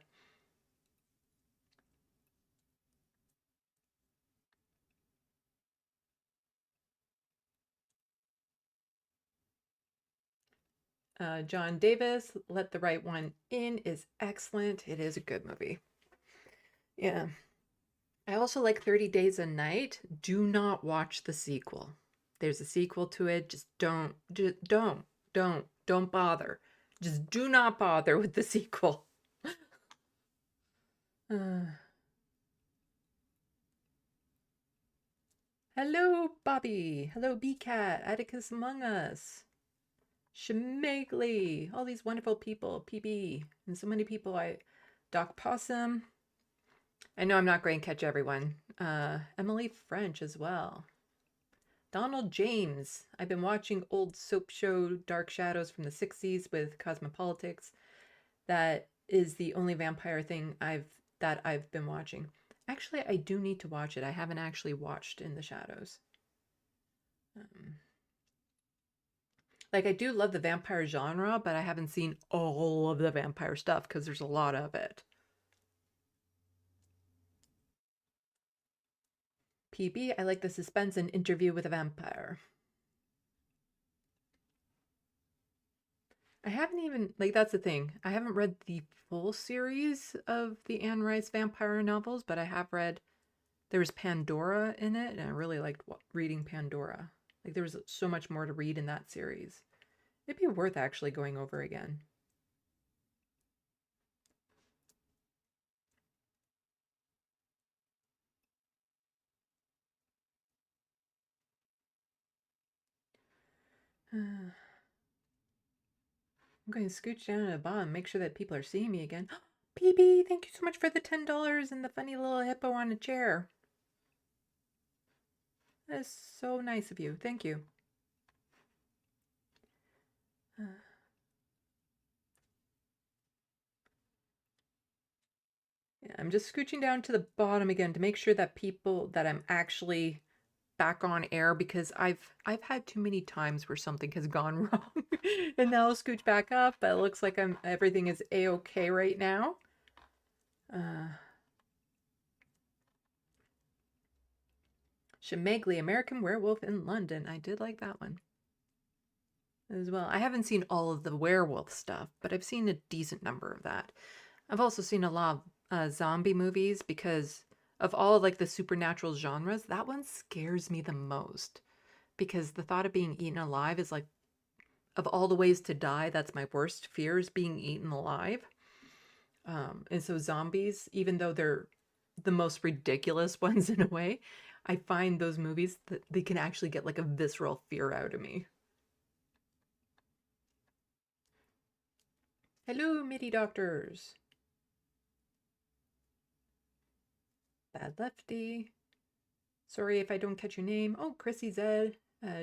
John Davis, Let the Right One In is excellent. It is a good movie. Yeah. I also like 30 Days a Night. Do not watch the sequel. There's a sequel to it. Just don't bother. Just do not bother with the sequel. Hello, Bobby. Hello, B-Cat. Atticus Among Us. Schmegly. All these wonderful people. PB. And so many people. Doc Possum. I know I'm not going to catch everyone. Emily French as well. Donald James. I've been watching old soap show Dark Shadows from the 60s with Cosmopolitics. That is the only vampire thing that I've been watching. Actually, I do need to watch it. I haven't actually watched In the Shadows. Like, I do love the vampire genre, but I haven't seen all of the vampire stuff because there's a lot of it. PB, I like the suspense and Interview with a Vampire. I haven't even, like, that's the thing. I haven't read the full series of the Anne Rice vampire novels, but I have read, there was Pandora in it, and I really liked reading Pandora. Like, there was so much more to read in that series. It'd be worth actually going over again. I'm going to scooch down to the bottom, make sure that people are seeing me again. PB, thank you so much for the $10 and the funny little hippo on a chair. That is so nice of you. Thank you. Yeah, I'm just scooching down to the bottom again to make sure that I'm actually back on air, because I've had too many times where something has gone wrong. And now I'll scooch back up, but it looks like everything is a-okay right now. Schmegly, American Werewolf in London. I did like that one as well. I haven't seen all of the werewolf stuff, but I've seen a decent number of that. I've also seen a lot of zombie movies because of all like the supernatural genres. That one scares me the most because the thought of being eaten alive is like, of all the ways to die, that's my worst fear, is being eaten alive. And so zombies, even though they're the most ridiculous ones in a way, I find those movies that they can actually get like a visceral fear out of me. Hello, MIDI doctors. Bad Lefty. Sorry if I don't catch your name. Oh, Chrissy Zed,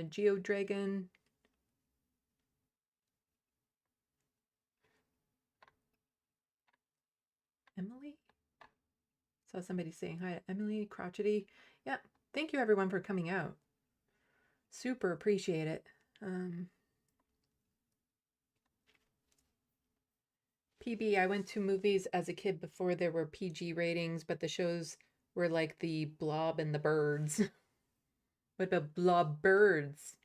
Geo Dragon. Emily? Saw somebody saying hi to Emily, crotchety. Yeah, thank you everyone for coming out. Super appreciate it. PB, I went to movies as a kid before there were PG ratings, but the shows were like the Blob and the Birds. What about Blob Birds?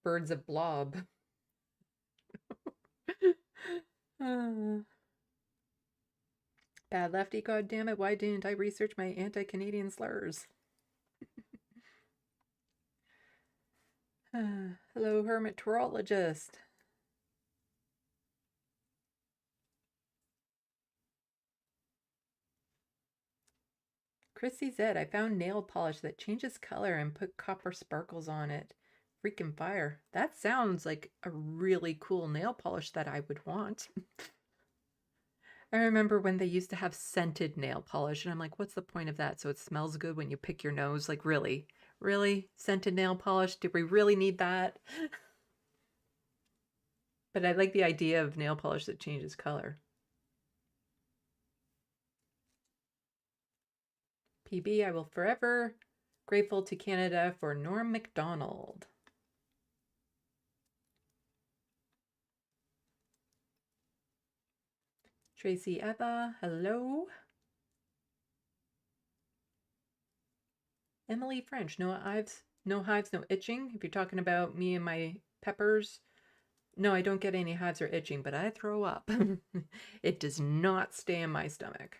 Birds of Blob. Bad Lefty, goddammit, why didn't I research my anti-Canadian slurs? Hello, hermeteorologist. Chrissy Zed, I found nail polish that changes color and put copper sparkles on it. Freaking fire. That sounds like a really cool nail polish that I would want. I remember when they used to have scented nail polish, and I'm like, what's the point of that? So it smells good when you pick your nose? Like, really? Really? Scented nail polish? Do we really need that? But I like the idea of nail polish that changes color. PB, I will forever grateful to Canada for Norm MacDonald. Tracy Eva, hello. Emily French, no hives, no itching. If you're talking about me and my peppers, no, I don't get any hives or itching, but I throw up. It does not stay in my stomach.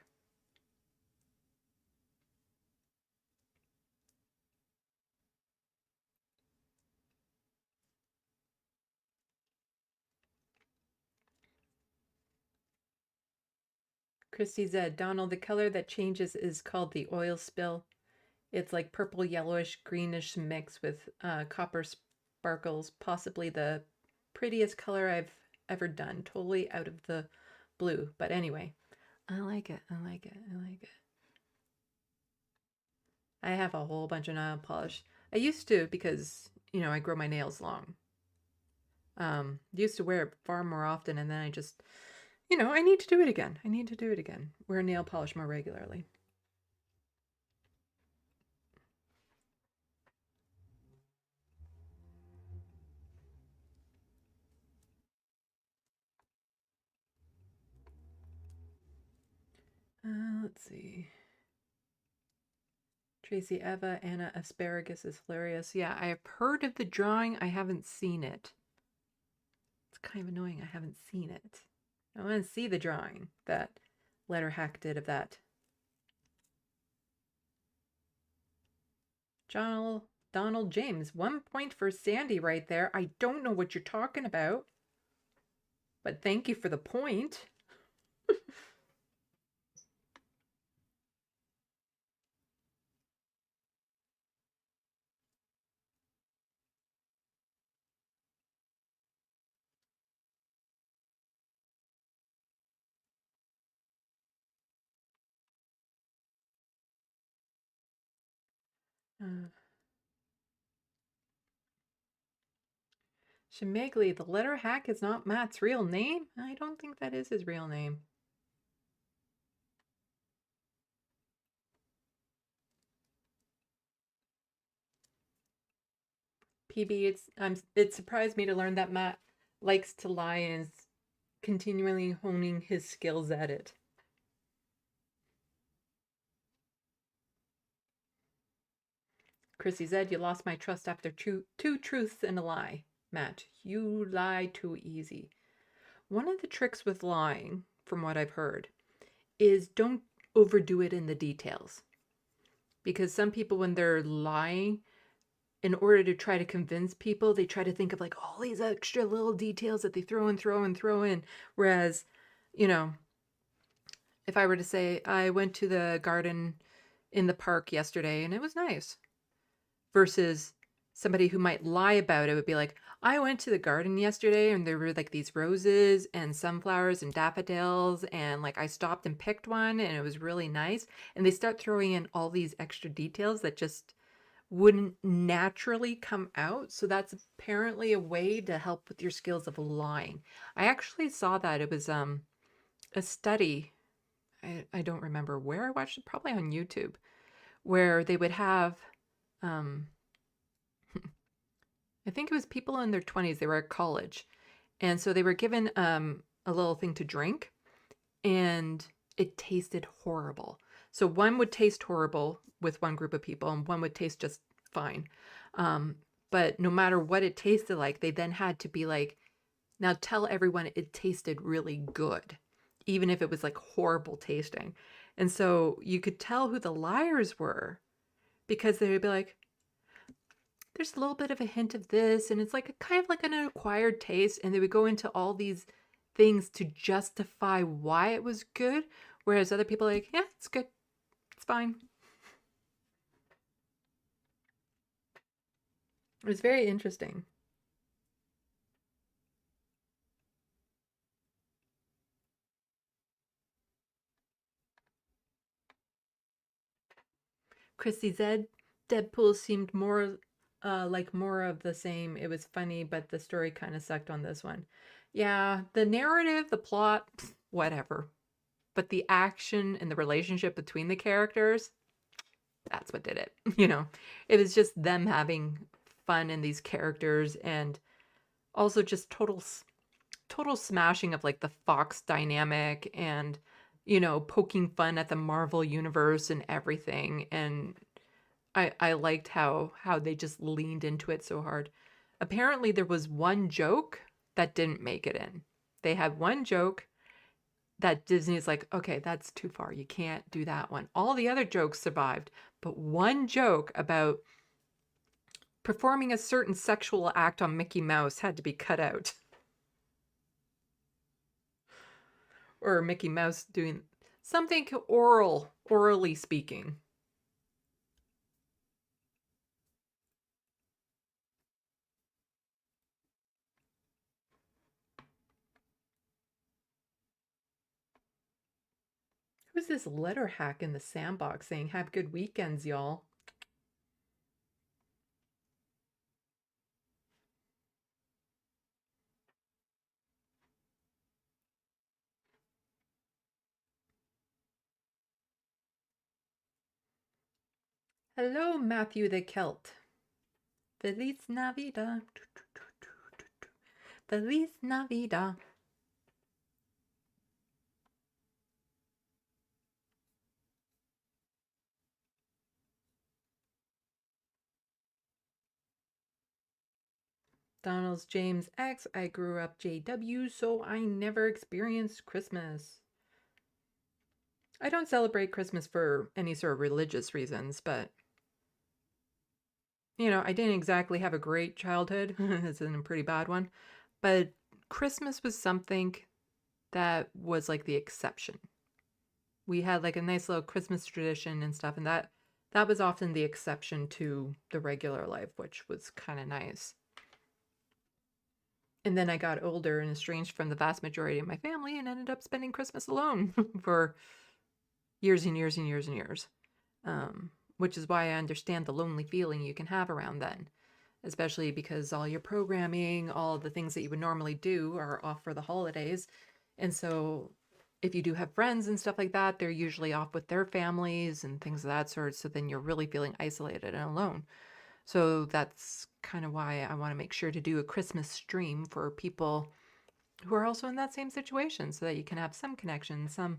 Christy Zed, Donald, the color that changes is called the oil spill. It's like purple, yellowish, greenish mix with copper sparkles, possibly the prettiest color I've ever done. Totally out of the blue. But anyway, I like it. I like it. I like it. I have a whole bunch of nail polish. I used to because, you know, I grow my nails long. Used to wear it far more often, and then I just, you know, I need to do it again. I need to do it again. Wear nail polish more regularly. Let's see. Tracy Eva, Anna Asparagus is hilarious. Yeah, I have heard of the drawing. I haven't seen it. It's kind of annoying. I haven't seen it. I want to see the drawing that Letterhack did of that. Donald James, 1 point for Sandy right there. I don't know what you're talking about, but thank you for the point. Shemegli, the Letterhack is not Matt's real name? I don't think that is his real name. PB, it surprised me to learn that Matt likes to lie and is continually honing his skills at it. Chrissy said, you lost my trust after two truths and a lie. Matt, you lie too easy. One of the tricks with lying, from what I've heard, is don't overdo it in the details. Because some people, when they're lying, in order to try to convince people, they try to think of like all these extra little details that they throw in. Whereas, you know, if I were to say, I went to the garden in the park yesterday and it was nice, versus somebody who might lie about it would be like, I went to the garden yesterday and there were like these roses and sunflowers and daffodils, and like I stopped and picked one and it was really nice. And they start throwing in all these extra details that just wouldn't naturally come out. So that's apparently a way to help with your skills of lying. I actually saw that. It was a study. I don't remember where I watched it, probably on YouTube, where they would have I think it was people in their 20s. They were at college. And so they were given a little thing to drink, and it tasted horrible. So one would taste horrible with one group of people, and one would taste just fine. But no matter what it tasted like, they then had to be like, now tell everyone it tasted really good, even if it was like horrible tasting. And so you could tell who the liars were, because they would be like, there's a little bit of a hint of this, and it's like a kind of like an acquired taste, and they would go into all these things to justify why it was good, whereas other people are like, yeah, it's good, it's fine. It was very interesting. Christy said Deadpool seemed more like more of the same. It was funny, but the story kind of sucked on this one. Yeah, the narrative, the plot, whatever. But the action and the relationship between the characters, that's what did it. You know, it was just them having fun in these characters, and also just total smashing of like the Fox dynamic, and you know, poking fun at the Marvel universe and everything. And I liked how they just leaned into it so hard. Apparently there was one joke that didn't make it in. They had one joke that Disney's like, okay, that's too far. You can't do that one. All the other jokes survived, but one joke about performing a certain sexual act on Mickey Mouse had to be cut out. Or Mickey Mouse doing something orally speaking. Who's this Letterhack in the sandbox saying, have good weekends, y'all? Hello, Matthew the Celt. Feliz Navidad. Feliz Navidad. Donald's James X. I grew up JW, so I never experienced Christmas. I don't celebrate Christmas for any sort of religious reasons, but you know, I didn't exactly have a great childhood. It's a pretty bad one. But Christmas was something that was like the exception. We had like a nice little Christmas tradition and stuff, and that was often the exception to the regular life, which was kind of nice. And then I got older and estranged from the vast majority of my family and ended up spending Christmas alone for years and years and years and years. Which is why I understand the lonely feeling you can have around then, especially because all your programming, all the things that you would normally do are off for the holidays. And so if you do have friends and stuff like that, they're usually off with their families and things of that sort. So then you're really feeling isolated and alone. So that's kind of why I want to make sure to do a Christmas stream for people who are also in that same situation, so that you can have some connection, some,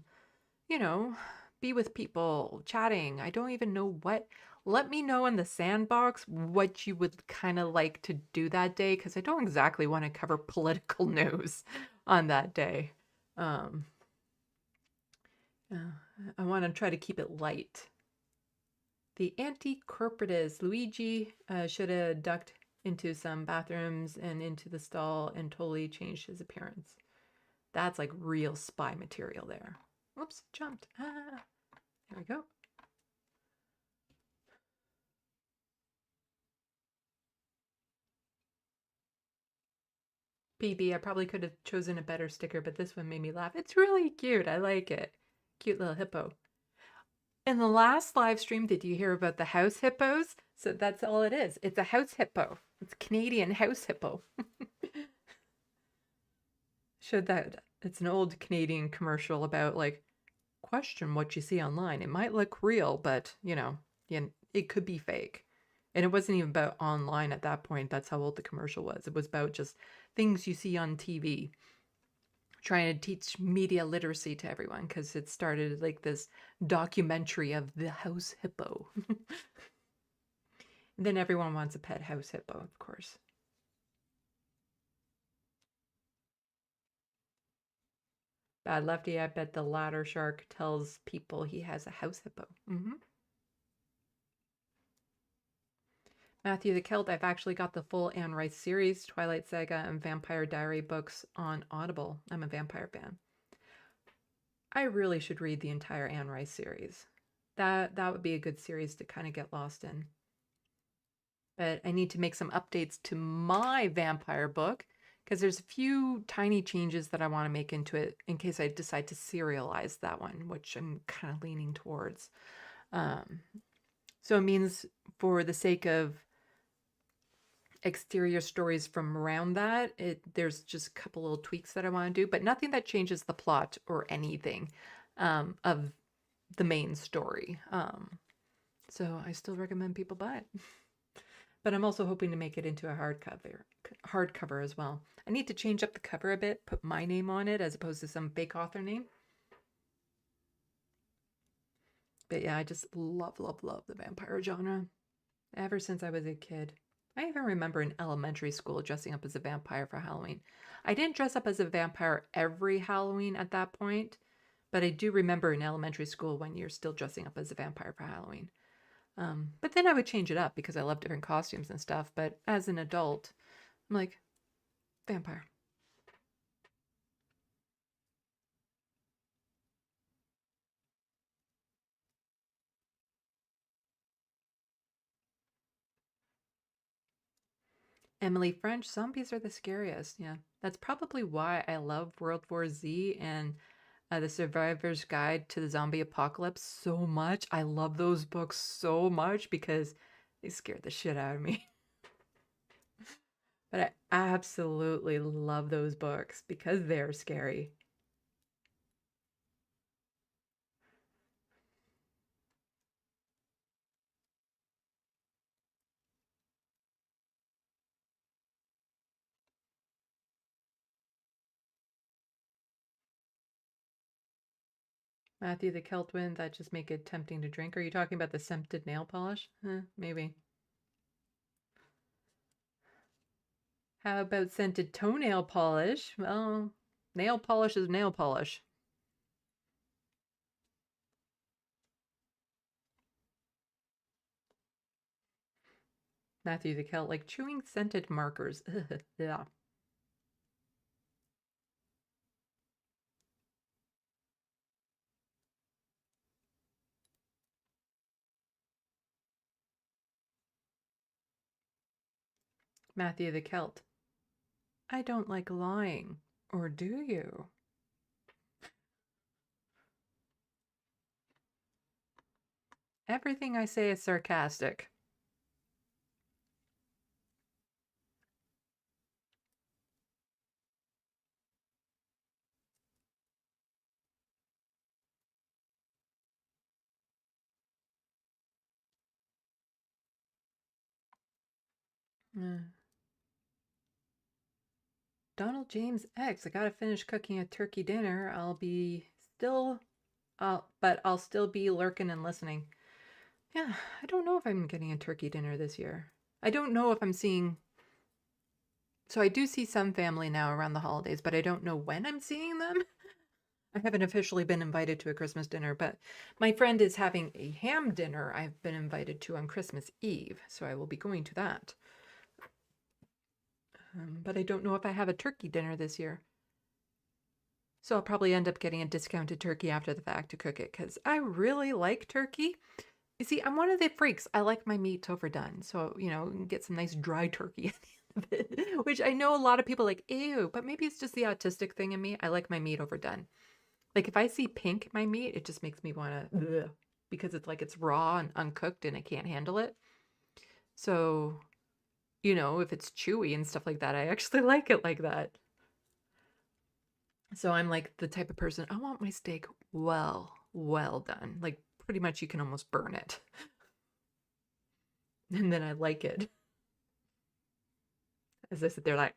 you know, be with people, chatting. I don't even know what. Let me know in the sandbox what you would kind of like to do that day, because I don't exactly want to cover political news on that day. I want to try to keep it light. The anti-corporatus. Luigi should have ducked into some bathrooms and into the stall and totally changed his appearance. That's like real spy material there. Whoops, jumped. Ah, there we go. PB, I probably could have chosen a better sticker, but this one made me laugh. It's really cute. I like it. Cute little hippo. In the last live stream, did you hear about the house hippos? So that's all it is. It's a house hippo. It's a Canadian house hippo. Showed that it's an old Canadian commercial about like, question what you see online. It might look real, but you know, it could be fake. And it wasn't even about online at that point. That's how old the commercial was. It was about just things you see on TV. Trying to teach media literacy to everyone because it started like this documentary of the house hippo. Then everyone wants a pet house hippo, of course. Bad Lefty, I bet the ladder shark tells people he has a house hippo. Matthew the Celt, I've actually got the full Anne Rice series, Twilight Saga, and Vampire Diary books on Audible. I'm a vampire fan. I really should read the entire Anne Rice series. That would be a good series to kind of get lost in. But I need to make some updates to my vampire book because there's a few tiny changes that I want to make into it in case I decide to serialize that one, which I'm kind of leaning towards. So it means for the sake of exterior stories from around that, there's just a couple little tweaks that I want to do, but nothing that changes the plot or anything of the main story. So I still recommend people buy it. But I'm also hoping to make it into a hardcover as well. I need to change up the cover a bit, put my name on it as opposed to some fake author name. But yeah, I just love the vampire genre ever since I was a kid. I even remember in elementary school dressing up as a vampire for Halloween. I didn't dress up as a vampire every Halloween at that point, but I do remember in elementary school when you're still dressing up as a vampire for Halloween. But then I would change it up because I love different costumes and stuff. But as an adult, I'm like, vampire. Emily French, zombies are the scariest. Yeah, that's probably why I love World War Z and The Survivor's Guide to the Zombie Apocalypse so much. I love those books so much because they scared the shit out of me. But I absolutely love those books because they're scary. Matthew the Keltwin, that just make it tempting to drink. Are you talking about the scented nail polish? Maybe. How about scented toenail polish? Well, nail polish is nail polish. Matthew the Celt, like chewing scented markers. Yeah. Matthew the Celt. I don't like lying. Or do you? Everything I say is sarcastic. Donald James X. I gotta finish cooking a turkey dinner. But I'll still be lurking and listening. Yeah, I don't know if I'm getting a turkey dinner this year. I don't know if I'm seeing. So I do see some family now around the holidays, but I don't know when I'm seeing them. I haven't officially been invited to a Christmas dinner, but my friend is having a ham dinner I've been invited to on Christmas Eve, so I will be going to that. But I don't know if I have a turkey dinner this year. So I'll probably end up getting a discounted turkey after the fact to cook it, because I really like turkey. You see, I'm one of the freaks. I like my meat overdone. So, get some nice dry turkey at the end of it, which I know a lot of people like, ew, but maybe it's just the autistic thing in me. I like my meat overdone. Like if I see pink in my meat, it just makes me want to, because it's like it's raw and uncooked and I can't handle it. So, if it's chewy and stuff like that, I actually like it like that. So I'm like the type of person, I want my steak well done. Like pretty much you can almost burn it. And then I like it. As I sit there like,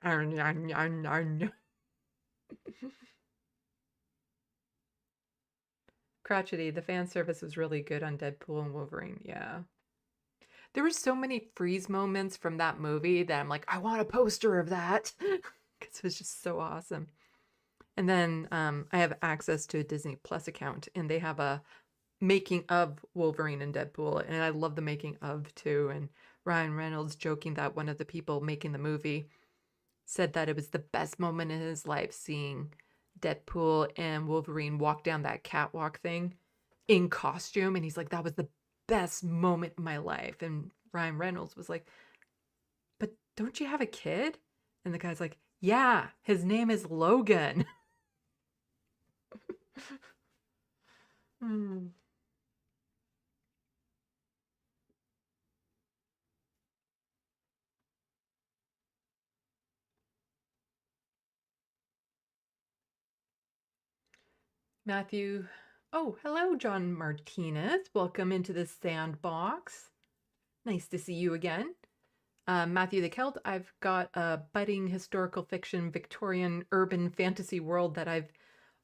Crotchety, the fan service was really good on Deadpool and Wolverine. Yeah. There were so many freeze moments from that movie that I'm like, I want a poster of that. Because it was just so awesome. And then I have access to a Disney Plus account, and they have a making of Wolverine and Deadpool, and I love the making of too. And Ryan Reynolds joking that one of the people making the movie said that it was the best moment in his life seeing Deadpool and Wolverine walk down that catwalk thing in costume, and he's like, that was the best moment in my life. And Ryan Reynolds was like, but don't you have a kid? And the guy's like, yeah, his name is Logan. Matthew. Oh, hello, John Martinez. Welcome into the sandbox. Nice to see you again. Matthew the Celt, I've got a budding historical fiction Victorian urban fantasy world that I've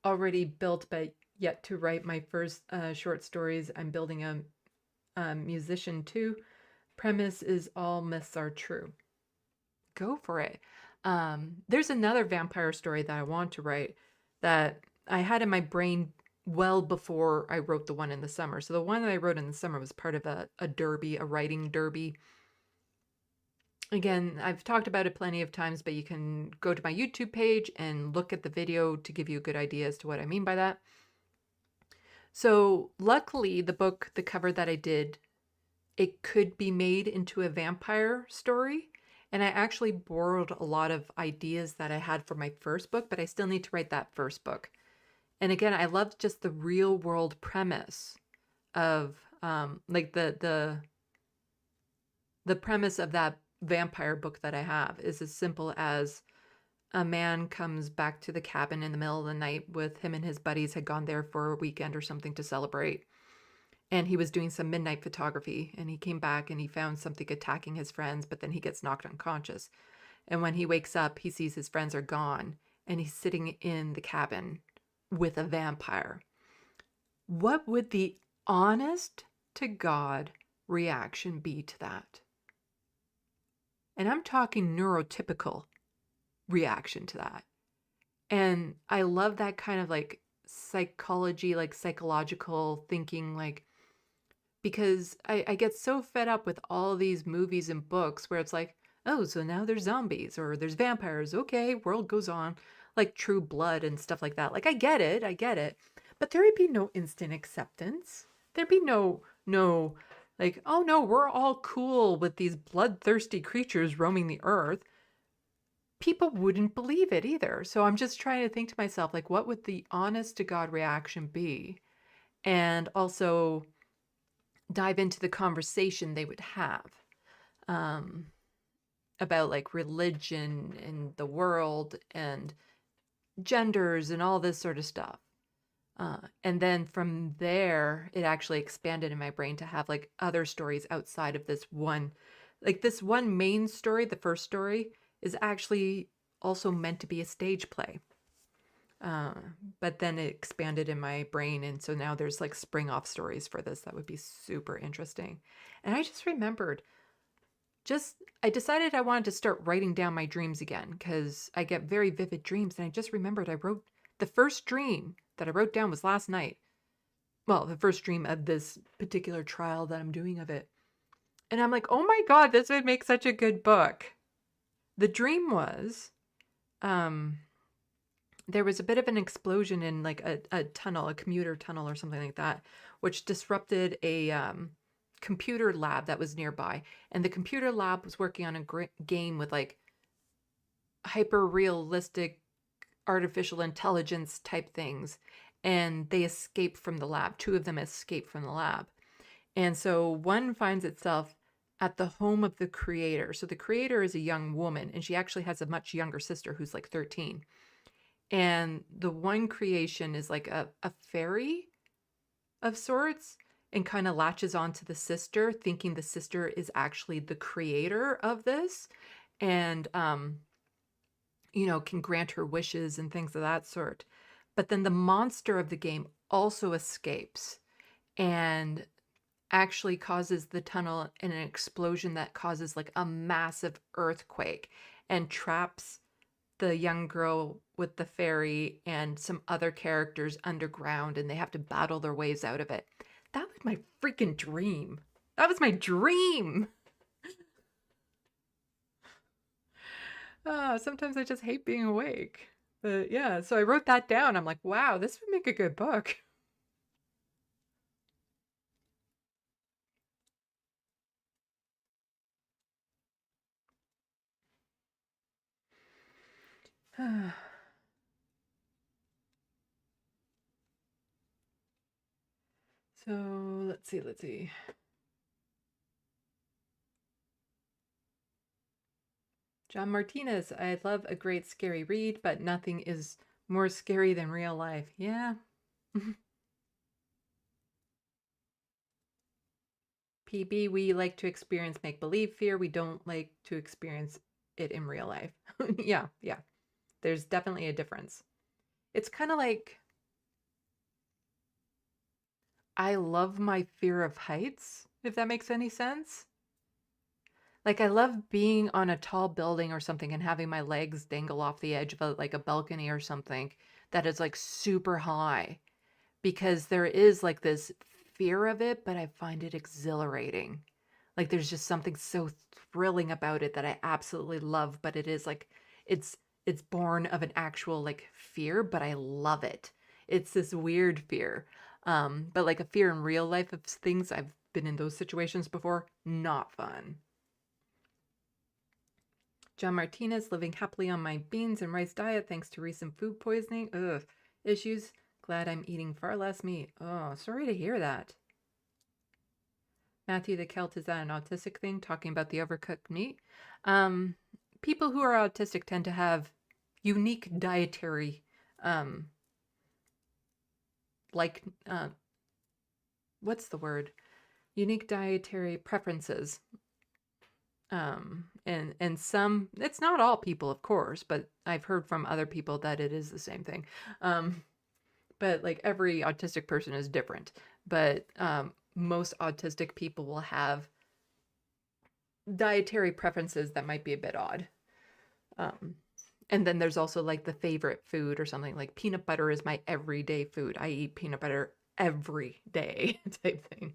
already built, but yet to write my first short stories. I'm building a musician too. Premise is all myths are true. Go for it. There's another vampire story that I want to write that I had in my brain well before I wrote the one in the summer. So the one that I wrote in the summer was part of a derby, a writing derby. Again, I've talked about it plenty of times, but you can go to my YouTube page and look at the video to give you a good idea as to what I mean by that. So luckily, the cover that I did, it could be made into a vampire story. And I actually borrowed a lot of ideas that I had for my first book, but I still need to write that first book. And again, I love just the real world premise of like the premise of that vampire book that I have is as simple as a man comes back to the cabin in the middle of the night with him and his buddies had gone there for a weekend or something to celebrate. And he was doing some midnight photography, and he came back and he found something attacking his friends, but then he gets knocked unconscious. And when he wakes up, he sees his friends are gone, and he's sitting in the cabin with a vampire. What would the honest to God reaction be to that? And I'm talking neurotypical reaction to that. And I love that kind of like psychology, like psychological thinking, like, because I get so fed up with all these movies and books where it's like, oh, so now there's zombies or there's vampires. Okay, world goes on, like True Blood and stuff like that. Like, I get it. But there would be no instant acceptance. There'd be no, like, oh no, we're all cool with these bloodthirsty creatures roaming the earth. People wouldn't believe it either. So I'm just trying to think to myself, like, what would the honest to God reaction be? And also dive into the conversation they would have about like religion and the world and genders and all this sort of stuff. And then from there, it actually expanded in my brain to have like other stories outside of this one. Like this one main story, the first story, is actually also meant to be a stage play. But then it expanded in my brain. And so now there's like spring off stories for this that would be super interesting. And I just remembered, I decided I wanted to start writing down my dreams again because I get very vivid dreams. And I just remembered I wrote The first dream that I wrote down was last night. Well, the first dream of this particular trial that I'm doing of it. And I'm like, oh my God, this would make such a good book. The dream was, there was a bit of an explosion in like a tunnel, a commuter tunnel or something like that, which disrupted a computer lab that was nearby. And the computer lab was working on a game with like hyper realistic artificial intelligence type things. And they escaped from the lab. Two of them escaped from the lab. And so one finds itself at the home of the creator. So the creator is a young woman, and she actually has a much younger sister who's like 13. And the one creation is like a fairy of sorts, and kind of latches onto the sister, thinking the sister is actually the creator of this, and you know, can grant her wishes and things of that sort. But then the monster of the game also escapes and actually causes the tunnel in an explosion that causes like a massive earthquake and traps the young girl with the fairy and some other characters underground, and they have to battle their ways out of it. That was my freaking dream. That was my dream. Sometimes I just hate being awake. But yeah, so I wrote that down. I'm like, wow, this would make a good book. So let's see. John Martinez, I love a great scary read, but nothing is more scary than real life. Yeah. PB, we like to experience make-believe fear. We don't like to experience it in real life. Yeah. There's definitely a difference. It's kind of like, I love my fear of heights, if that makes any sense. Like, I love being on a tall building or something and having my legs dangle off the edge of like a balcony or something that is like super high, because there is like this fear of it, but I find it exhilarating. Like, there's just something so thrilling about it that I absolutely love, but it is like, it's born of an actual like fear, but I love it. It's this weird fear. But like a fear in real life of things, I've been in those situations before, not fun. John Martinez, living happily on my beans and rice diet thanks to recent food poisoning. Ugh. Issues. Glad I'm eating far less meat. Oh, sorry to hear that. Matthew the Celt, is that an autistic thing? Talking about the overcooked meat? People who are autistic tend to have unique dietary, like, what's the word? Unique dietary preferences. And some, it's not all people, of course, but I've heard from other people that it is the same thing. But like every autistic person is different, but most autistic people will have dietary preferences that might be a bit odd. And then there's also like the favorite food or something, like peanut butter is my everyday food. I eat peanut butter every day type thing.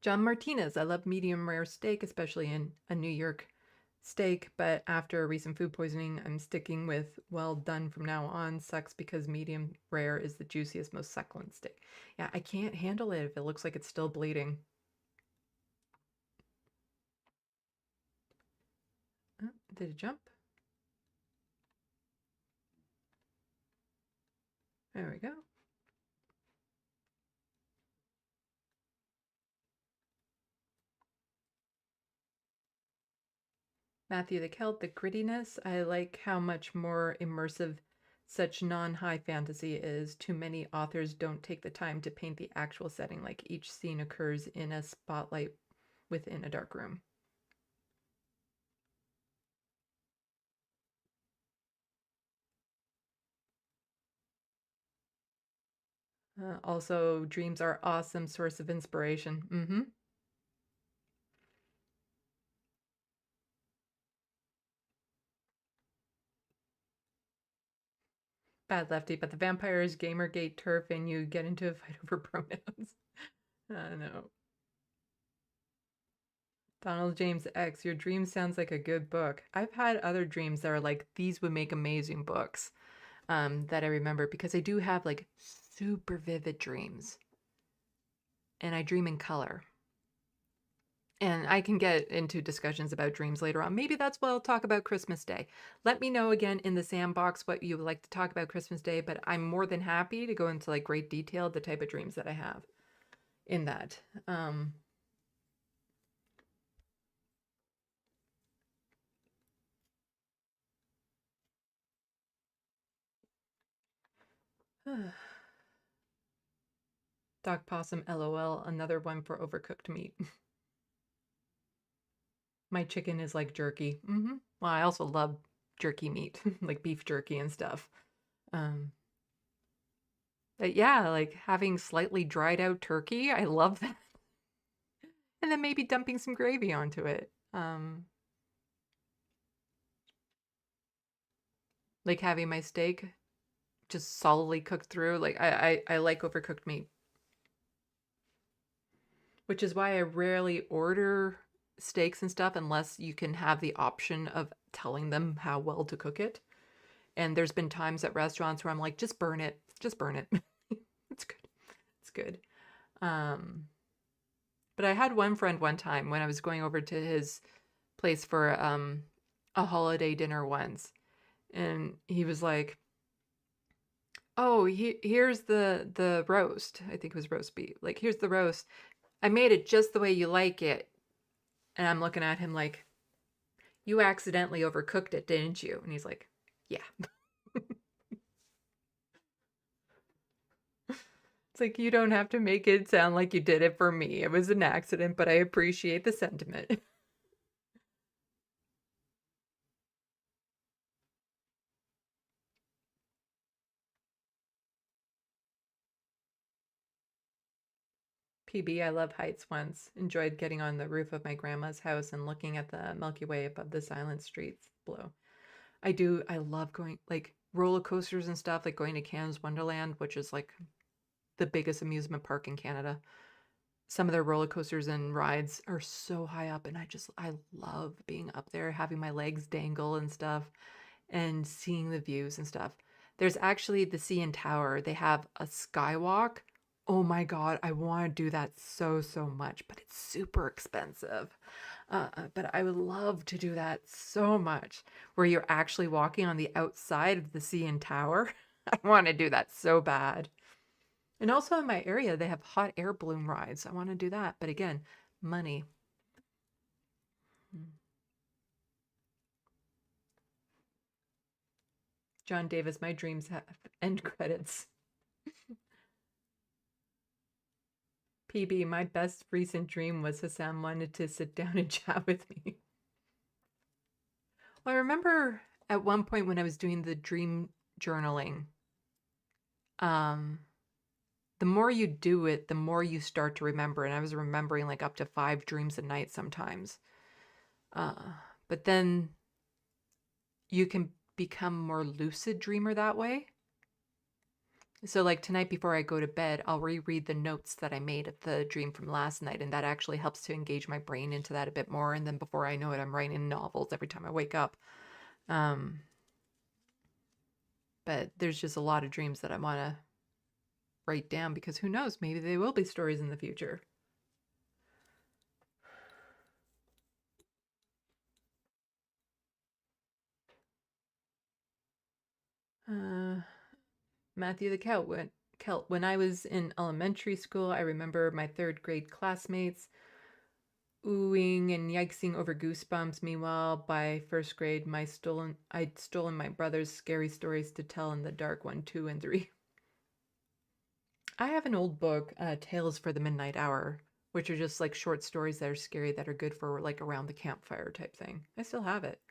John Martinez, I love medium rare steak, especially in a New York steak, but after recent food poisoning, I'm sticking with well done from now on. Sucks because medium rare is the juiciest, most succulent steak. Yeah, I can't handle it if it looks like it's still bleeding. Oh, did it jump? There we go. Matthew the Celt, the grittiness. I like how much more immersive such non-high fantasy is. Too many authors don't take the time to paint the actual setting, like each scene occurs in a spotlight within a dark room. Also, dreams are awesome source of inspiration. Mm-hmm. Bad Lefty, but the vampires, Gamergate, turf, and you get into a fight over pronouns. No. Donald James X, your dream sounds like a good book. I've had other dreams that are like, these would make amazing books, that I remember, because I do have like super vivid dreams. And I dream in color. And I can get into discussions about dreams later on. Maybe that's what I'll talk about Christmas Day. Let me know again in the sandbox what you would like to talk about Christmas Day, but I'm more than happy to go into like great detail the type of dreams that I have in that. Doc Possum, LOL, another one for overcooked meat. My chicken is like jerky. Well, I also love jerky meat, like beef jerky and stuff. But yeah, like having slightly dried out turkey, I love that. And then maybe dumping some gravy onto it. Like having my steak just solidly cooked through. Like I like overcooked meat. Which is why I rarely order steaks and stuff unless you can have the option of telling them how well to cook it. And there's been times at restaurants where I'm like, just burn it. Just burn it. It's good. It's good. But I had one friend one time when I was going over to his place for a holiday dinner once. And he was like, oh, here's the roast. I think it was roast beef. Like, here's the roast. I made it just the way you like it. And I'm looking at him like, you accidentally overcooked it, didn't you? And he's like, yeah. It's like, you don't have to make it sound like you did it for me. It was an accident, but I appreciate the sentiment. PB, I love heights once. Enjoyed getting on the roof of my grandma's house and looking at the Milky Way above the silent streets below. I do. I love going, like, roller coasters and stuff, like going to Canada's Wonderland, which is like the biggest amusement park in Canada. Some of their roller coasters and rides are so high up, and I love being up there, having my legs dangle and stuff, and seeing the views and stuff. There's actually the CN Tower. They have a skywalk. Oh my God, I want to do that so much, but it's super expensive. But I would love to do that so much, where you're actually walking on the outside of the CN Tower. I want to do that so bad. And also in my area, they have hot air balloon rides. I want to do that. But again, money. John Davis, my dreams have end credits. PB, my best recent dream was Hassan wanted to sit down and chat with me. Well, I remember at one point when I was doing the dream journaling, the more you do it, the more you start to remember. And I was remembering like up to 5 dreams a night sometimes. But then you can become more lucid dreamer that way. So like tonight before I go to bed, I'll reread the notes that I made of the dream from last night, and that actually helps to engage my brain into that a bit more. And then before I know it, I'm writing novels every time I wake up. But there's just a lot of dreams that I want to write down, because who knows, maybe they will be stories in the future. Matthew the Celt. When I was in elementary school, I remember my 3rd grade classmates oohing and yikesing over Goosebumps. Meanwhile, by 1st grade, I'd stolen my brother's scary stories to tell in the dark 1, 2, and 3. I have an old book, Tales for the Midnight Hour, which are just like short stories that are scary, that are good for like around the campfire type thing. I still have it.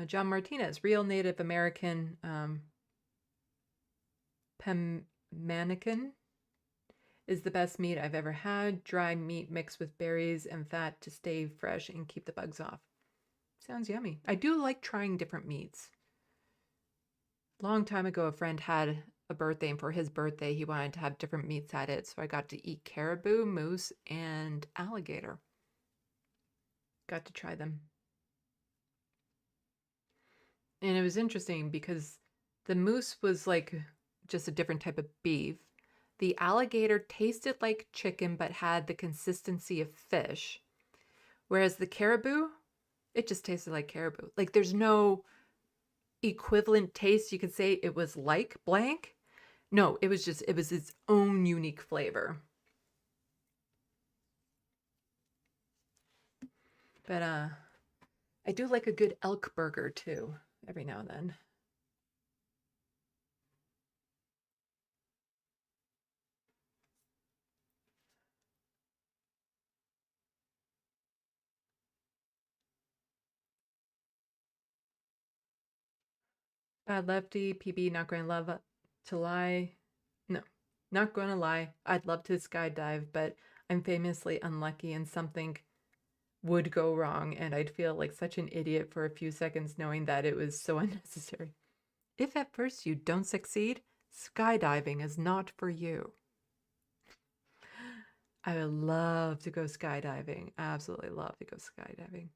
John Martinez, real Native American pemmican is the best meat I've ever had. Dry meat mixed with berries and fat to stay fresh and keep the bugs off. Sounds yummy. I do like trying different meats. Long time ago, a friend had a birthday, and for his birthday, he wanted to have different meats at it. So I got to eat caribou, moose, and alligator. Got to try them. And it was interesting because the moose was like just a different type of beef. The alligator tasted like chicken but had the consistency of fish. Whereas the caribou, it just tasted like caribou. Like there's no equivalent taste you could say it was like blank. No, it was its own unique flavor. But I do like a good elk burger too, every now and then. Bad Lefty, PB, not going to love to lie. No, not going to lie. I'd love to skydive, but I'm famously unlucky and something would go wrong and I'd feel like such an idiot for a few seconds knowing that it was so unnecessary. If at first you don't succeed, skydiving is not for you. I would love to go skydiving. Absolutely love to go skydiving.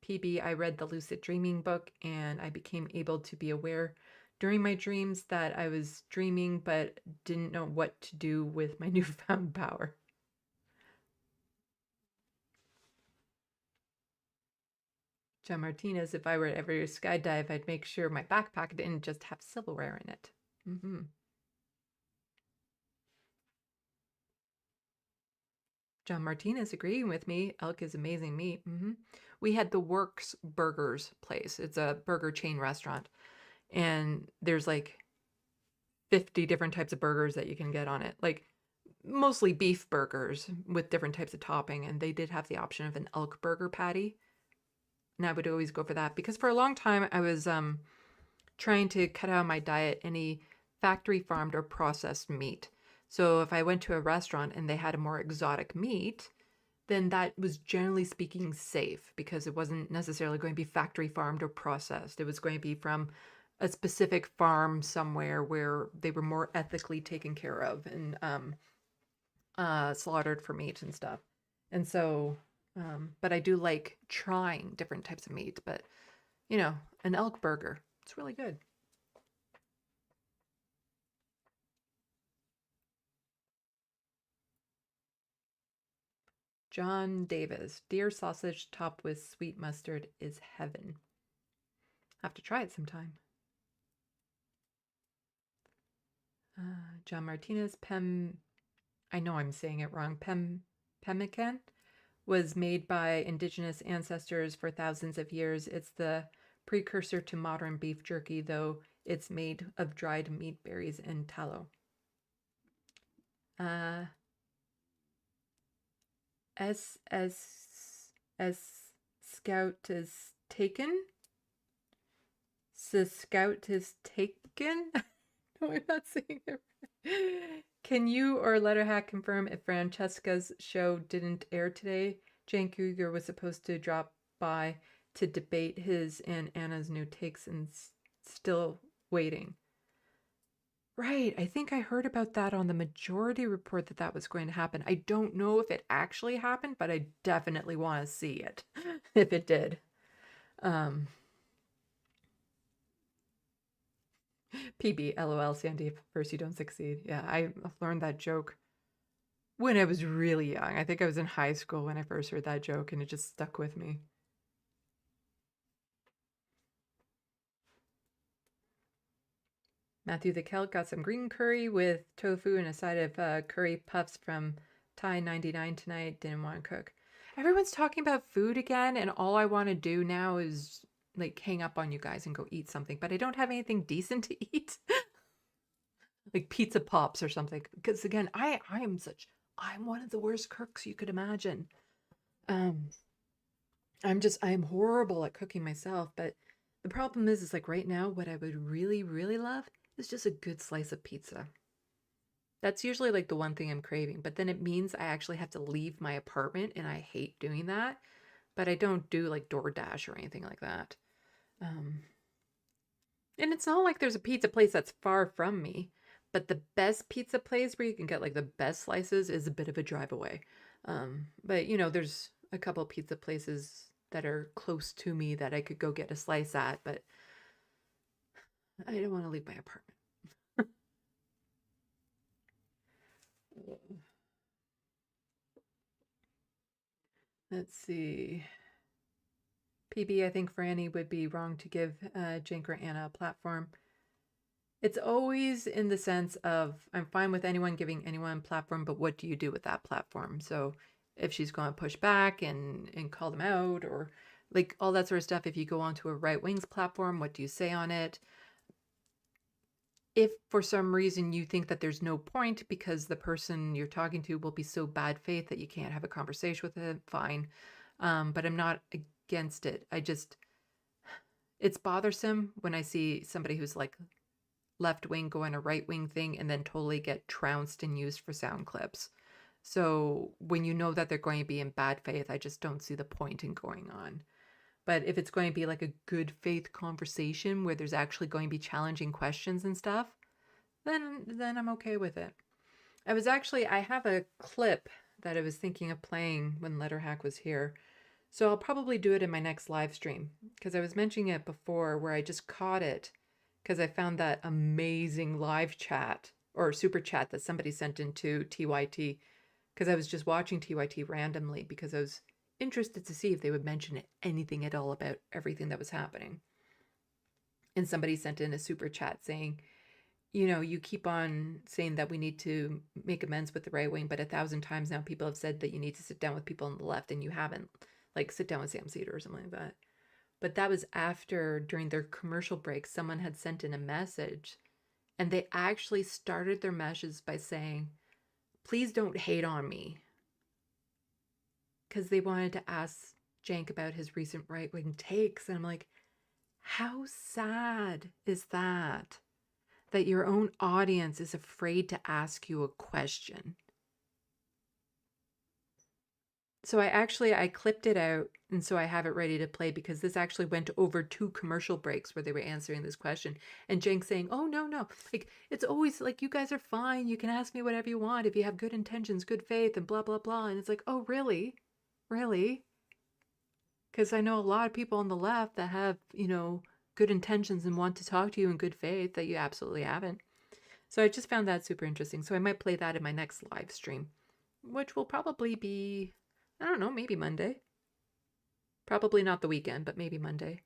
PB, I read the Lucid Dreaming book and I became able to be aware during my dreams that I was dreaming but didn't know what to do with my newfound power. John Martinez, if I were to ever skydive, I'd make sure my backpack didn't just have silverware in it. John Martinez agreeing with me. Elk is amazing meat. We had the Works Burgers place. It's a burger chain restaurant. And there's like 50 different types of burgers that you can get on it. Like mostly beef burgers with different types of topping. And they did have the option of an elk burger patty. And I would always go for that because for a long time I was trying to cut out of my diet any factory farmed or processed meat. So if I went to a restaurant and they had a more exotic meat, then that was generally speaking safe because it wasn't necessarily going to be factory farmed or processed. It was going to be from a specific farm somewhere where they were more ethically taken care of and slaughtered for meat and stuff. And so, but I do like trying different types of meat, but you know, an elk burger, it's really good. John Davis, deer sausage topped with sweet mustard is heaven. Have to try it sometime. John Martinez, I know I'm saying it wrong, pemmican was made by indigenous ancestors for thousands of years. It's the precursor to modern beef jerky, though it's made of dried meat berries and tallow. S Scout is taken. Scout is taken. No, I'm not saying it right. Can you or Letterhack confirm if Francesca's show didn't air today? Jan Cougar was supposed to drop by to debate his and Anna's new takes and still waiting. Right, I think I heard about that on the Majority Report that was going to happen. I don't know if it actually happened, but I definitely want to see it if it did. PB, LOL, Sandy, if first you don't succeed. Yeah, I learned that joke when I was really young. I think I was in high school when I first heard that joke and it just stuck with me. Matthew the Celt got some green curry with tofu and a side of curry puffs from Thai 99 tonight. Didn't want to cook. Everyone's talking about food again, and all I want to do now is like hang up on you guys and go eat something, but I don't have anything decent to eat. Like pizza pops or something. Because again, I'm one of the worst cooks you could imagine. I'm horrible at cooking myself, but the problem is like right now, what I would really, really love is just a good slice of pizza. That's usually like the one thing I'm craving, but then it means I actually have to leave my apartment and I hate doing that. but I don't do like DoorDash or anything like that. And it's not like there's a pizza place that's far from me, but the best pizza place where you can get like the best slices is a bit of a drive away. But you know, there's a couple pizza places that are close to me that I could go get a slice at, but I don't want to leave my apartment. Let's see. PB, I think Franny would be wrong to give Jink or Anna a platform. It's always in the sense of, I'm fine with anyone giving anyone a platform, but what do you do with that platform? So if she's going to push back and call them out, or like all that sort of stuff, if you go onto a right wing's platform, what do you say on it? If for some reason you think that there's no point because the person you're talking to will be so bad faith that you can't have a conversation with them, fine. But I'm not against it. It's bothersome when I see somebody who's like left wing go on a right wing thing and then totally get trounced and used for sound clips. So when you know that they're going to be in bad faith, I just don't see the point in going on. But if it's going to be like a good faith conversation where there's actually going to be challenging questions and stuff, then I'm okay with it. I have a clip that I was thinking of playing when Letterhack was here. So I'll probably do it in my next live stream because I was mentioning it before where I just caught it because I found that amazing live chat or super chat that somebody sent into TYT because I was just watching TYT randomly because I was interested to see if they would mention anything at all about everything that was happening. And somebody sent in a super chat saying, you know, you keep on saying that we need to make amends with the right wing, but 1,000 times now people have said that you need to sit down with people on the left and you haven't. Like sit down with Sam Cedar or something like that. But that was after, during their commercial break, someone had sent in a message and they actually started their message by saying, please don't hate on me. Because they wanted to ask Jank about his recent right-wing takes. And I'm like, how sad is that? That your own audience is afraid to ask you a question. So I clipped it out, and so I have it ready to play because this actually went over 2 commercial breaks where they were answering this question. And Jank saying, oh, no. Like, it's always like, you guys are fine. You can ask me whatever you want if you have good intentions, good faith, and blah, blah, blah. And it's like, oh, really? Really? Because I know a lot of people on the left that have, you know, good intentions and want to talk to you in good faith that you absolutely haven't. So I just found that super interesting. So I might play that in my next live stream, which will probably be, I don't know, maybe Monday. Probably not the weekend, but maybe Monday.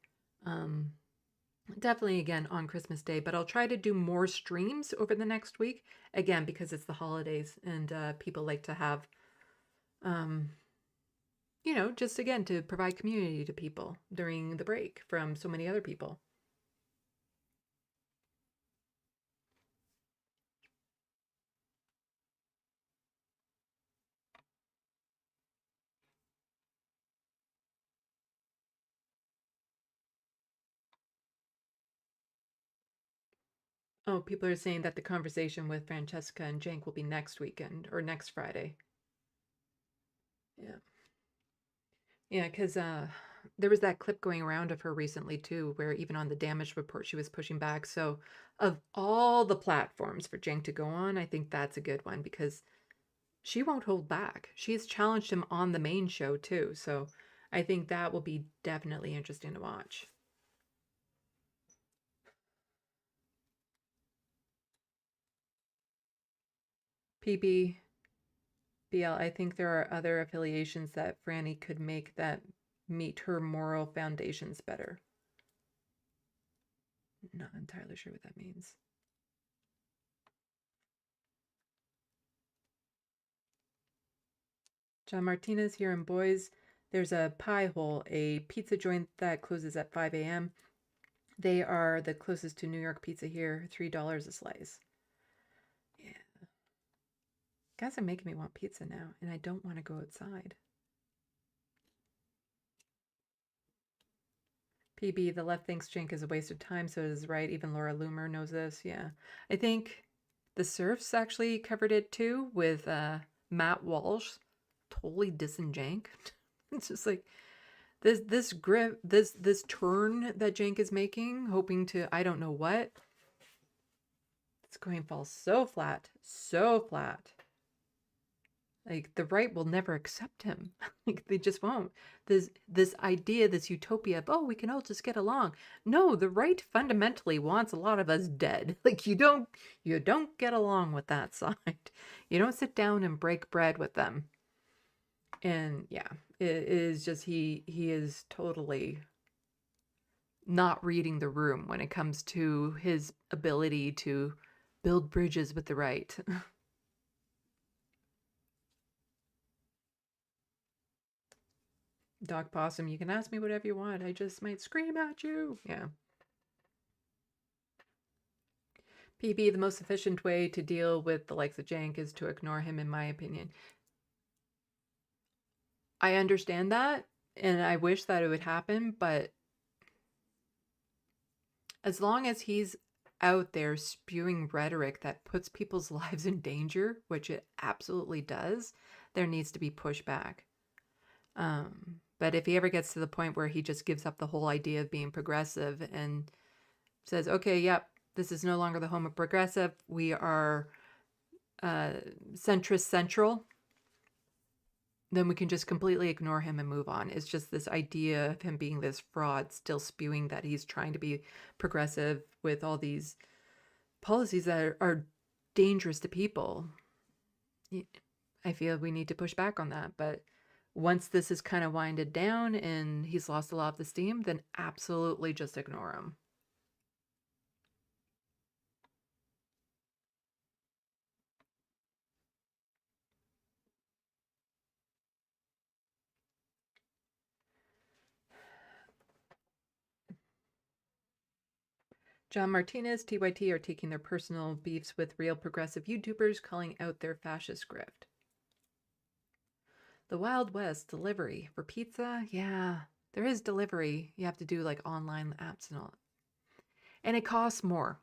Definitely again on Christmas Day, but I'll try to do more streams over the next week. Again, because it's the holidays and people like to have, you know, just again to provide community to people during the break from so many other people. Oh, people are saying that the conversation with Francesca and Jank will be next weekend or next Friday. Yeah. Yeah, because there was that clip going around of her recently too, where even on the damage report she was pushing back. So of all the platforms for Jank to go on, I think that's a good one because she won't hold back. She's challenged him on the main show too. So I think that will be definitely interesting to watch. PB, BL, I think there are other affiliations that Franny could make that meet her moral foundations better. Not entirely sure what that means. John Martinez here in Boys. There's a Pie Hole, a pizza joint that closes at 5 a.m. They are the closest to New York pizza here, $3 a slice. Yeah. Guys are making me want pizza now, and I don't want to go outside. PB, the left thinks Jink is a waste of time, so it is right. Even Laura Loomer knows this. Yeah. I think the Surfs actually covered it too with Matt Walsh totally dissing Jank. It's just like, This grip, this turn that Cenk is making, hoping to, I don't know what. It's going to fall so flat, so flat. Like, the right will never accept him. Like, they just won't. This idea, this utopia of, oh, we can all just get along. No, the right fundamentally wants a lot of us dead. Like, you don't get along with that side. You don't sit down and break bread with them. And yeah, it is just he is totally not reading the room when it comes to his ability to build bridges with the right. Doc Possum, you can ask me whatever you want. I just might scream at you. Yeah. PB, the most efficient way to deal with the likes of Cenk is to ignore him, in my opinion. I understand that, and I wish that it would happen, but as long as he's out there spewing rhetoric that puts people's lives in danger, which it absolutely does, there needs to be pushback. But if he ever gets to the point where he just gives up the whole idea of being progressive and says, okay, yep, this is no longer the home of progressive, we are centrist central, then we can just completely ignore him and move on. It's just this idea of him being this fraud, still spewing that he's trying to be progressive with all these policies that are dangerous to people. I feel we need to push back on that. But once this is kind of winded down and he's lost a lot of the steam, then absolutely just ignore him. John Martinez, TYT are taking their personal beefs with real progressive YouTubers, calling out their fascist grift. The Wild West delivery for pizza? Yeah, there is delivery. You have to do like online apps and all. And it costs more.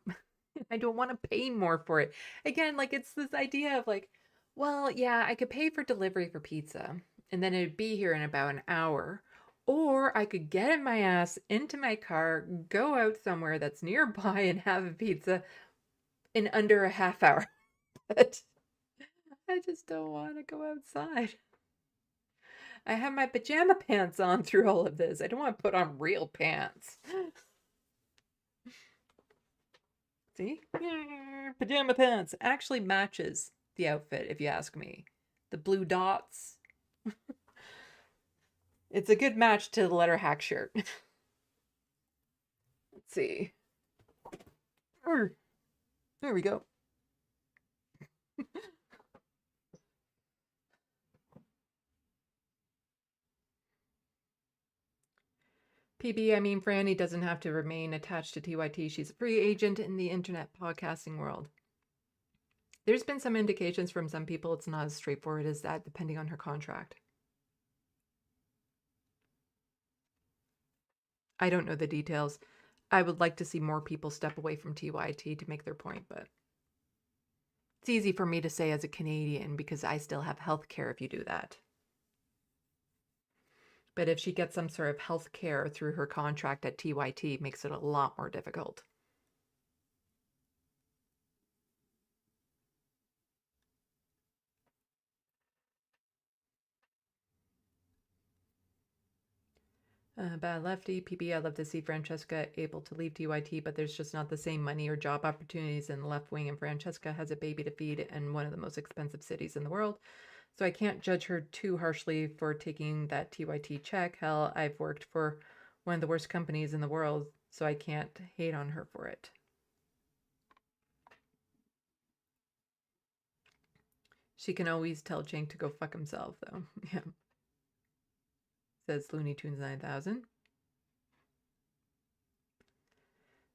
I don't want to pay more for it. Again, like it's this idea of like, well, yeah, I could pay for delivery for pizza and then it'd be here in about an hour. Or I could get my ass into my car, go out somewhere that's nearby and have a pizza in under a half hour. But I just don't want to go outside. I have my pajama pants on through all of this. I don't want to put on real pants. See? Pajama pants actually matches the outfit, if you ask me. The blue dots. It's a good match to the Letterhack shirt. Let's see. There we go. PB, I mean, Franny doesn't have to remain attached to TYT. She's a free agent in the internet podcasting world. There's been some indications from some people it's not as straightforward as that, depending on her contract. I don't know the details. I would like to see more people step away from TYT to make their point, but it's easy for me to say as a Canadian because I still have health care if you do that. But if she gets some sort of health care through her contract at TYT, it makes it a lot more difficult. Bad Lefty, PB, I'd love to see Francesca able to leave TYT, but there's just not the same money or job opportunities in the left wing, and Francesca has a baby to feed in one of the most expensive cities in the world. So I can't judge her too harshly for taking that TYT check. Hell, I've worked for one of the worst companies in the world, so I can't hate on her for it. She can always tell Cenk to go fuck himself, though. Yeah. Says Looney Tunes 9000.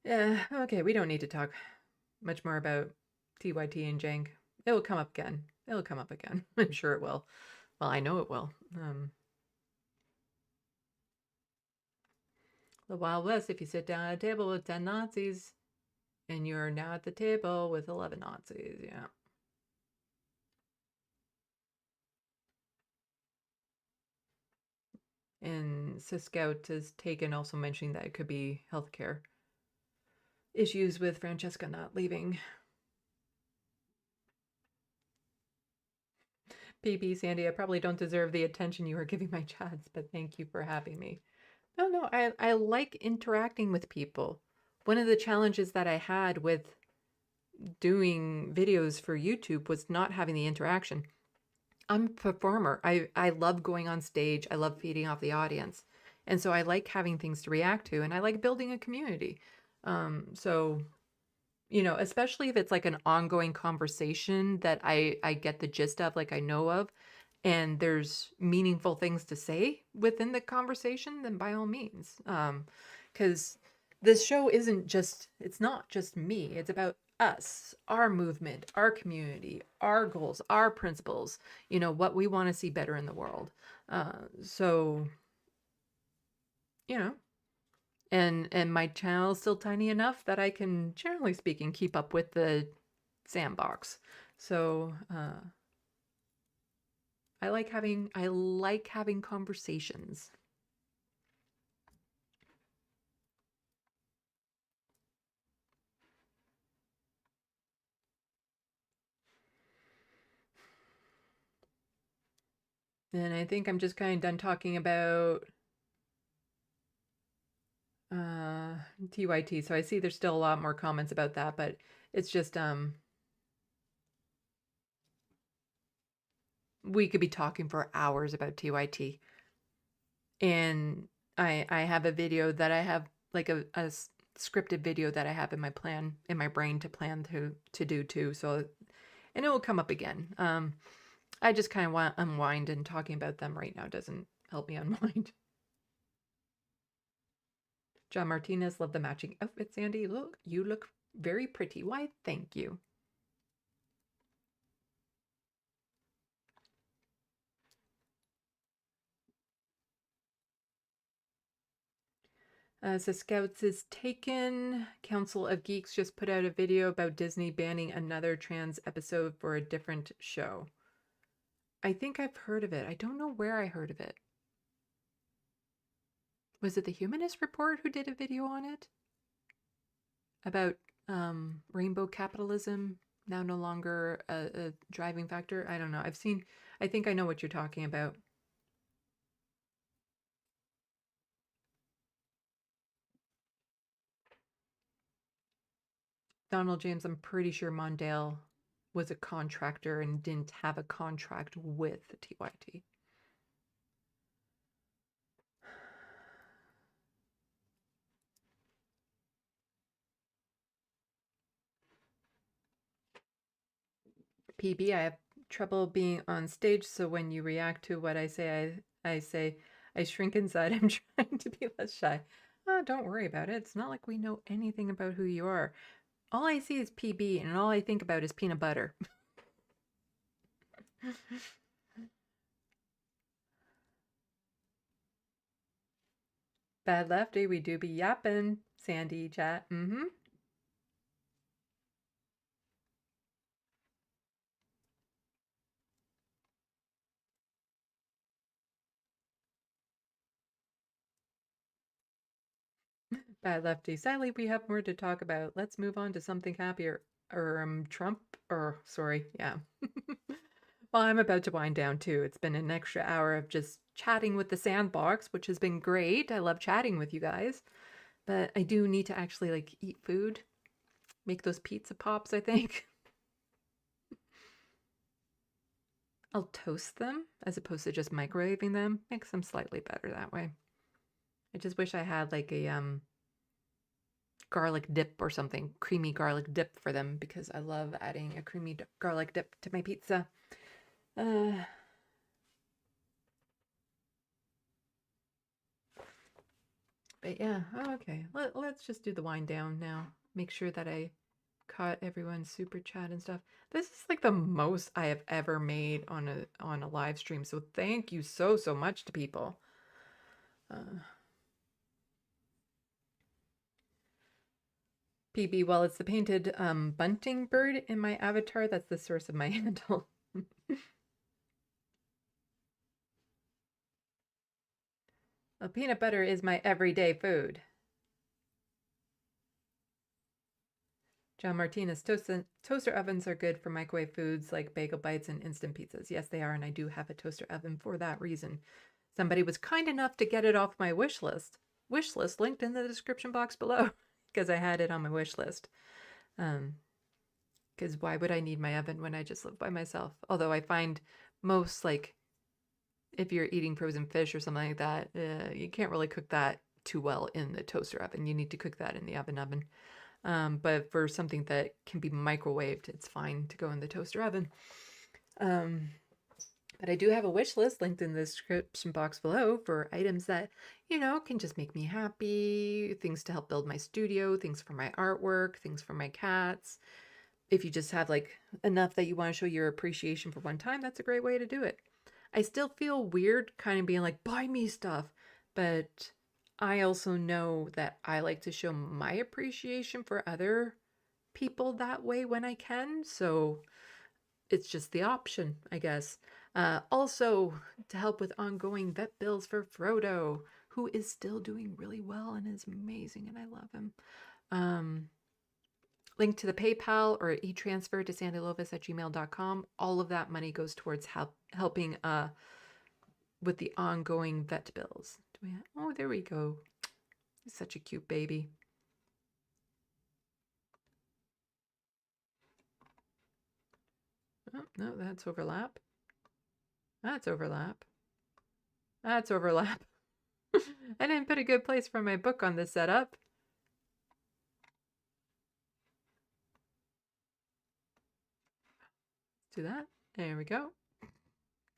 Yeah, okay, we don't need to talk much more about TYT and Cenk. It will come up again. It'll come up again. I'm sure it will. Well, I know it will. The Wild West, if you sit down at a table with 10 Nazis, and you're now at the table with 11 Nazis, yeah. And Scout is taken, also mentioning that it could be healthcare issues with Francesca not leaving. PB Sandy, I probably don't deserve the attention you are giving my chats, but thank you for having me. No, I like interacting with people. One of the challenges that I had with doing videos for YouTube was not having the interaction. I'm a performer. I love going on stage. I love feeding off the audience. And so I like having things to react to, and I like building a community. So, you know, especially if it's like an ongoing conversation that I get the gist of, like I know of, and there's meaningful things to say within the conversation, then by all means. Because this show isn't just, it's not just me. It's about us, our movement, our community, our goals, our principles, you know, what we want to see better in the world. So, you know, and my channel is still tiny enough that I can, generally speaking, keep up with the sandbox. So, I like having conversations. And I think I'm just kind of done talking about TYT. So I see there's still a lot more comments about that, but it's just we could be talking for hours about TYT. And I have a video that I have, like a scripted video that I have in my brain to plan to do too. So, and it will come up again. I just kind of want to unwind, and talking about them right now doesn't help me unwind. John Martinez, love the matching outfit, Sandy. Look, you look very pretty. Why, thank you. So Scouts is taken. Council of Geeks just put out a video about Disney banning another trans episode for a different show. I think I've heard of it. I don't know where I heard of it. Was it the Humanist Report who did a video on it? About rainbow capitalism now no longer a driving factor? I don't know. I think I know what you're talking about. Donald James, I'm pretty sure Mondale was a contractor and didn't have a contract with TYT. PB, I have trouble being on stage, so when you react to what I say, I shrink inside. I'm trying to be less shy. Oh, don't worry about it. It's not like we know anything about who you are. All I see is PB, and all I think about is peanut butter. Bad Lefty, we do be yapping. Sandy chat. Bad Lefty. Sadly, we have more to talk about. Let's move on to something happier. Trump, or sorry, yeah. Well, I'm about to wind down too. It's been an extra hour of just chatting with the sandbox, which has been great. I love chatting with you guys, but I do need to actually like eat food, make those pizza pops, I think. I'll toast them as opposed to just microwaving them. Makes them slightly better that way. I just wish I had like a garlic dip or something, creamy garlic dip for them, because I love adding a creamy garlic dip to my pizza. But yeah, okay. Let's just do the wind down now. Make sure that I caught everyone's super chat and stuff. This is like the most I have ever made on a live stream. So thank you so much to people. PB, well, it's the painted bunting bird in my avatar. That's the source of my handle. Well, peanut butter is my everyday food. John Martinez, toaster ovens are good for microwave foods like bagel bites and instant pizzas. Yes, they are, and I do have a toaster oven for that reason. Somebody was kind enough to get it off my wish list. Wish list linked in the description box below because I had it on my wish list. Because why would I need my oven when I just live by myself? Although I find most, like, if you're eating frozen fish or something like that, you can't really cook that too well in the toaster oven. You need to cook that in the oven. But for something that can be microwaved, it's fine to go in the toaster oven. But I do have a wish list linked in the description box below for items that, can just make me happy, things to help build my studio, things for my artwork, things for my cats. If you just have like enough that you want to show your appreciation for one time, that's a great way to do it. I still feel weird kind of being like, buy me stuff, but I also know that I like to show my appreciation for other people that way when I can. So it's just the option, I guess. Also, to help with ongoing vet bills for Frodo, who is still doing really well and is amazing, and I love him. Link to the PayPal or e-transfer to SandeeLovas@gmail.com. All of that money goes towards helping with the ongoing vet bills. Oh, there we go. He's such a cute baby. Oh, no, that's overlap. That's overlap. That's overlap. I didn't put a good place for my book on this setup. Let's do that. There we go. It's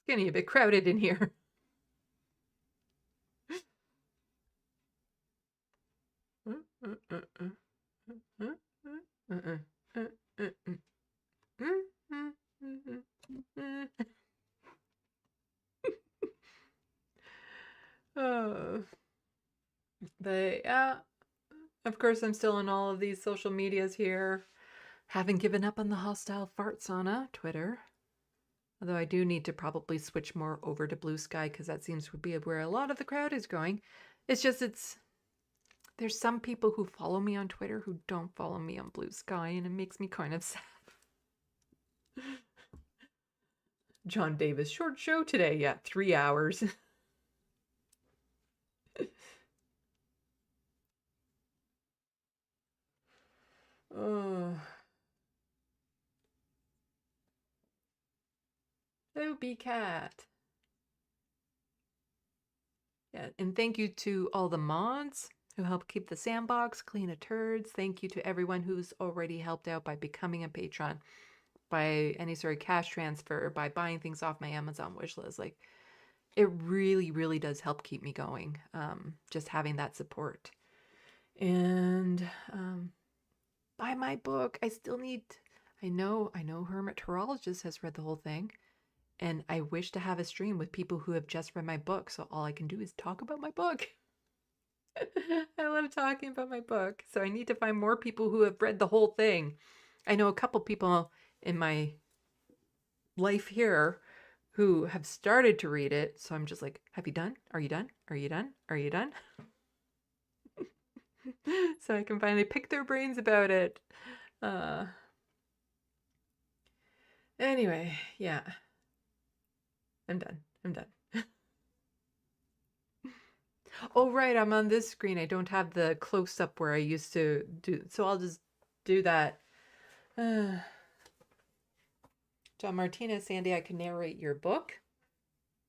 getting a bit crowded in here. Oh. But yeah, of course I'm still on all of these social medias here. Haven't given up on the hostile fart sauna, Twitter. Although I do need to probably switch more over to Blue Sky because that seems to be where a lot of the crowd is going. It's just, there's some people who follow me on Twitter who don't follow me on Blue Sky, and it makes me kind of sad. John Davis, short show today. Yeah, 3 hours. Oh. Toby Cat. Yeah, and thank you to all the mods who help keep the sandbox clean of turds. Thank you to everyone who's already helped out by becoming a patron, by any sort of cash transfer, by buying things off my Amazon wish list. Like, it really, really does help keep me going. Just having that support. And buy my book. I still need. I know Hermeteorologist has read the whole thing. And I wish to have a stream with people who have just read my book, so all I can do is talk about my book. I love talking about my book, so I need to find more people who have read the whole thing. I know a couple people in my life here who have started to read it, so I'm just like, have you done? Are you done? Are you done? Are you done? So I can finally pick their brains about it. Anyway, yeah. I'm done. Oh, right, I'm on this screen. I don't have the close-up where I used to do, so I'll just do that. John Martinez, Sandy, I can narrate your book.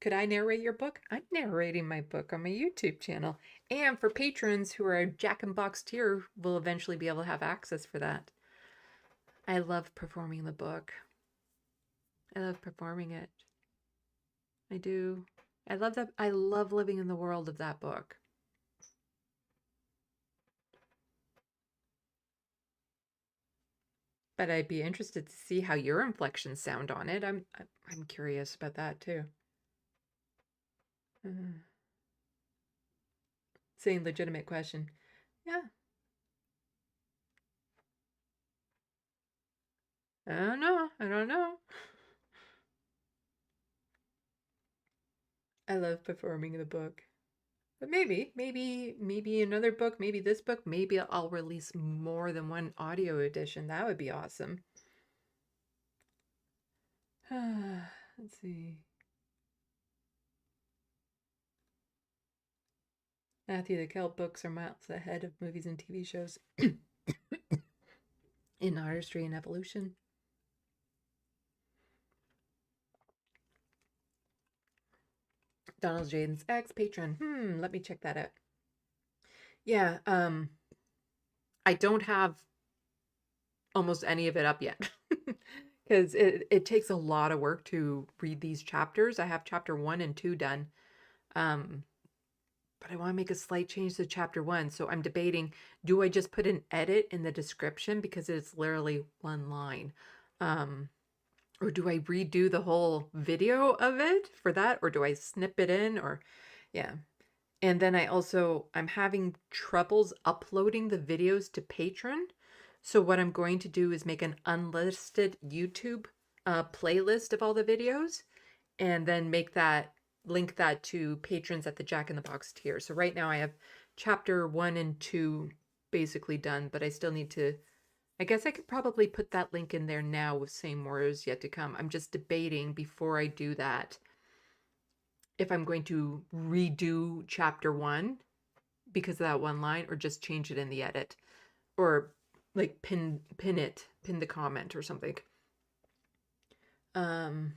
Could I narrate your book? I'm narrating my book on my YouTube channel. And for patrons who are Jack and Box tier, will eventually be able to have access for that. I love performing the book. I love performing it. I do. I love that. I love living in the world of that book. But I'd be interested to see how your inflections sound on it. I'm curious about that too. Saying legitimate question. Yeah. I don't know. I love performing the book. But maybe another book, maybe this book, maybe I'll release more than one audio edition. That would be awesome. Let's see. Matthew, the Kelp books are miles ahead of movies and TV shows in artistry and evolution. Donald Jaden's X patron. Let me check that out. Yeah, I don't have almost any of it up yet because it takes a lot of work to read these chapters. I have chapter 1 and 2 done. But I want to make a slight change to chapter 1. So I'm debating, do I just put an edit in the description because it's literally one line? Or do I redo the whole video of it for that? Or do I snip it in? Or, yeah. And then I'm having troubles uploading the videos to Patreon. So what I'm going to do is make an unlisted YouTube playlist of all the videos and then link that to patrons at the Jack in the Box tier. So right now I have chapter 1 and 2 basically done, but I still need to, I guess I could probably put that link in there now with saying more is yet to come. I'm just debating before I do that if I'm going to redo chapter 1 because of that one line or just change it in the edit or like pin the comment or something. So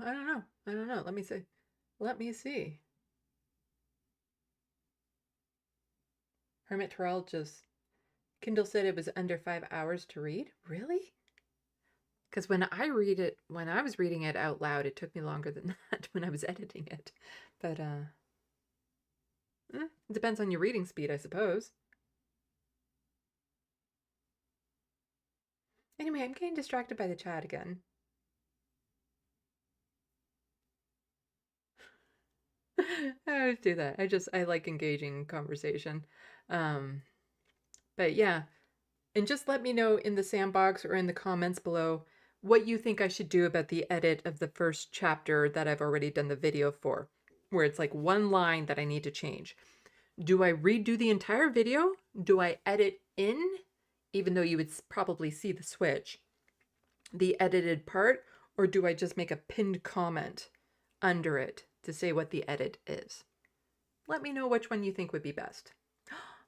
I don't know. Let me see. Hermit Terrell Kindle said it was under 5 hours to read. Really? Because when I was reading it out loud, it took me longer than that when I was editing it. But it depends on your reading speed, I suppose. Anyway, I'm getting distracted by the chat again. I always do that. I like engaging conversation. But yeah, and just let me know in the sandbox or in the comments below what you think I should do about the edit of the first chapter that I've already done the video for, where it's like one line that I need to change. Do I redo the entire video? Do I edit in, even though you would probably see the switch, the edited part, or do I just make a pinned comment under it to say what the edit is? Let me know which one you think would be best.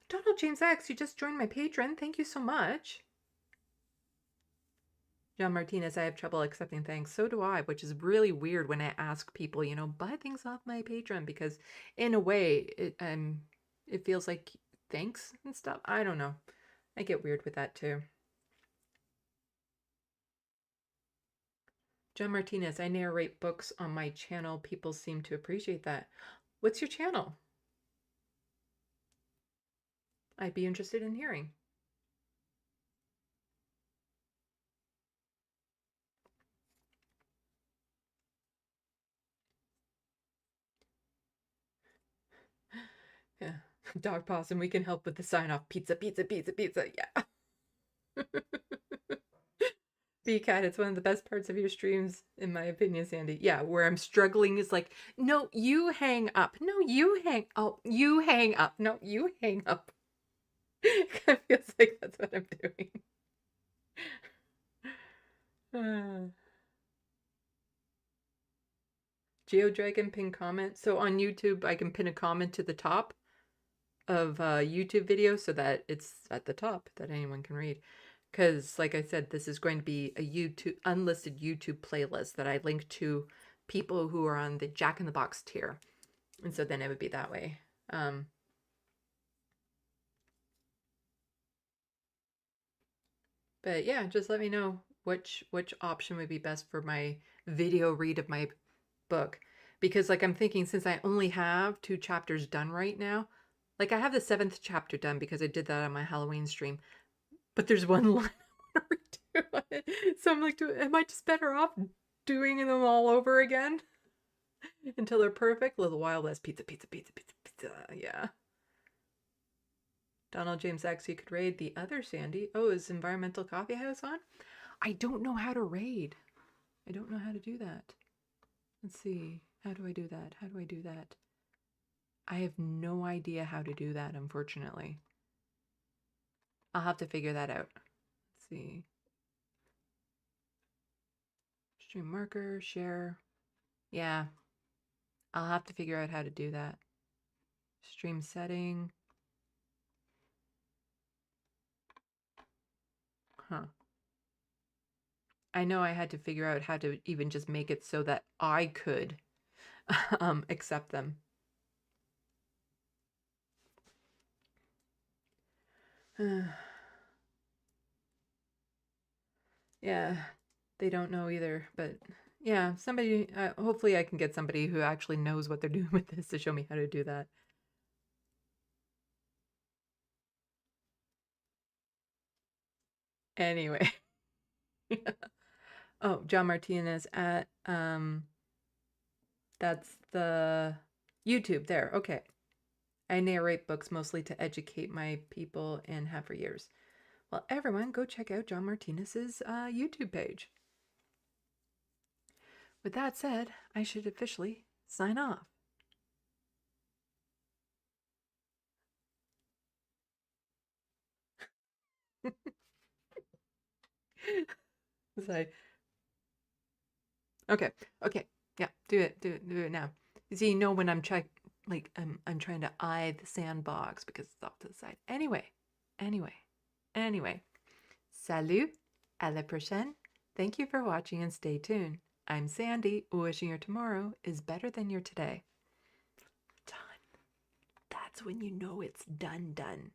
Donald James X, you just joined my Patreon. Thank you so much. John Martinez, I have trouble accepting thanks. So do I, which is really weird when I ask people, buy things off my Patreon because in a way, it feels like thanks and stuff. I don't know. I get weird with that too. John Martinez, I narrate books on my channel. People seem to appreciate that. What's your channel? I'd be interested in hearing. Yeah. Dog Possum, we can help with the sign off. Pizza, pizza, pizza, pizza. Yeah. B-Cat, it's one of the best parts of your streams, in my opinion, Sandy. Yeah, where I'm struggling is like, no, you hang up. No, you hang. Oh, you hang up. No, you hang up. It feels like that's what I'm doing. GeoDragon pin comment. So on YouTube, I can pin a comment to the top of a YouTube video so that it's at the top that anyone can read. Because, like I said, this is going to be a unlisted YouTube playlist that I link to people who are on the Jack in the Box tier. And so then it would be that way. But yeah, just let me know which option would be best for my video read of my book. Because like I'm thinking, since I only have 2 chapters done right now, like I have the 7th chapter done because I did that on my Halloween stream. But there's one line I want to redo on it. So I'm like, am I just better off doing them all over again? Until they're perfect? A little while less. Pizza, pizza, pizza, pizza, pizza. Yeah. Donald James X, you could raid the other Sandy. Oh, is Environmental Coffee House on? I don't know how to raid. I don't know how to do that. Let's see. How do I do that? How do I do that? I have no idea how to do that, unfortunately. I'll have to figure that out. Let's see. Stream marker, share. Yeah. I'll have to figure out how to do that. Stream setting. Huh. I know I had to figure out how to even just make it so that I could accept them. Yeah, they don't know either, but yeah, somebody, hopefully I can get somebody who actually knows what they're doing with this to show me how to do that. Anyway. Oh, John Martinez at, that's the YouTube there. Okay. I narrate books mostly to educate my people and have for years. Well, everyone, go check out John Martinez's YouTube page. With that said, I should officially sign off. Okay, yeah, do it now. You see, when I'm trying, like I'm trying to eye the sandbox because it's off to the side. Anyway. Salut, à la prochaine. Thank you for watching and stay tuned. I'm Sandy, wishing your tomorrow is better than your today. Done. That's when you know it's done. Done.